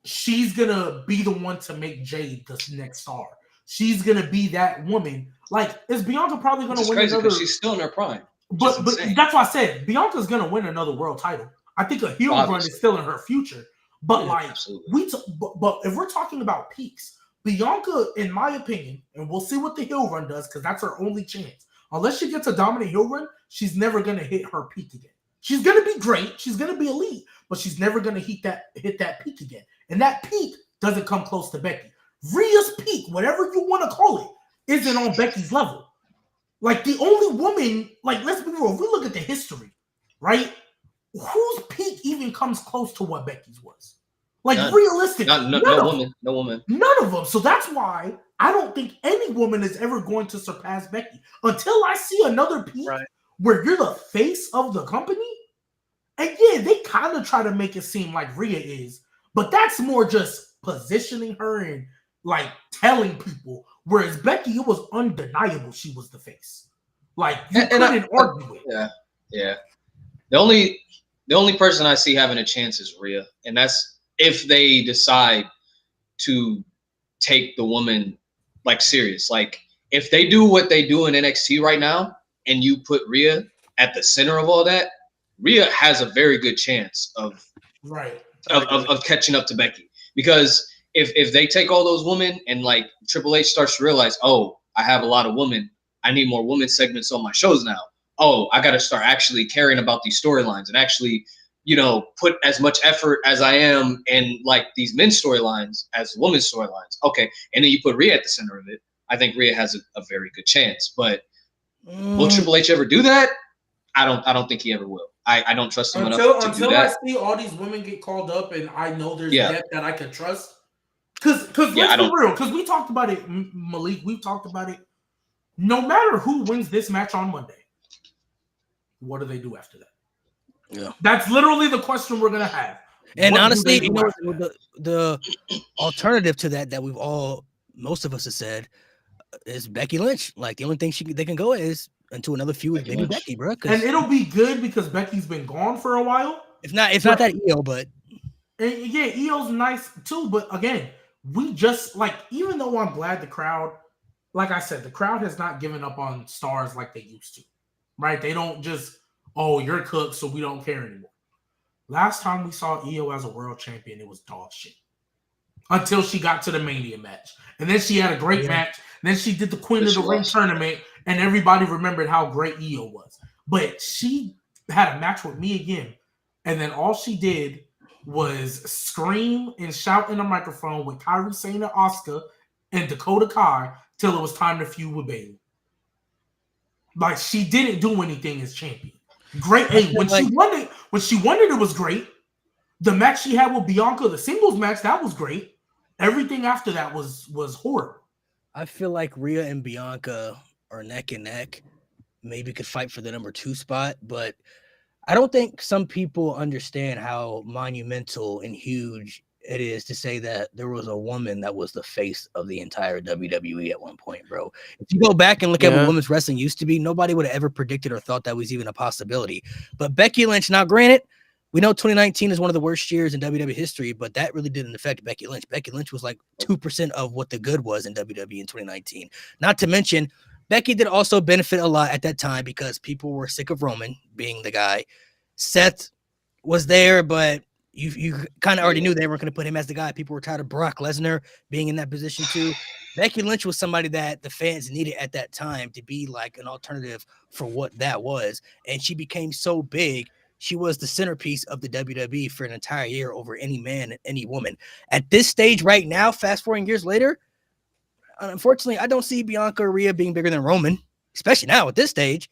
she's gonna be the one to make Jade the next star. She's gonna be that woman. Like, is Bianca probably gonna win another? She's still in her prime. But that's why I said Bianca's gonna win another world title. I think a heel run is still in her future. But but if we're talking about peaks, Bianca, in my opinion, and we'll see what the heel run does, because that's her only chance. Unless she gets a dominant heel run, she's never gonna hit her peak again. She's gonna be great, she's gonna be elite, but she's never gonna hit that peak again. And that peak doesn't come close to Becky. Rhea's peak, whatever you want to call it, isn't on Becky's level. Like the only woman, like let's be real, if we look at the history, right? Whose peak even comes close to what Becky's was? Like realistically, no woman. None of them. So that's why I don't think any woman is ever going to surpass Becky until I see another peak where you're the face of the company. And yeah, they kind of try to make it seem like Rhea is, but that's more just positioning her and like telling people. Whereas Becky, it was undeniable she was the face. Like you couldn't argue it. Yeah. The only person I see having a chance is Rhea, and that's if they decide to take the woman like serious. Like if they do what they do in NXT right now, and you put Rhea at the center of all that, Rhea has a very good chance of catching up to Becky. Because if they take all those women and like Triple H starts to realize, oh, I have a lot of women, I need more women segments on my shows now. Oh, I got to start actually caring about these storylines and actually, put as much effort as I am in like these men's storylines as women's storylines. Okay. And then you put Rhea at the center of it. I think Rhea has a very good chance, but will Triple H ever do that? I don't think he ever will. I don't trust him enough to do that. Until I see all these women get called up and I know there's depth that I can trust. Because let's be real. Because we talked about it, Malik. We've talked about it. No matter who wins this match on Monday, what do they do after that? Yeah, that's literally the question we're gonna have. And honestly, you know, the alternative to that most of us have said is Becky Lynch. Like the only thing they can go is into another feud with maybe Becky, bro. And it'll be good because Becky's been gone for a while. It's not that Io, but yeah, Io's nice too. But again, we just like, even though I'm glad the crowd, like I said, the crowd has not given up on stars like they used to, right? They don't just, oh, you're cooked, so we don't care anymore. Last time we saw Io as a world champion, it was dog shit. Until she got to the Mania match. And then she had a great match. And then she did the Queen of the Ring tournament, and everybody remembered how great Io was. But she had a match with me again, and then all she did was scream and shout in a microphone with Kairi Sane, Asuka, and Dakota Kai till it was time to feud with Bayley. Like, she didn't do anything as champion. Great. Hey, when she won it, it was great. The match she had with Bianca, the singles match, that was great. Everything after that was horrible. I feel like Rhea and Bianca are neck and neck. Maybe could fight for the number 2 spot, but I don't think some people understand how monumental and huge it is to say that there was a woman that was the face of the entire WWE at one point, bro. If you go back and look at what women's wrestling used to be, nobody would have ever predicted or thought that was even a possibility. But Becky Lynch, now granted, we know 2019 is one of the worst years in WWE history, but that really didn't affect Becky Lynch. Becky Lynch was like 2% of what the good was in WWE in 2019. Not to mention, Becky did also benefit a lot at that time because people were sick of Roman being the guy. Seth was there, but you kind of already knew they weren't going to put him as the guy. People were tired of Brock Lesnar being in that position too. Becky Lynch was somebody that the fans needed at that time to be like an alternative for what that was. And she became so big. She was the centerpiece of the WWE for an entire year over any man and any woman. At this stage right now, fast forwarding years later, unfortunately, I don't see Bianca or Rhea being bigger than Roman, especially now at this stage.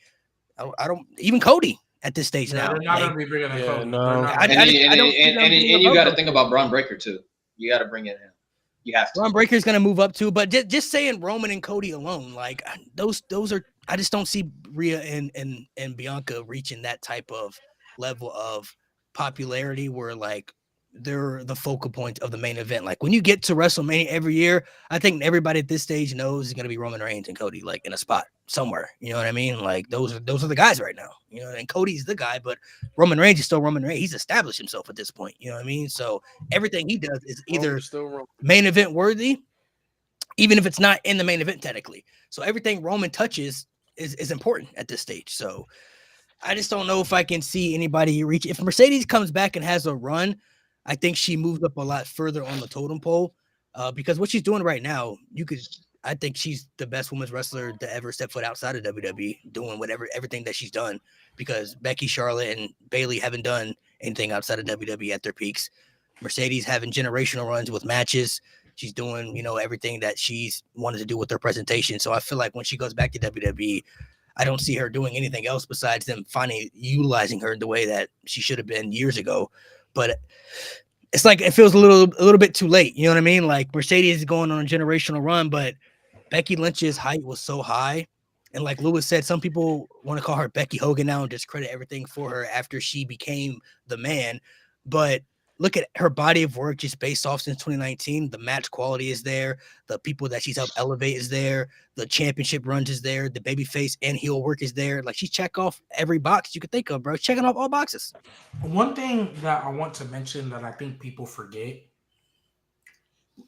I don't even Cody at this stage now. They're not going to be bigger than Cody. No. And you got to think about Braun Breaker too. You got to bring it in. You have to. Braun Breaker is going to move up too, but just saying Roman and Cody alone, like those are. I just don't see Rhea and Bianca reaching that type of level of popularity where like they're the focal point of the main event. Like when you get to WrestleMania every year, I think everybody at this stage knows it's going to be Roman Reigns and Cody, like in a spot somewhere. You know what I mean? Like those are the guys right now. You know, and Cody's the guy, but Roman Reigns is still Roman Reigns. He's established himself at this point. You know what I mean? So everything he does is either main event worthy, even if it's not in the main event technically. So everything Roman touches is important at this stage. So I just don't know if I can see anybody reach. If Mercedes comes back and has a run, I think she moves up a lot further on the totem pole because what she's doing right now, I think she's the best women's wrestler to ever step foot outside of WWE, doing everything that she's done because Becky, Charlotte, and Bayley haven't done anything outside of WWE at their peaks. Mercedes having generational runs with matches. She's doing, everything that she's wanted to do with her presentation. So I feel like when she goes back to WWE, I don't see her doing anything else besides them finally utilizing her in the way that she should have been years ago. But it's like it feels a little bit too late. You know what I mean? Like Mercedes is going on a generational run, but Becky Lynch's height was so high. And like Lewis said, some people want to call her Becky Hogan now and discredit everything for her after she became the man. But look at her body of work just based off since 2019. The match quality is there. The people that she's helped elevate is there. The championship runs is there. The babyface and heel work is there. Like she's check off every box you could think of, bro. Checking off all boxes. One thing that I want to mention that I think people forget,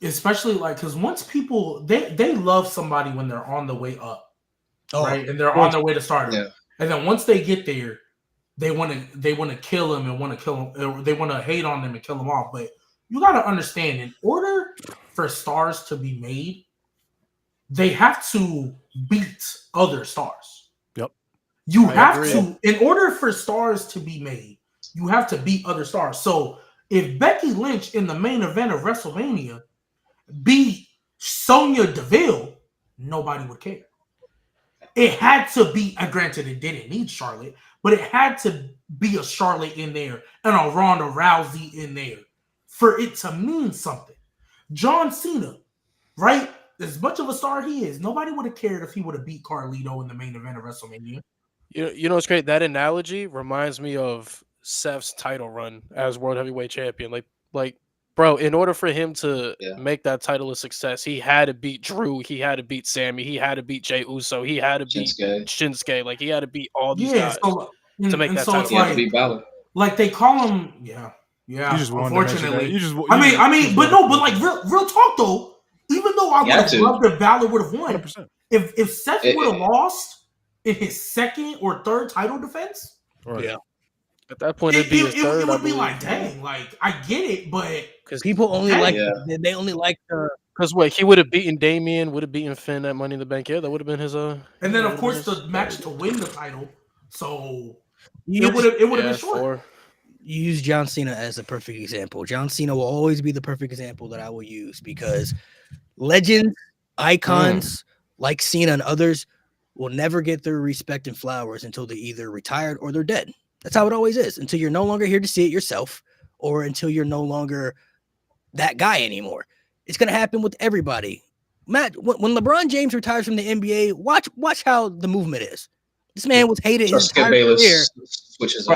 especially like, because once people, they love somebody when they're on the way up, right? And they're on their way to stardom. Yeah. And then once they get there, they want to kill him and want to kill him. Or they want to hate on them and kill them off. But you got to understand, in order for stars to be made, they have to beat other stars. Yep. You have to, in order for stars to be made, you have to beat other stars. So if Becky Lynch in the main event of WrestleMania beat Sonya Deville, nobody would care. It had to be, granted, it didn't need Charlotte, but it had to be a Charlotte in there and a Ronda Rousey in there for it to mean something. John Cena, right? As much of a star he is, nobody would have cared if he would have beat Carlito in the main event of WrestleMania. You know what's great? That analogy reminds me of Seth's title run as World Heavyweight Champion. Like, bro, in order for him to make that title a success, he had to beat Drew, he had to beat Sammy, he had to beat Jey Uso, he had to beat Shinsuke. Like, he had to beat all these guys to make that title. He had to beat Balor. Like they call him, yeah. You just Unfortunately, I mean, but like real talk though. Even though I would have loved if Balor would have won, 100%. If Seth would have lost in his second or third title defense, at that point it'd be his third. It would be like, dang, like I get it, but because people only they only like because he would have beaten Damian, would have beaten Finn at Money in the Bank. Yeah, that would have been his and then of course the match to win the title, so it would have been short. You use John Cena as a perfect example. John Cena will always be the perfect example that I will use because legends, icons like Cena and others will never get their respect and flowers until they're either retired or they're dead. That's how it always is. Until you're no longer here to see it yourself or until you're no longer that guy anymore. It's going to happen with everybody. Matt, when LeBron James retires from the NBA, watch how the movement is. This man was hated his entire career.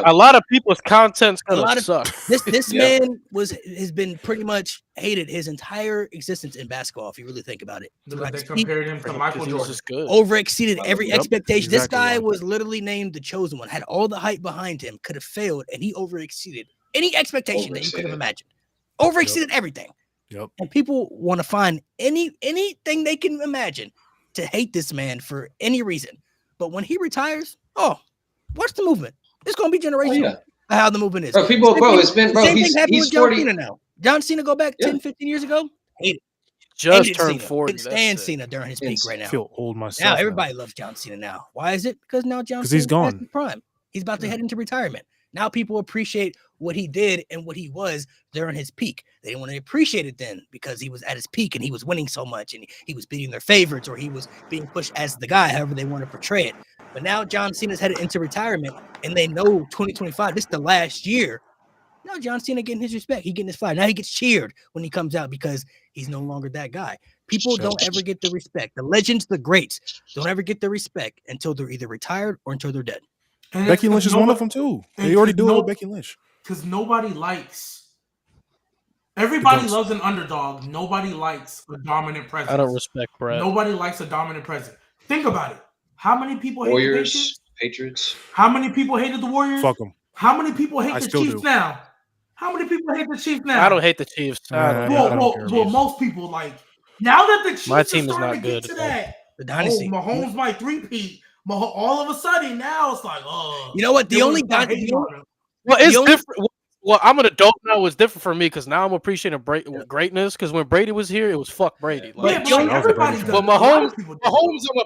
A lot of people's content's gonna suck. This man has been pretty much hated his entire existence in basketball. If you really think about it, they compared him to Michael Jordan. Overexceeded every expectation. This guy was literally named the chosen one. Had all the hype behind him. Could have failed, and he overexceeded any expectation that you could have imagined. Overexceeded everything. Yep. And people want to find anything they can imagine to hate this man for any reason. But when he retires, watch the movement. It's going to be generational. How the movement is. It's been, bro. He's 40 Cena now. John Cena go back 10, 15 years ago. Hated. Just turned 40. Couldn't stand Cena during his peak right now. I feel old myself. Now everybody loves John Cena now. Why is it? Because now John Cena he's gone. His prime. He's about to head into retirement. Now people appreciate what he did and what he was during his peak. They didn't want to appreciate it then because he was at his peak and he was winning so much and he was beating their favorites or he was being pushed as the guy, however they want to portray it. But now John Cena's headed into retirement and they know 2025, this is the last year. Now John Cena getting his respect. He getting his fire. Now he gets cheered when he comes out because he's no longer that guy. People don't ever get the respect. The legends, the greats, don't ever get the respect until they're either retired or until they're dead. And Becky Lynch is one of them too. They already do it with Becky Lynch. Because nobody likes. Everybody loves an underdog. Nobody likes a dominant presence. I don't respect Brett. Nobody likes a dominant presence. Think about it. How many people hate Warriors, the Patriots? How many people hated the Warriors? Fuck them. How many people hate the Chiefs now? How many people hate the Chiefs now? I don't hate the Chiefs. Well, most people like now that the Chiefs my team are is not good. To that, the dynasty. Mahomes might three-peat. All of a sudden now it's like, you know what? The only dynasty. Well, it's different. Well, I'm an adult now. It's different for me because now I'm appreciating greatness. Because when Brady was here, it was fuck Brady. Like, everybody. But Mahomes, I'm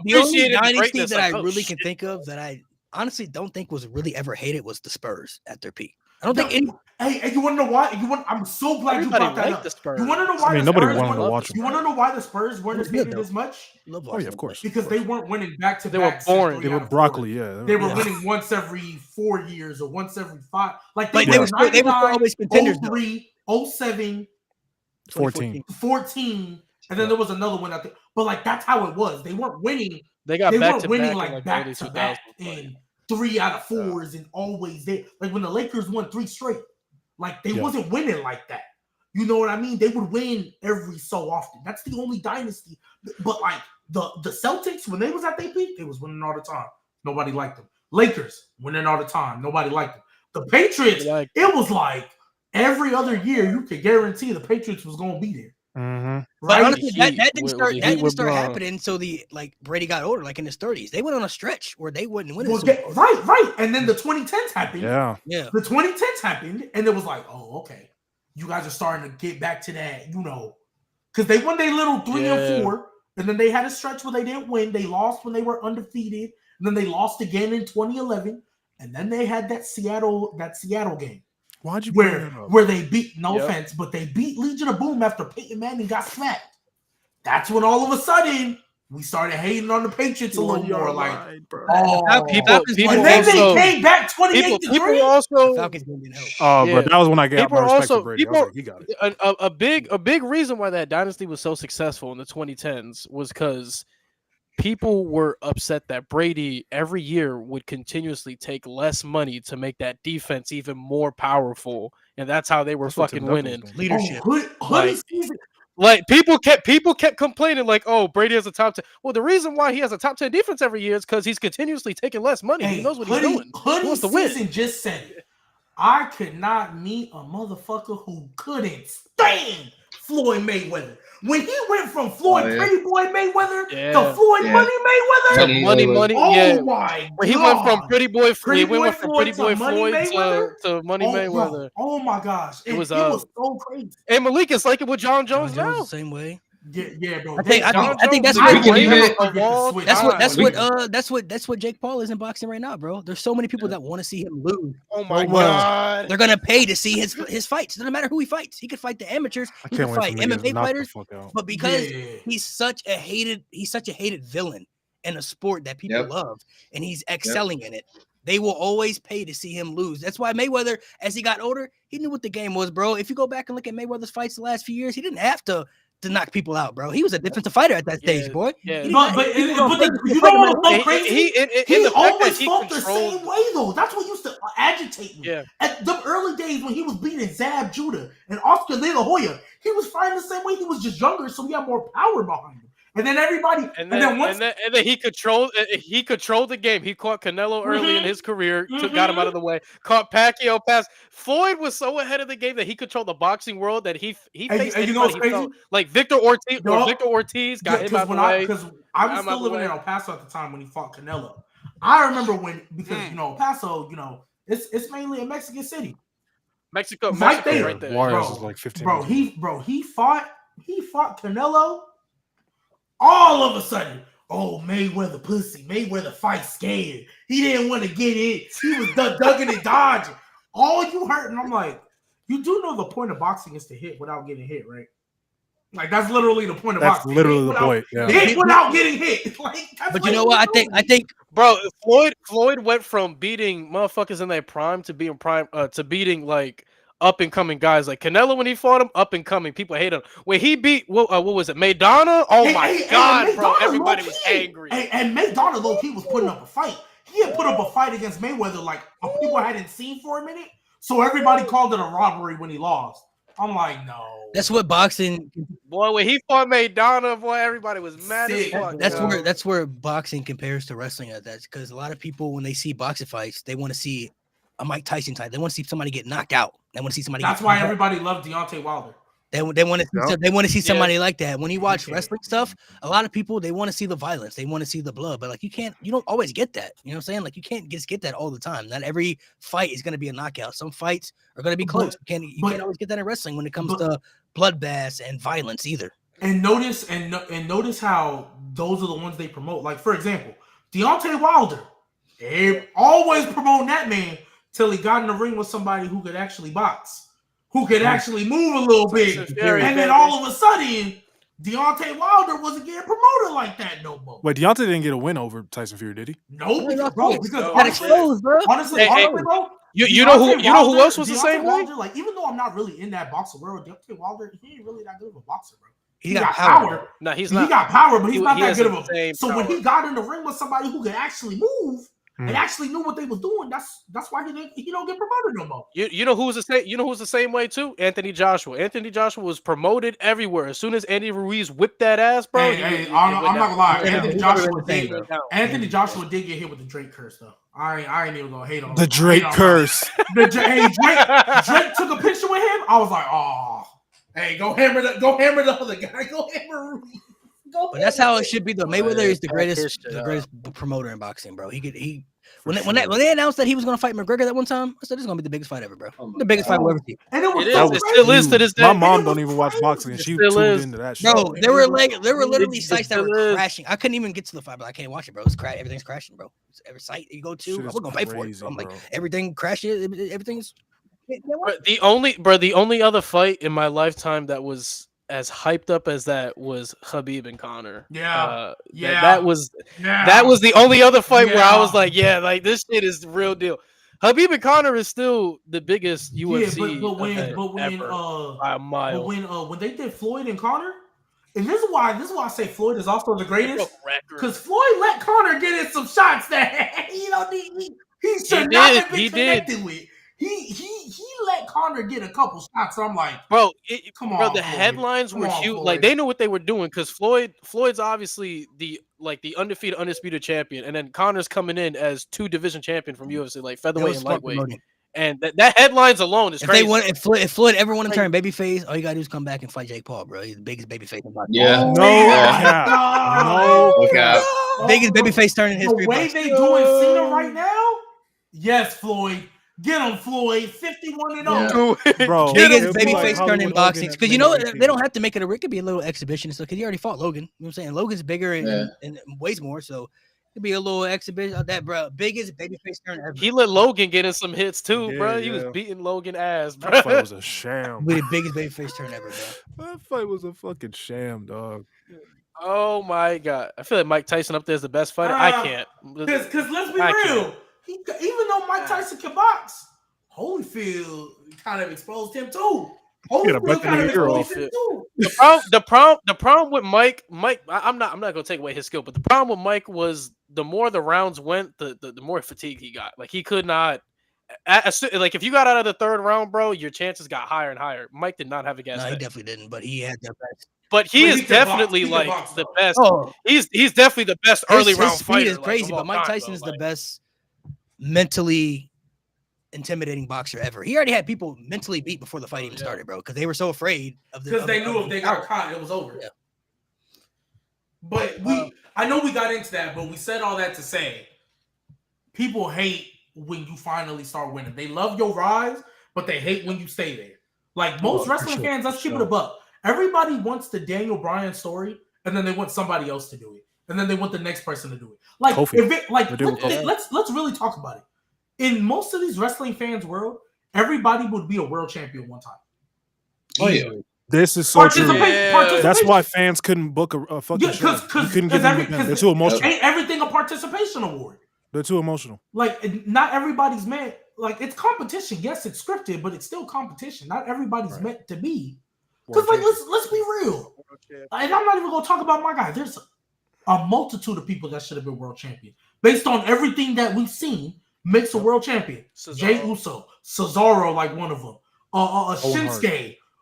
the only dynasty that I really can think of that I honestly don't think was really ever hated was the Spurs at their peak. I don't think any. Hey, you want to know why? I'm so glad you brought that up. The Spurs. You want to know why? Nobody wanted to watch them. You want to know why the Spurs weren't as hated as much? Oh yeah, of course. Because they weren't winning back to back. They were boring. They were broccoli. Yeah, they were winning once every 4 years or once every 5. Like they were always contenders. 03, 07, 14, and then there was another one. But like that's how it was. They weren't winning. They got back to winning back back to back and 3 out of 4s and always there. Like when the Lakers won 3 straight. Like they wasn't winning like that. You know what I mean? They would win every so often. That's the only dynasty. But like the Celtics, when they was at their peak, they was winning all the time. Nobody liked them. Lakers winning all the time. Nobody liked them. The Patriots, it was like every other year you could guarantee the Patriots was going to be there. Mm-hmm. But honestly, that didn't start happening until Brady got older, like in his 30s. They went on a stretch where they wouldn't win. Right. And then the 2010s happened. Yeah. The 2010s happened, and it was like, oh, okay. You guys are starting to get back to that, because they won their little 3 and 4, and then they had a stretch where they didn't win. They lost when they were undefeated, and then they lost again in 2011, and then they had that Seattle game. Why'd you bring that up? Where they beat, offense, but they beat Legion of Boom after Peyton Manning got smacked. That's when all of a sudden we started hating on the Patriots a little more. People and then they came back 28-3. People also, Falcons didn't help. But that was when I got my respect for Brady. He got it. A big reason why that dynasty was so successful in the 2010s was because people were upset that Brady every year would continuously take less money to make that defense even more powerful, and that's how they were fucking winning. Leadership. Like people kept complaining, like, "Oh, Brady has a top 10." Well, the reason why he has a top 10 defense every year is because he's continuously taking less money. He knows what he's doing. He wants to win. Just said it. I could not meet a motherfucker who couldn't stand Floyd Mayweather. When he went from Floyd Pretty Boy Mayweather to Floyd Money Mayweather, Money, my God. He went from Pretty Boy Floyd to Money Mayweather. Oh my gosh, it was so crazy. And Malik is like it with John Jones now. The same way. Yeah, bro. I think that's what Jake Paul is in boxing right now, bro. There's so many people that want to see him lose. Oh my God. They're gonna pay to see his fights. It doesn't matter who he fights. He could fight the amateurs. He could fight MMA fighters. But because he's such a hated villain in a sport that people love, and he's excelling in it, they will always pay to see him lose. That's why Mayweather, as he got older, he knew what the game was, bro. If you go back and look at Mayweather's fights the last few years, he didn't have to knock people out, bro. He was a defensive fighter at that stage, boy. Yeah. You know what's so crazy? He always fought the same way, though. That's what used to agitate me. Yeah. At the early days when he was beating Zab Judah and Oscar De La Hoya, he was fighting the same way. He was just younger, so he had more power behind him. And then everybody, and then he controlled the game. He caught Canelo early in his career, got him out of the way. Caught Pacquiao pass. Floyd was so ahead of the game that he controlled the boxing world that he faced anybody he felt like Victor Ortiz. Victor Ortiz got him out of the way. Because I was still living in El Paso at the time when he fought Canelo. I remember because El Paso, it's mainly a Mexican city. Mexico right there. Juarez is like 15. He fought Canelo. All of a sudden, Mayweather pussy. Mayweather fight scared. He didn't want to get hit. He was ducking and dodging. All you heard, and I'm like, you do know the point of boxing is to hit without getting hit, right? Like that's literally the point of boxing. That's literally the point. Yeah. Hit without getting hit. But you know what? I think, bro, Floyd went from beating motherfuckers in their prime to beating like up and coming guys like Canelo when he fought him, up and coming. People hate him. When he beat what was it, Maidana? Oh my God, bro! Everybody was angry. And Maidana low key was putting up a fight. He had put up a fight against Mayweather like people hadn't seen for a minute. So everybody called it a robbery when he lost. I'm like, no. That's what boxing. Boy, when he fought Maidana, boy, everybody was mad as fuck. That's where boxing compares to wrestling at that. Because a lot of people, when they see boxing fights, they want to see a Mike Tyson type. They want to see somebody get knocked out. They want to see somebody. That's why everybody loved Deontay Wilder. They want to see somebody like that. When you watch wrestling stuff, a lot of people they want to see the violence. They want to see the blood. But like you don't always get that. You know what I'm saying? Like you can't just get that all the time. Not every fight is going to be a knockout. Some fights are going to be close. You can't always get that in wrestling when it comes to bloodbaths and violence either. And notice how those are the ones they promote. Like for example, Deontay Wilder, they always promoting that man till he got in the ring with somebody who could actually box, who could actually move a little bit. And then all of a sudden, Deontay Wilder wasn't getting promoted like that no more. Wait, Deontay didn't get a win over Tyson Fury, did he? No, because honestly, bro. You know who else was the same way? Like, even though I'm not really in that boxing world, Deontay Wilder, he ain't really that good of a boxer, bro. He got power. No, he's not. He got power, but he's not that good of a. So when he got in the ring with somebody who could actually move. And actually knew what they was doing. That's why he don't get promoted no more. You know who's the same way too? Anthony Joshua. Anthony Joshua was promoted everywhere. As soon as Andy Ruiz whipped that ass, bro. I'm not gonna lie. Anthony Joshua did get hit with the Drake curse though. I ain't even gonna hate on the Drake curse. Drake took a picture with him. I was like, oh, hey, go hammer the other guy. Go hammer Ruiz. But that's how it should be though. Mayweather is the greatest promoter in boxing, bro. When they announced that he was gonna fight McGregor that one time, I said this is gonna be the biggest fight ever, bro. The biggest fight we'll ever see. And it still is to this day. My mom don't even watch boxing, and she tuned into that shit. Bro, there were literally sites that were crashing. I couldn't even get to the fight, but I can't watch it, bro. Everything's crashing, bro. Every site you go to, we're gonna pay for it. So I'm like, everything crashes. Everything's. The only other fight in my lifetime that was as hyped up as that was Khabib and Conor. That was the only other fight where I was like, like this shit is the real deal. Khabib and Conor is still the biggest UFC when they did Floyd and Conor, And this is why I say Floyd is also the greatest. Because Floyd let Conor get in some shots that he should not have been connected with. He let Conor get a couple shots. So I'm like, come on, the Floyd. headlines were huge. Like they knew what they were doing because Floyd's obviously the undisputed champion, and then Conor's coming in as 2 division champion from UFC, like featherweight and lightweight. Promoting. And that headlines alone is crazy. If Floyd ever want to turn babyface, all you gotta do is come back and fight Jake Paul, bro. He's the biggest babyface in boxing. Yeah. Biggest babyface turn in history. The way they doing Cena right now, yes, Floyd. Get him, Floyd. 51-0. Bro, biggest babyface turn in boxing. Because you know they don't have to make it it could be a little exhibition and stuff. Because he already fought Logan. You know what I'm saying? Logan's bigger and weighs more, so it'd be a little exhibition of that, bro. Biggest babyface turn ever. He let Logan get in some hits too, bro. He was beating Logan ass, bro. That fight was a sham. Be the biggest babyface turn ever, bro. That fight was a fucking sham, dog. Oh my god, I feel like Mike Tyson up there is the best fighter. I can't. Because let's be real. Even though Mike Tyson can box, Holyfield kind of exposed him too. Holyfield kind of exposed him too. The problem with Mike, I'm not gonna take away his skill, but the problem with Mike was the more the rounds went, the more fatigued he got. Like he could not. Like if you got out of the 3rd round, bro, your chances got higher and higher. Mike did not have a gas. No, he definitely didn't, but he had the best. But he is definitely the best. Oh. He's definitely the best early round fighter. His speed is crazy, but Mike Tyson is the best mentally intimidating boxer ever. He already had people mentally beat before the fight even started, bro, because they were so afraid of the. Because they knew if they got caught, it was over. Yeah. But I know we got into that, but we said all that to say, people hate when you finally start winning. They love your rise, but they hate when you stay there. Like most wrestling fans, let's keep it a buck. Everybody wants the Daniel Bryan story, and then they want somebody else to do it, and then they want the next person to do it. Like let's really talk about it. In most of these wrestling fans' world, everybody would be a world champion one time. Oh yeah, this is so true. That's why fans couldn't book a fucking show. You couldn't give them. They're too emotional. Ain't everything a participation award? They're too emotional. Like not everybody's meant. Like it's competition. Yes, it's scripted, but it's still competition. Not everybody's meant to be. Because like let's be real. And I'm not even gonna talk about my guy. There's a multitude of people that should have been world champion based on everything that we've seen. Makes a world champion. Cesaro. Jey Uso, Cesaro, like one of them.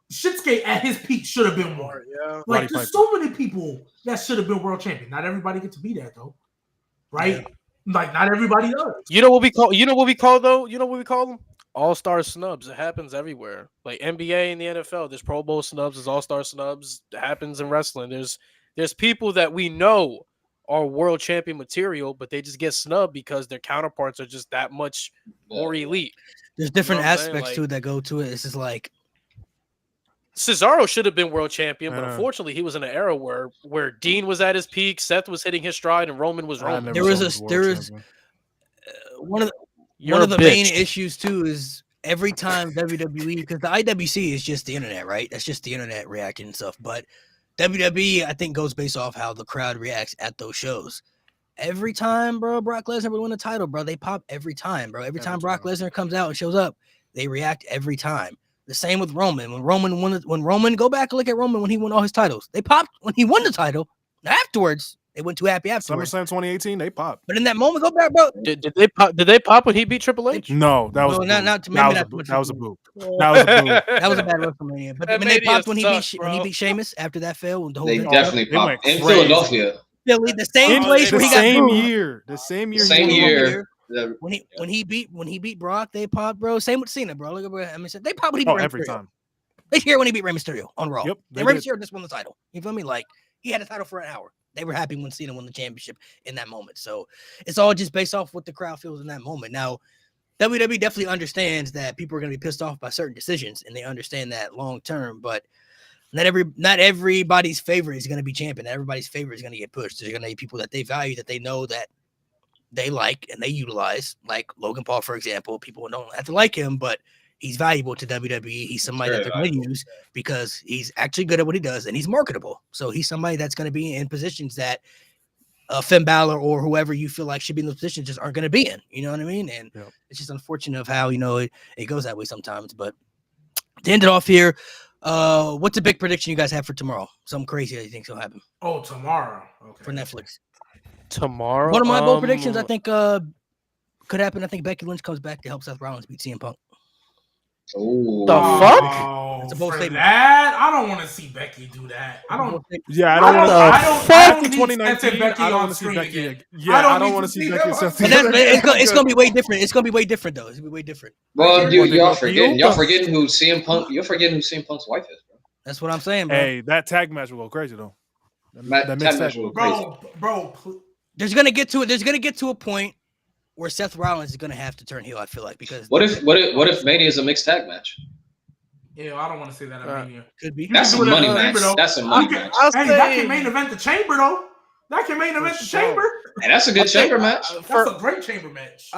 Shinsuke at his peak should have been one. Yeah. Like there's so many people that should have been world champion. Not everybody gets to be that though, right? Yeah. Like not everybody does. You know what we call? You know what we call them? All-star snubs. It happens everywhere. Like NBA and the NFL, there's Pro Bowl snubs, there's all-star snubs. It happens in wrestling. There's people that we know are world champion material, but they just get snubbed because their counterparts are just that much more elite. There's different aspects to it that go to it. It's just like Cesaro should have been world champion, but unfortunately, he was in an era where Dean was at his peak, Seth was hitting his stride, and Roman was Roman. There was one of the main issues too is every time WWE, because the IWC is just the internet, right? That's just the internet reacting and stuff, but WWE, I think, goes based off how the crowd reacts at those shows. Every time, bro, Brock Lesnar would win a title, bro, they pop every time, bro. Every time Brock Lesnar comes out and shows up, they react every time. The same with Roman. When Roman, go back and look at Roman when he won all his titles. They popped when he won the title. Afterwards, they went too happy afterwards. SummerSlam 2018, they popped. But in that moment, go back, bro. Did they pop when he beat Triple H? No, that was that was a boo. That was a bad WrestleMania. But when they popped when he beat Sheamus after that failed, they definitely popped in Philadelphia. Philly, the same place where he got the same year. When he beat Brock, they popped, bro. Same with Cena, bro. Look at they pop when he beat Rey every Mysterio. time. They cheer when he beat Rey Mysterio on Raw. Yep, and Rey Mysterio just won the title. You feel me? Like he had a title for an hour. They were happy when Cena won the championship in that moment. So it's all just based off what the crowd feels in that moment. Now, WWE definitely understands that people are going to be pissed off by certain decisions, and they understand that long term. But not everybody's favorite is going to be champion. Not everybody's favorite is going to get pushed. There's going to be people that they value, that they know that they like and they utilize, like Logan Paul, for example. People don't have to like him, but he's valuable to WWE. He's somebody that they're going to use because he's actually good at what he does and he's marketable. So he's somebody that's going to be in positions that Finn Balor or whoever you feel like should be in those positions just aren't going to be in. You know what I mean? And it's just unfortunate of how, it goes that way sometimes. But to end it off here, What's a big prediction you guys have for tomorrow? Something crazy that you think will happen? Oh, tomorrow. Okay. For Netflix. Tomorrow. One of my bold predictions, I think, could happen. I think Becky Lynch comes back to help Seth Rollins beat CM Punk. Oh, the fuck? It's a bold statement. That I don't want to see Becky do that. I don't. Yeah, I don't want to see 2019. Becky I don't on want to see screen Becky. again. Yeah, I don't want to see Becky. It's gonna be way different. It's gonna be way different though. It's gonna be way different. Well, dude, y'all forgetting who CM Punk. You're forgetting who CM Punk's wife is, bro. That's what I'm saying, bro. Hey, that tag match will go crazy though. That match will go crazy. Bro. There's gonna get to a point where Seth Rollins is gonna have to turn heel. I feel like because what if Mania is a mixed tag match? Yeah, I don't want to see that at Mania. Could be. That's a money match. That's a money match. Hey, that can main event the Chamber though. That can main event the Chamber. And that's a good Chamber match. That's a great Chamber match.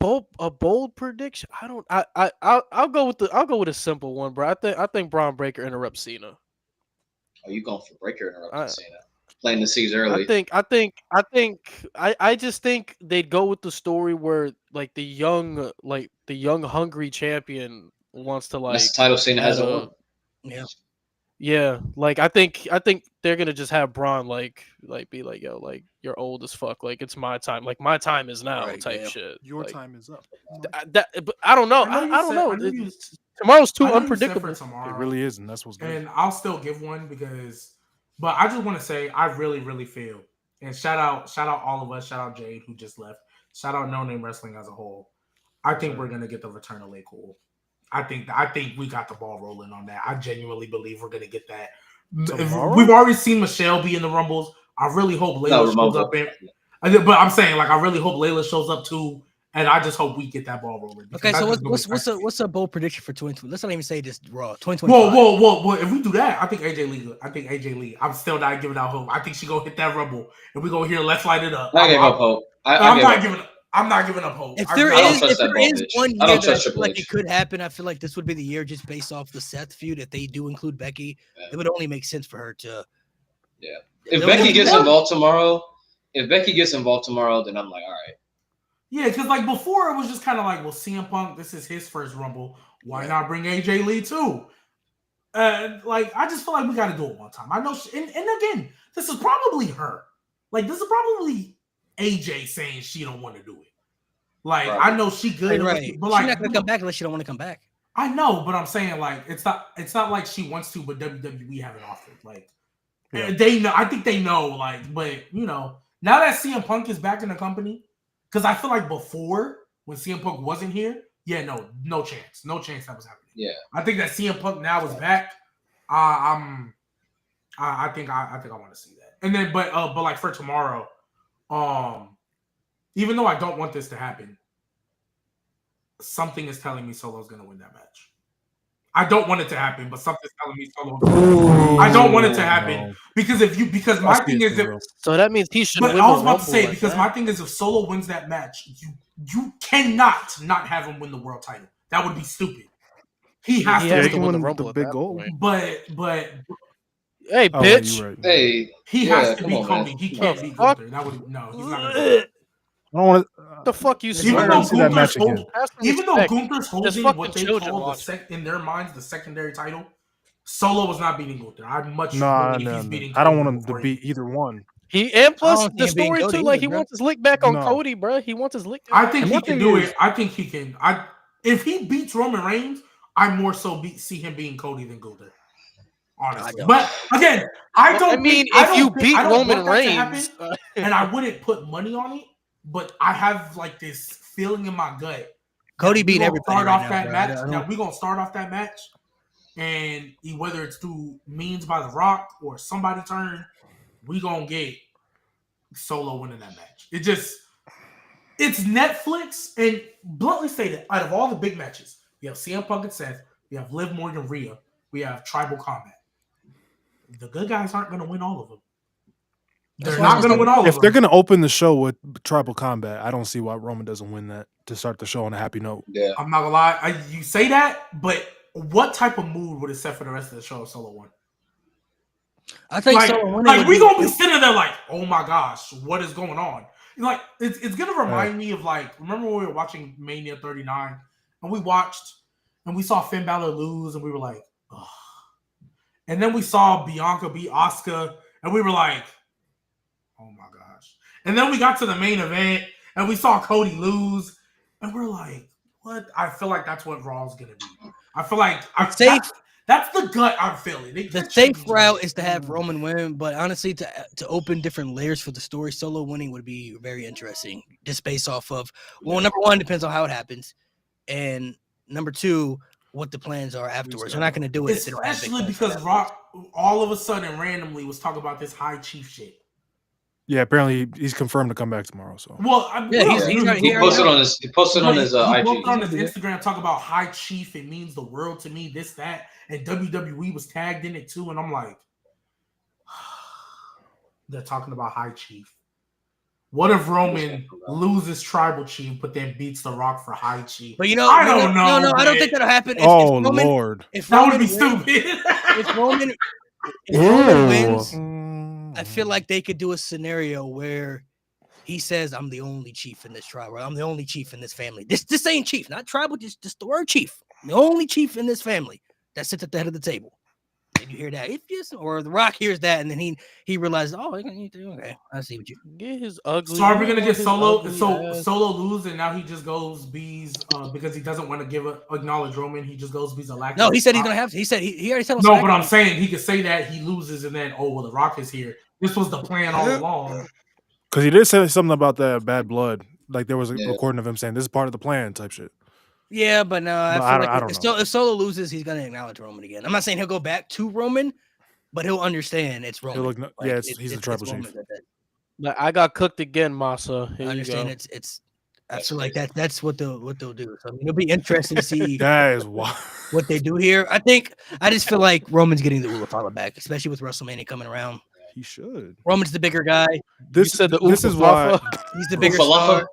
Bold prediction. I'll go with a simple one, bro. I think Braun Breaker interrupts Cena. Oh, you going for Breaker interrupting Cena? Playing the seas early. I just think they'd go with the story where like the young hungry champion wants to like. That's the title Cena hasn't won. Yeah, like I think they're gonna just have Braun like be like, yo, like you're old as fuck, like it's my time, like my time is now, type shit. Your like, time is up. But I don't know. I don't know. Tomorrow's too unpredictable. It really is, and that's what's good. And I'll still give one but I just want to say I really, really feel, and shout out all of us, shout out Jade who just left, shout out No Name Wrestling as a whole. I think we're gonna get the return of Lay Cool. I think we got the ball rolling on that. I genuinely believe we're gonna get that. Tomorrow? We've already seen Michelle be in the Rumbles. I really hope Layla shows up in. But I'm saying, like, I really hope Layla shows up too, and I just hope we get that ball rolling. Okay, so what's a bold prediction for 2020? Let's not even say this Raw 2020. Whoa! If we do that, I think AJ Lee. I'm still not giving out hope. I think she gonna hit that Rumble, and we gonna hear Let's Light It Up. I gave up hope. I'm not giving up hope. If there is one year that I feel like it could happen, I feel like this would be the year just based off the Seth feud. If they do include Becky, it would only make sense for her to. Yeah. If Becky gets involved tomorrow, then I'm like, all right. Yeah, because like before it was just kind of like, well, CM Punk, this is his first Rumble. Why not bring AJ Lee too? Like I just feel like we got to do it one time. I know, and again, this is probably her. Like this is probably AJ saying she don't want to do it. Like I know she good, but like she's not gonna come back unless she don't want to come back. I know, but I'm saying like it's not like she wants to, but WWE haven't offered. Like they know, I think they know. Like, but you know, now that CM Punk is back in the company, because I feel like before when CM Punk wasn't here, no chance that was happening. Yeah, I think that CM Punk now is back. I think I want to see that, and then but like for tomorrow. Even though I don't want this to happen, something is telling me Solo's going to win that match. I don't want it to happen, but something's telling me Solo. I don't want it to happen because my thing is so that means he should. But I was about to say because my thing is if Solo wins that match, you cannot not have him win the world title. That would be stupid. He has to win the Rumble. Big goal. But hey, bitch. Right. Hey, he has to beat Cody. He can't beat Gunther. That would he's not gonna do it. I don't want to. The fuck you even though Gunther's holding what they call in their minds the secondary title, Solo was not beating Gunther. I'd much he's beating I don't want him to beat either one. Plus the story too, like he wants his lick back on Cody, bro. He wants his lick. I think he can do it. I think he can. If he beats Roman Reigns, I more so see him beating Cody than Gunther. Honestly, but again, if you beat Roman Reigns, and I wouldn't put money on it, but I have like this feeling in my gut. Cody beat everybody. We're gonna start off that match, and whether it's through means by The Rock or somebody turn, we gonna get Solo winning that match. It's Netflix, and bluntly stated, out of all the big matches, we have CM Punk and Seth, we have Liv Morgan, Rhea, we have Tribal Combat. The good guys aren't going to win all of them. They're not going to win all of them. If they're going to open the show with Tribal Combat, I don't see why Roman doesn't win that to start the show on a happy note. Yeah, I'm not going to lie. You say that, but what type of mood would it set for the rest of the show if Solo won? I think Solo winning we're going to be sitting there like, oh my gosh, what is going on? Like, it's going to remind me of like, remember when we were watching Mania 39 and we watched and we saw Finn Balor lose, and we were like, ugh. And then we saw Bianca beat Asuka, and we were like, oh my gosh. And then we got to the main event, and we saw Cody lose, and we're like, what? I feel like that's what Raw's gonna be. I feel like that's the gut I'm feeling. The safe route is to have Roman win, but honestly, to open different layers for the story, Solo winning would be very interesting. Just based off of, well, number one, depends on how it happens, and number two, what the plans are afterwards. They're not going to do it, especially because Rock all of a sudden randomly was talking about this High Chief shit. Yeah, apparently he's confirmed to come back tomorrow. So he posted on his IG. He posted on his Instagram talk about High Chief. It means the world to me. This, that, and WWE was tagged in it too. And I'm like, they're talking about High Chief. What if Roman loses Tribal Chief, but then beats The Rock for High Chief? But no, I don't know. No, I don't think that'll happen. Lord, that would be stupid. If Roman wins. I feel like they could do a scenario where he says, I'm the only chief in this tribe, or I'm the only chief in this family. This ain't chief, not tribal, just the word chief. I'm the only chief in this family that sits at the head of the table. And you hear that. Or The Rock hears that, and then he realizes, okay, I see what you get his ugly. So are we gonna get Solo? So Solo lose, and now he just goes bees because he doesn't want to acknowledge Roman. He just goes bees a lack. No, he said he's gonna have to. He said he already said. No, but I'm saying he could say that he loses, and then The Rock is here. This was the plan all along. Because he did say something about that bad blood. Like there was a recording of him saying this is part of the plan type shit. Yeah, but no, I feel like if Solo loses, he's gonna acknowledge Roman again. I'm not saying he'll go back to Roman, but he'll understand it's Roman. He's a tribal chief. Like, I got cooked again, Masa. I understand it's. I feel like that's what they'll do. So it'll be interesting to see that is wild. What they do here. I just feel like Roman's getting the Ulafala back, especially with WrestleMania coming around. He should. Roman's the bigger guy. This is why he's the bigger star.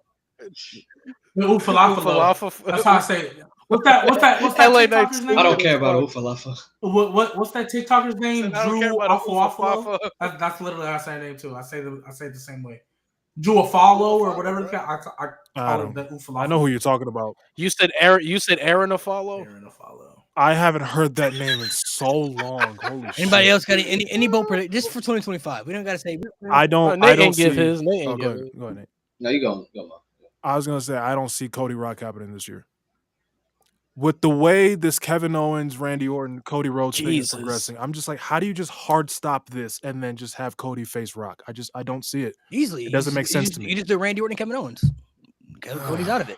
The Ufalafa. That's how I say it. What's that TikToker's name? I don't care about Ufalafa. What's that TikToker's name? Drew Afalo. That's literally how I say her name too. I say it the same way. Drew Afalo or whatever. I call it the Ufalafa. I know who you're talking about. You said Aaron Afalo. Aaron Afalo. I haven't heard that name in so long. Holy shit. Anybody else got any bold prediction just for 2025? We don't got to say. I don't give his name. Go ahead, Nate. No, you go. I was gonna say I don't see Cody Rock happening this year. With the way this Kevin Owens, Randy Orton, Cody Rhodes thing is progressing, I'm just like, how do you just hard stop this and then just have Cody face Rock? I don't see it easily. It doesn't make sense to me. You just do Randy Orton and Kevin Owens. Cody's out of it.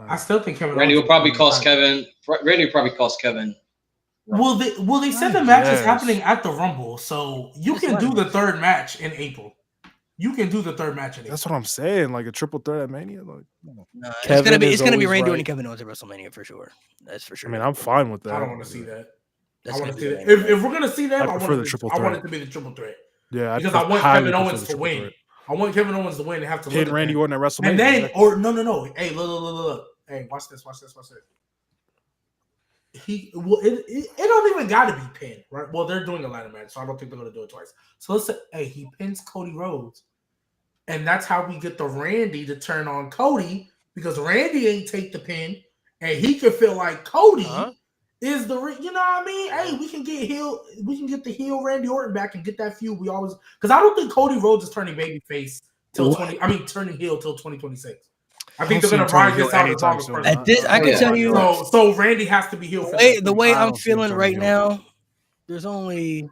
I still think Kevin. Randy will probably cost Kevin. Randy will probably cost Kevin. Well, they said the match is happening at the Rumble, so you can do the third match in April. That's what I'm saying. Like a triple threat at Mania. Like, no, it's gonna be Randy Orton and Kevin Owens at WrestleMania for sure. That's for sure. I mean, I'm fine with that. I don't want to see that. I want to see that. If we're gonna see that, I want it to be the triple threat. Yeah, because I want Kevin Owens to win. I want Kevin Owens to win and have to hit Randy Orton at WrestleMania. And then, no. Hey, look. Hey, watch this. It don't even got to be pinned, right? Well, they're doing a ladder match, so I don't think they're going to do it twice. So let's say, hey, he pins Cody Rhodes, and that's how we get the Randy to turn on Cody because Randy ain't take the pin, and he could feel like Cody is the, you know what I mean? Hey, we can get the heel Randy Orton back and get that feud. Because I don't think Cody Rhodes is turning babyface turning heel till 2026. I think they're going to ride this out as long as possible. I can tell you. So Randy has to be heel. The way I'm feeling right now, there's only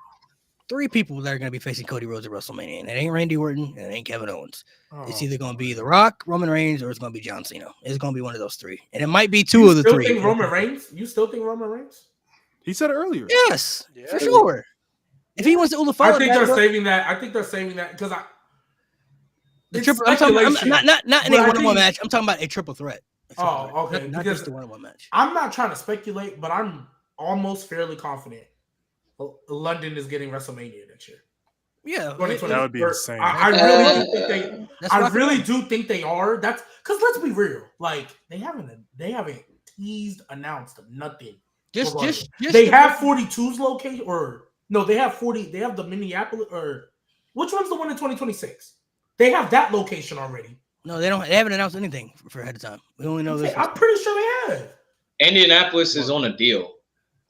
3 people that are going to be facing Cody Rhodes at WrestleMania, and it ain't Randy Orton and it ain't Kevin Owens. It's either going to be The Rock, Roman Reigns, or it's going to be John Cena. It's going to be one of those 3, and it might be 2 of the 3. You still think Roman Reigns? He said it earlier. Yes, for sure. If he wants to Ulafala, I think they're saving that. because I'm talking not in a one-on-one match. I'm talking about a triple threat. Okay. Not just a one-on-one match. I'm not trying to speculate, but I'm almost fairly confident London is getting WrestleMania next year. Yeah, that would be insane. I really do think they are. That's because let's be real. Like they haven't teased, announced nothing. They have 42's location, or no? They have 40. They have the Minneapolis, or which one's the one in 2026? They have that location already. No, they don't. They haven't announced anything for ahead of time. We only know this. I'm pretty sure they have. Indianapolis is on a deal,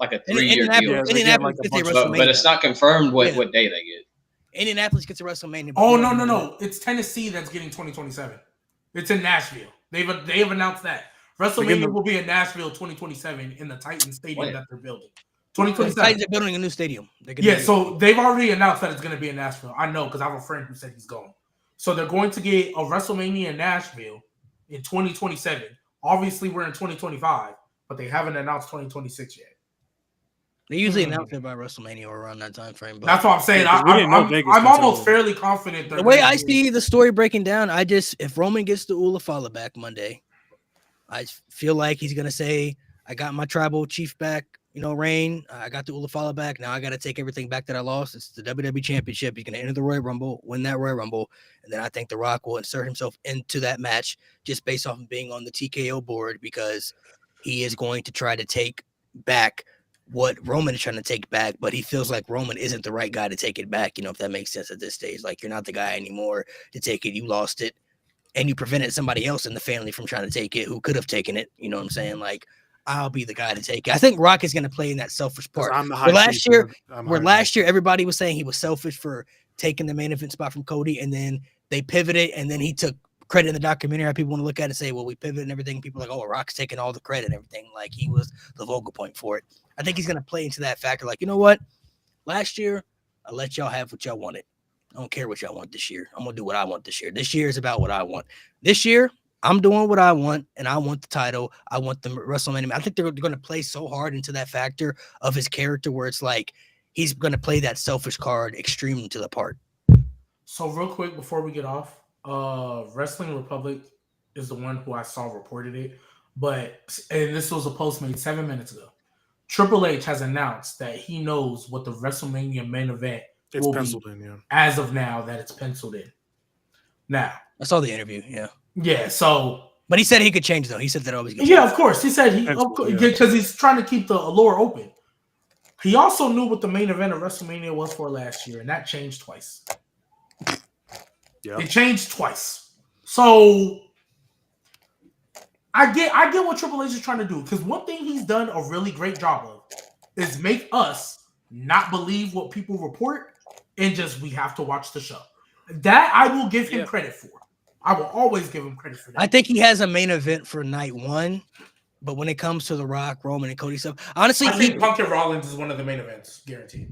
like a 3-year deal. Indianapolis gets a WrestleMania, but it's not confirmed what day they get. Indianapolis gets a WrestleMania. Oh no! It's Tennessee that's getting 2027. It's in Nashville. They've announced that WrestleMania will be in Nashville 2027 in the Titans Stadium that they're building. 2027. Titans are building a new stadium. So they've already announced that it's going to be in Nashville. I know because I have a friend who said he's going. So they're going to get a WrestleMania in Nashville in 2027. Obviously, we're in 2025, but they haven't announced 2026 yet. They usually announce it by WrestleMania or around that time frame. But that's what I'm saying. I'm almost fairly confident. The way I see the story breaking down, if Roman gets the Ula Fala back Monday, I feel like he's gonna say, "I got my tribal chief back, reign. I got the Ula Fala back. Now I got to take everything back that I lost. It's the WWE Championship. He's gonna enter the Royal Rumble, win that Royal Rumble, and then I think The Rock will insert himself into that match just based off of being on the TKO board because he is going to try to take back what Roman is trying to take back, but he feels like Roman isn't the right guy to take it back, if that makes sense at this stage. Like, you're not the guy anymore to take it. You lost it, and you prevented somebody else in the family from trying to take it who could have taken it. You know what I'm saying? Like, I'll be the guy to take it. I think Rock is going to play in that selfish part. Last year, everybody was saying he was selfish for taking the main event spot from Cody, and then they pivoted, and then he took credit in the documentary. People want to look at it and say, well, we pivoted and everything. People are like, oh, Rock's taking all the credit and everything. Like, he was the vocal point for it. I think he's going to play into that factor. Like, you know what? Last year, I let y'all have what y'all wanted. I don't care what y'all want this year. I'm going to do what I want this year. This year is about what I want. This year, I'm doing what I want, and I want the title. I want the WrestleMania. I think they're going to play so hard into that factor of his character where it's like he's going to play that selfish card extremely to the part. So real quick before we get off, Wrestling Republic is the one who I saw reported it, and this was a post made 7 minutes ago. Triple H has announced that he knows what the WrestleMania main event will be as of now, that it's penciled in. Now, I saw the interview, Yeah, so... But he said he could change, though. He said that always gets changed. Of course. He said because he's trying to keep the allure open. He also knew what the main event of WrestleMania was for last year, and that changed twice. Yeah. It changed twice. So I get what Triple H is trying to do, because one thing he's done a really great job of is make us not believe what people report and just we have to watch the show. That I will give him credit for. I will always give him credit for that. I think he has a main event for night one, but when it comes to The Rock, Roman, and Cody stuff, honestly, I think Punk and Rollins is one of the main events, guaranteed.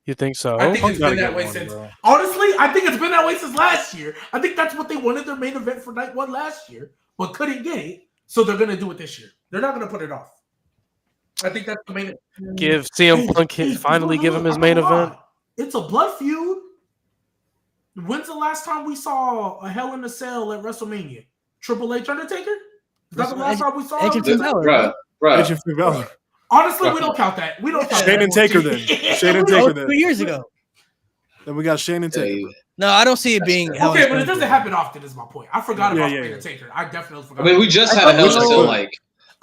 You think so? I think it's been that way since. Honestly, I think it's been that way since last year. I think that's what they wanted their main event for night one last year, but couldn't get it, so they're gonna do it this year. They're not gonna put it off. I think that's the main event. Give CM Punk finally give him his main event. It's a blood feud. When's the last time we saw a Hell in a Cell at WrestleMania? Triple H Undertaker? Is that the last time we saw it? Bro. Honestly, we don't count that. We don't count Shane and Taker then. Shane and Taker then. 2 years ago. Then we got Shane and Taker. No, I don't see it being Hell okay, but it doesn't happen often is my point. I forgot about Shane and Taker. I definitely forgot. I mean, we just had a Hell in a Cell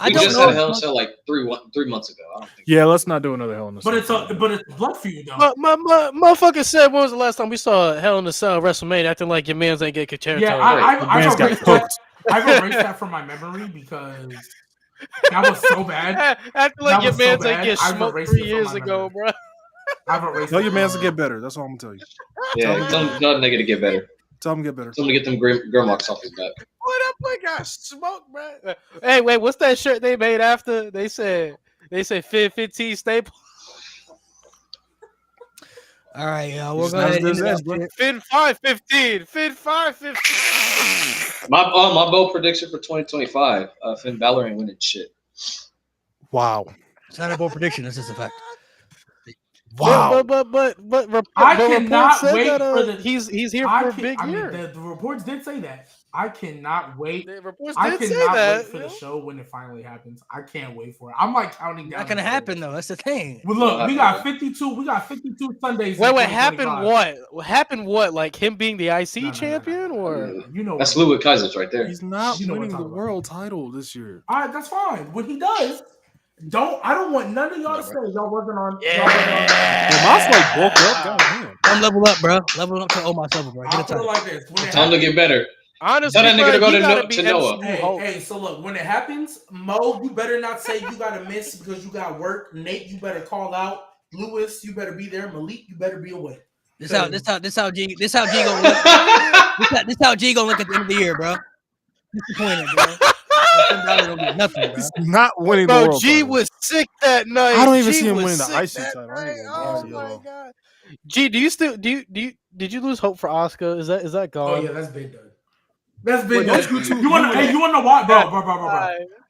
had a Hell in a Cell like 3 months ago. I don't think let's not do another Hell in a Cell. But it's blood feud though. My motherfucker said, when was the last time we saw Hell in a Cell WrestleMania acting like your man's ain't get territory? Yeah, I've erased that from my memory because that was so bad. Acting like your man's ain't get smoked 3 years ago, bro. Tell your man's to get better. That's all I'm gonna tell you. Yeah, tell nigga to get better. Tell him to get better. Tell him to get them girl marks off his back. Boy, that boy got smoked, bro. Hey, wait, what's that shirt they made after? They said 15 staple. All right, we're going to Fin 515. Fin 515. My bold prediction for 2025, Finn Balor ain't winning shit. Wow. It's not a bold prediction. This is a fact. Wow. But I cannot wait for the. He's here for a big year. The reports did say that. I cannot wait. The reports I did cannot say that, wait for the show when it finally happens. I can't wait for it. I'm like counting down. Not gonna happen though. That's the thing. Well, look, we got 52. We got 52 Sundays. Wait, happened what? Happened what? Like him being the IC champion, or you know that's Louis Cousins right there. He's not winning the world title this year. All right, that's fine. When he does. I don't want none of y'all to say y'all working on. Yeah. Moss like bulked up. I'm level up, bro. Level up to myself, bro. I'll put it like this. Time to get better. Honestly, tell that nigga to go to Noah. Hey, so look, when it happens, Mo, you better not say you gotta miss because you got work. Nate, you better call out. Lewis, you better be there. Malik, you better be away. This how G gonna look. This how G gonna look at the end of the year, bro. Disappointed, bro. Don't get nothing, bro. Not winning the World G title. was sick that night. I don't even G see him was winning the sick IC that title. night. Oh my god. G, do you still did you lose hope for Asuka? Is that gone? Oh yeah, that's big done. That's big Wait, done. You want to know why, bro?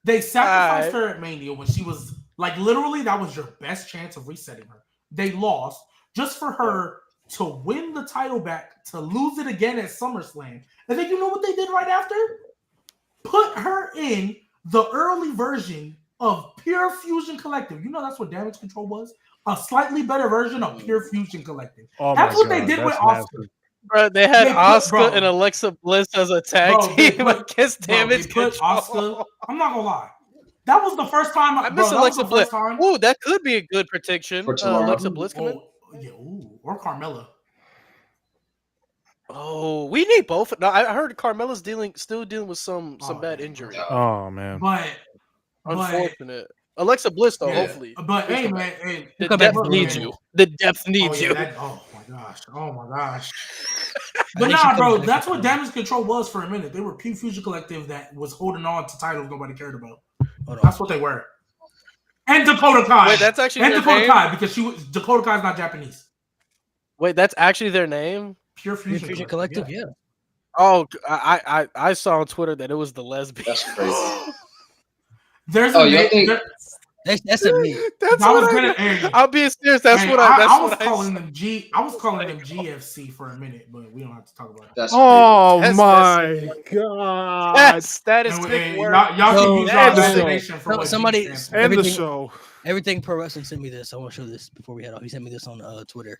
They sacrificed All her at Mania when she was like literally that was your best chance of resetting her. They lost just for her to win the title back, to lose it again at SummerSlam. And then you know what they did right after? Put her in the early version of Pure Fusion Collective. You know that's what Damage Control was? A slightly better version of Pure Fusion Collective. Oh that's what God, they did with nasty. Asuka. Bro, they had Asuka and Alexa Bliss as a tag team against Damage Control. I'm not gonna lie. That was the first time I miss Alexa Bliss. Ooh, that could be a good prediction. For tomorrow. Alexa Bliss coming. Or Carmella. Oh, we need both. No, I heard Carmella's still dealing with some bad injury. Oh man, but unfortunate. Alexa Bliss though, hopefully. But hey, man, the depth needs you. The depth needs you. Oh my gosh. But nah, bro, that's what Damage Control was for a minute. They were Pure Fusion Collective that was holding on to titles nobody cared about. That's what they were. And Dakota Kai. Wait, that's actually their Dakota name? Kai because Dakota Kai is not Japanese. Wait, that's actually their name? Pure Fusion Collective, yeah. Oh, I saw on Twitter that it was the lesbian. That's crazy. There's that's a me. That's what I'm being serious. That's what I was calling them GFC for a minute, but we don't have to talk about that. My God! That is sick word. Y'all can use our imagination for what somebody and the show. Everything Pro Wrestling sent me this. I want to show this before we head off. He sent me this on Twitter.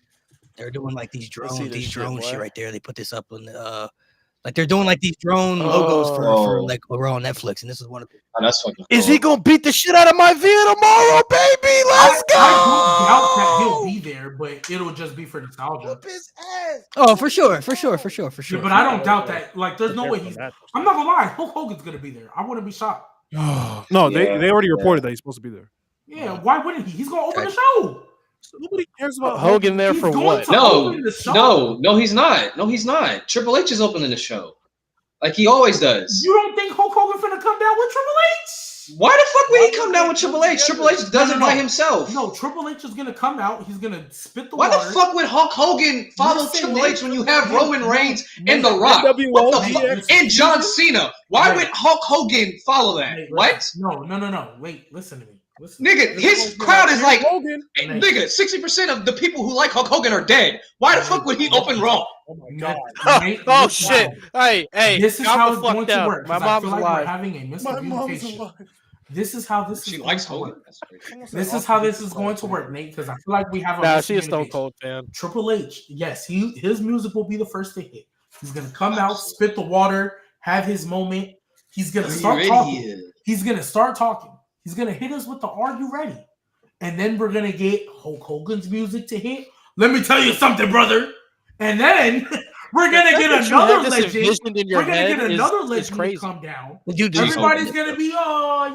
They're doing like these drone shit right there. They put this up on the like they're doing like these drone logos for like we're on Netflix, and this is one of them. Oh, that's fucking cool. Is he gonna beat the shit out of my Via tomorrow, baby? Let's go! I don't doubt that he'll be there, but it'll just be for nostalgia. Whoop his ass. Oh, for sure. Yeah, but I don't doubt that. Like, there's no way I'm not gonna lie. Hulk Hogan's gonna be there. I wouldn't be shocked. No, they already reported that he's supposed to be there. Yeah, why wouldn't he? He's gonna open the show. Nobody cares about Hogan there for what? No, he's not. No, he's not. Triple H is opening the show. Like he always does. You don't think Hulk Hogan finna come down with Triple H? Why the fuck would he come down with Triple H? Triple H does it by himself. No, Triple H is gonna come out. He's gonna spit the water. Why the fuck would Hulk Hogan follow Triple H when you have Roman Reigns and The Rock? What the fuck? And John Cena. Why would Hulk Hogan follow that? What? No. Wait, listen to me. Nigga, his crowd is like, nigga, 60% of the people who like Hulk Hogan are dead. Why the fuck would he open Raw? Oh my God. Oh shit. Hey, this is how it's going to work. My mom's alive. alive. We're having a miscommunication. This is how this she is likes going Hogan. to work. This is how this is going to work, Nate, because I feel like we have a Nah, she's a Stone Cold fan. Triple H, yes, his music will be the first to hit. He's gonna come out, spit the water, have his moment. He's gonna start talking. He's gonna start talking. He's gonna hit us with the "Are you ready?" And then we're gonna get Hulk Hogan's music to hit. Let me tell you something, brother. And then we're gonna get another legend. We're gonna get another legend to come down. Everybody's gonna be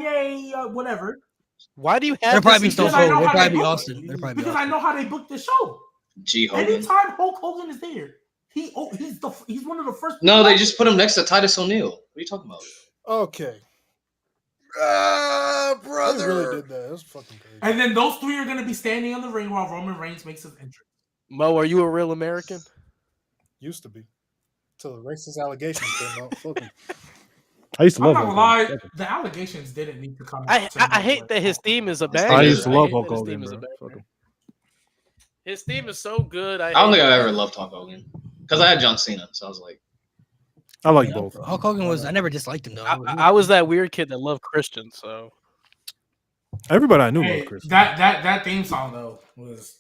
yay, whatever. Why do you have? They're probably Stone Cold. They're probably Austin. Because I know how they booked the show. Anytime Hulk Hogan is there, he's one of the first. No, they just put him next to Titus O'Neil. What are you talking about? Okay. Brother. They really did that. That's fucking crazy. And then those three are going to be standing in the ring while Roman Reigns makes his entrance. Mo, are you a real American? Used to be. Till the racist allegations came out. Fucking. I used to love. I'm not gonna lie. The allegations didn't need to come. I hate that his theme is a bad. I used to love Hulk Hogan. His theme is so good. I don't think I've ever loved Hulk Hogan because I had John Cena, so I was like. I like both. Hulk Hogan was. I never disliked him though. I was that weird kid that loved Christian. So everybody I knew loved Christian. That theme song though was.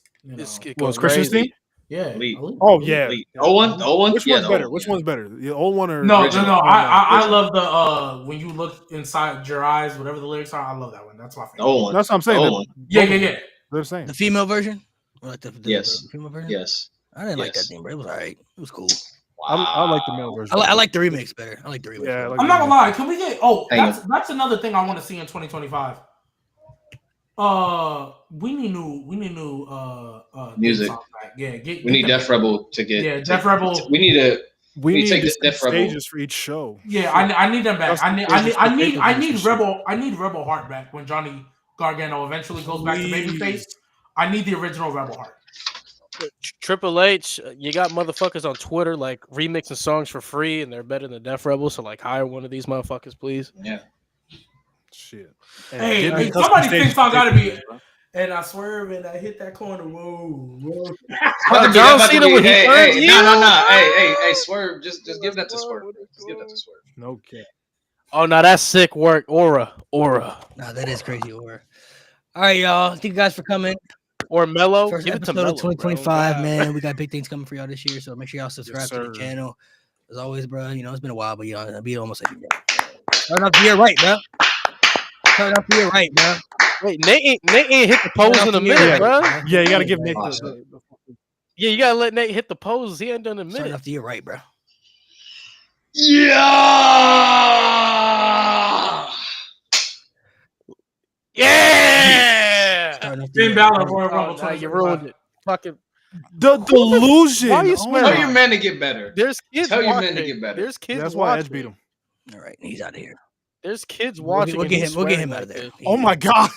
Was Christian's theme? Yeah. Oh yeah. The old one. Which one's better? Which one's better? The old one or no? I love the when you look inside your eyes, whatever the lyrics are. I love that one. That's my favorite. The old one. That's what I'm saying. Yeah. They're the same. The female version. Or like the yes. female version. Yes. I didn't like that theme, but it was alright. It was cool. I like the male version. I like the remix better. I like the remix. Yeah, I'm not gonna lie. Can we get? Oh, that's another thing I want to see in 2025. We need new music. Yeah, we need Def Rebel to get. Yeah, Def Rebel. We need to. We need take the Def Rebel stages for each show. Yeah, I need them back. I need Rebel Heart back when Johnny Gargano eventually goes back to babyface. I need the original Rebel Heart. Triple H, you got motherfuckers on Twitter like remixing songs for free, and they're better than Def Rebel. So like, hire one of these motherfuckers, please. Yeah. Shit. Hey, somebody thinks I gotta be. And I swerve and I hit that corner. Whoa. John Cena when he turned you. No. Hey, Swerve. Just give that to Swerve. Just give that to Swerve. No cap. Oh, no, that's sick work. Aura. Nah, that is crazy. Aura. All right, y'all. Thank you guys for coming. Or Mello. First give episode it to of 2025, bro. man. We got big things coming for y'all this year, so make sure y'all subscribe to the channel. As always, bro, it's been a while, but I'll be almost like you, bro. Starting off the year right, bro. Wait, Nate ain't hit the pose in a minute, bro. Yeah, you gotta give Nate Yeah, you gotta let Nate hit the pose. He ain't done a minute. Starting off the year right, bro. Yeah. Finn Balor Royal Rumble 2025. You ruined it. Fucking the delusion. Why are you swearing? Tell your men to get better. There's kids. Tell your watching. men to get better. There's kids. That's why watching. Edge beat him. All right, he's out of here. There's kids watching. We'll get him out of there. Oh my god.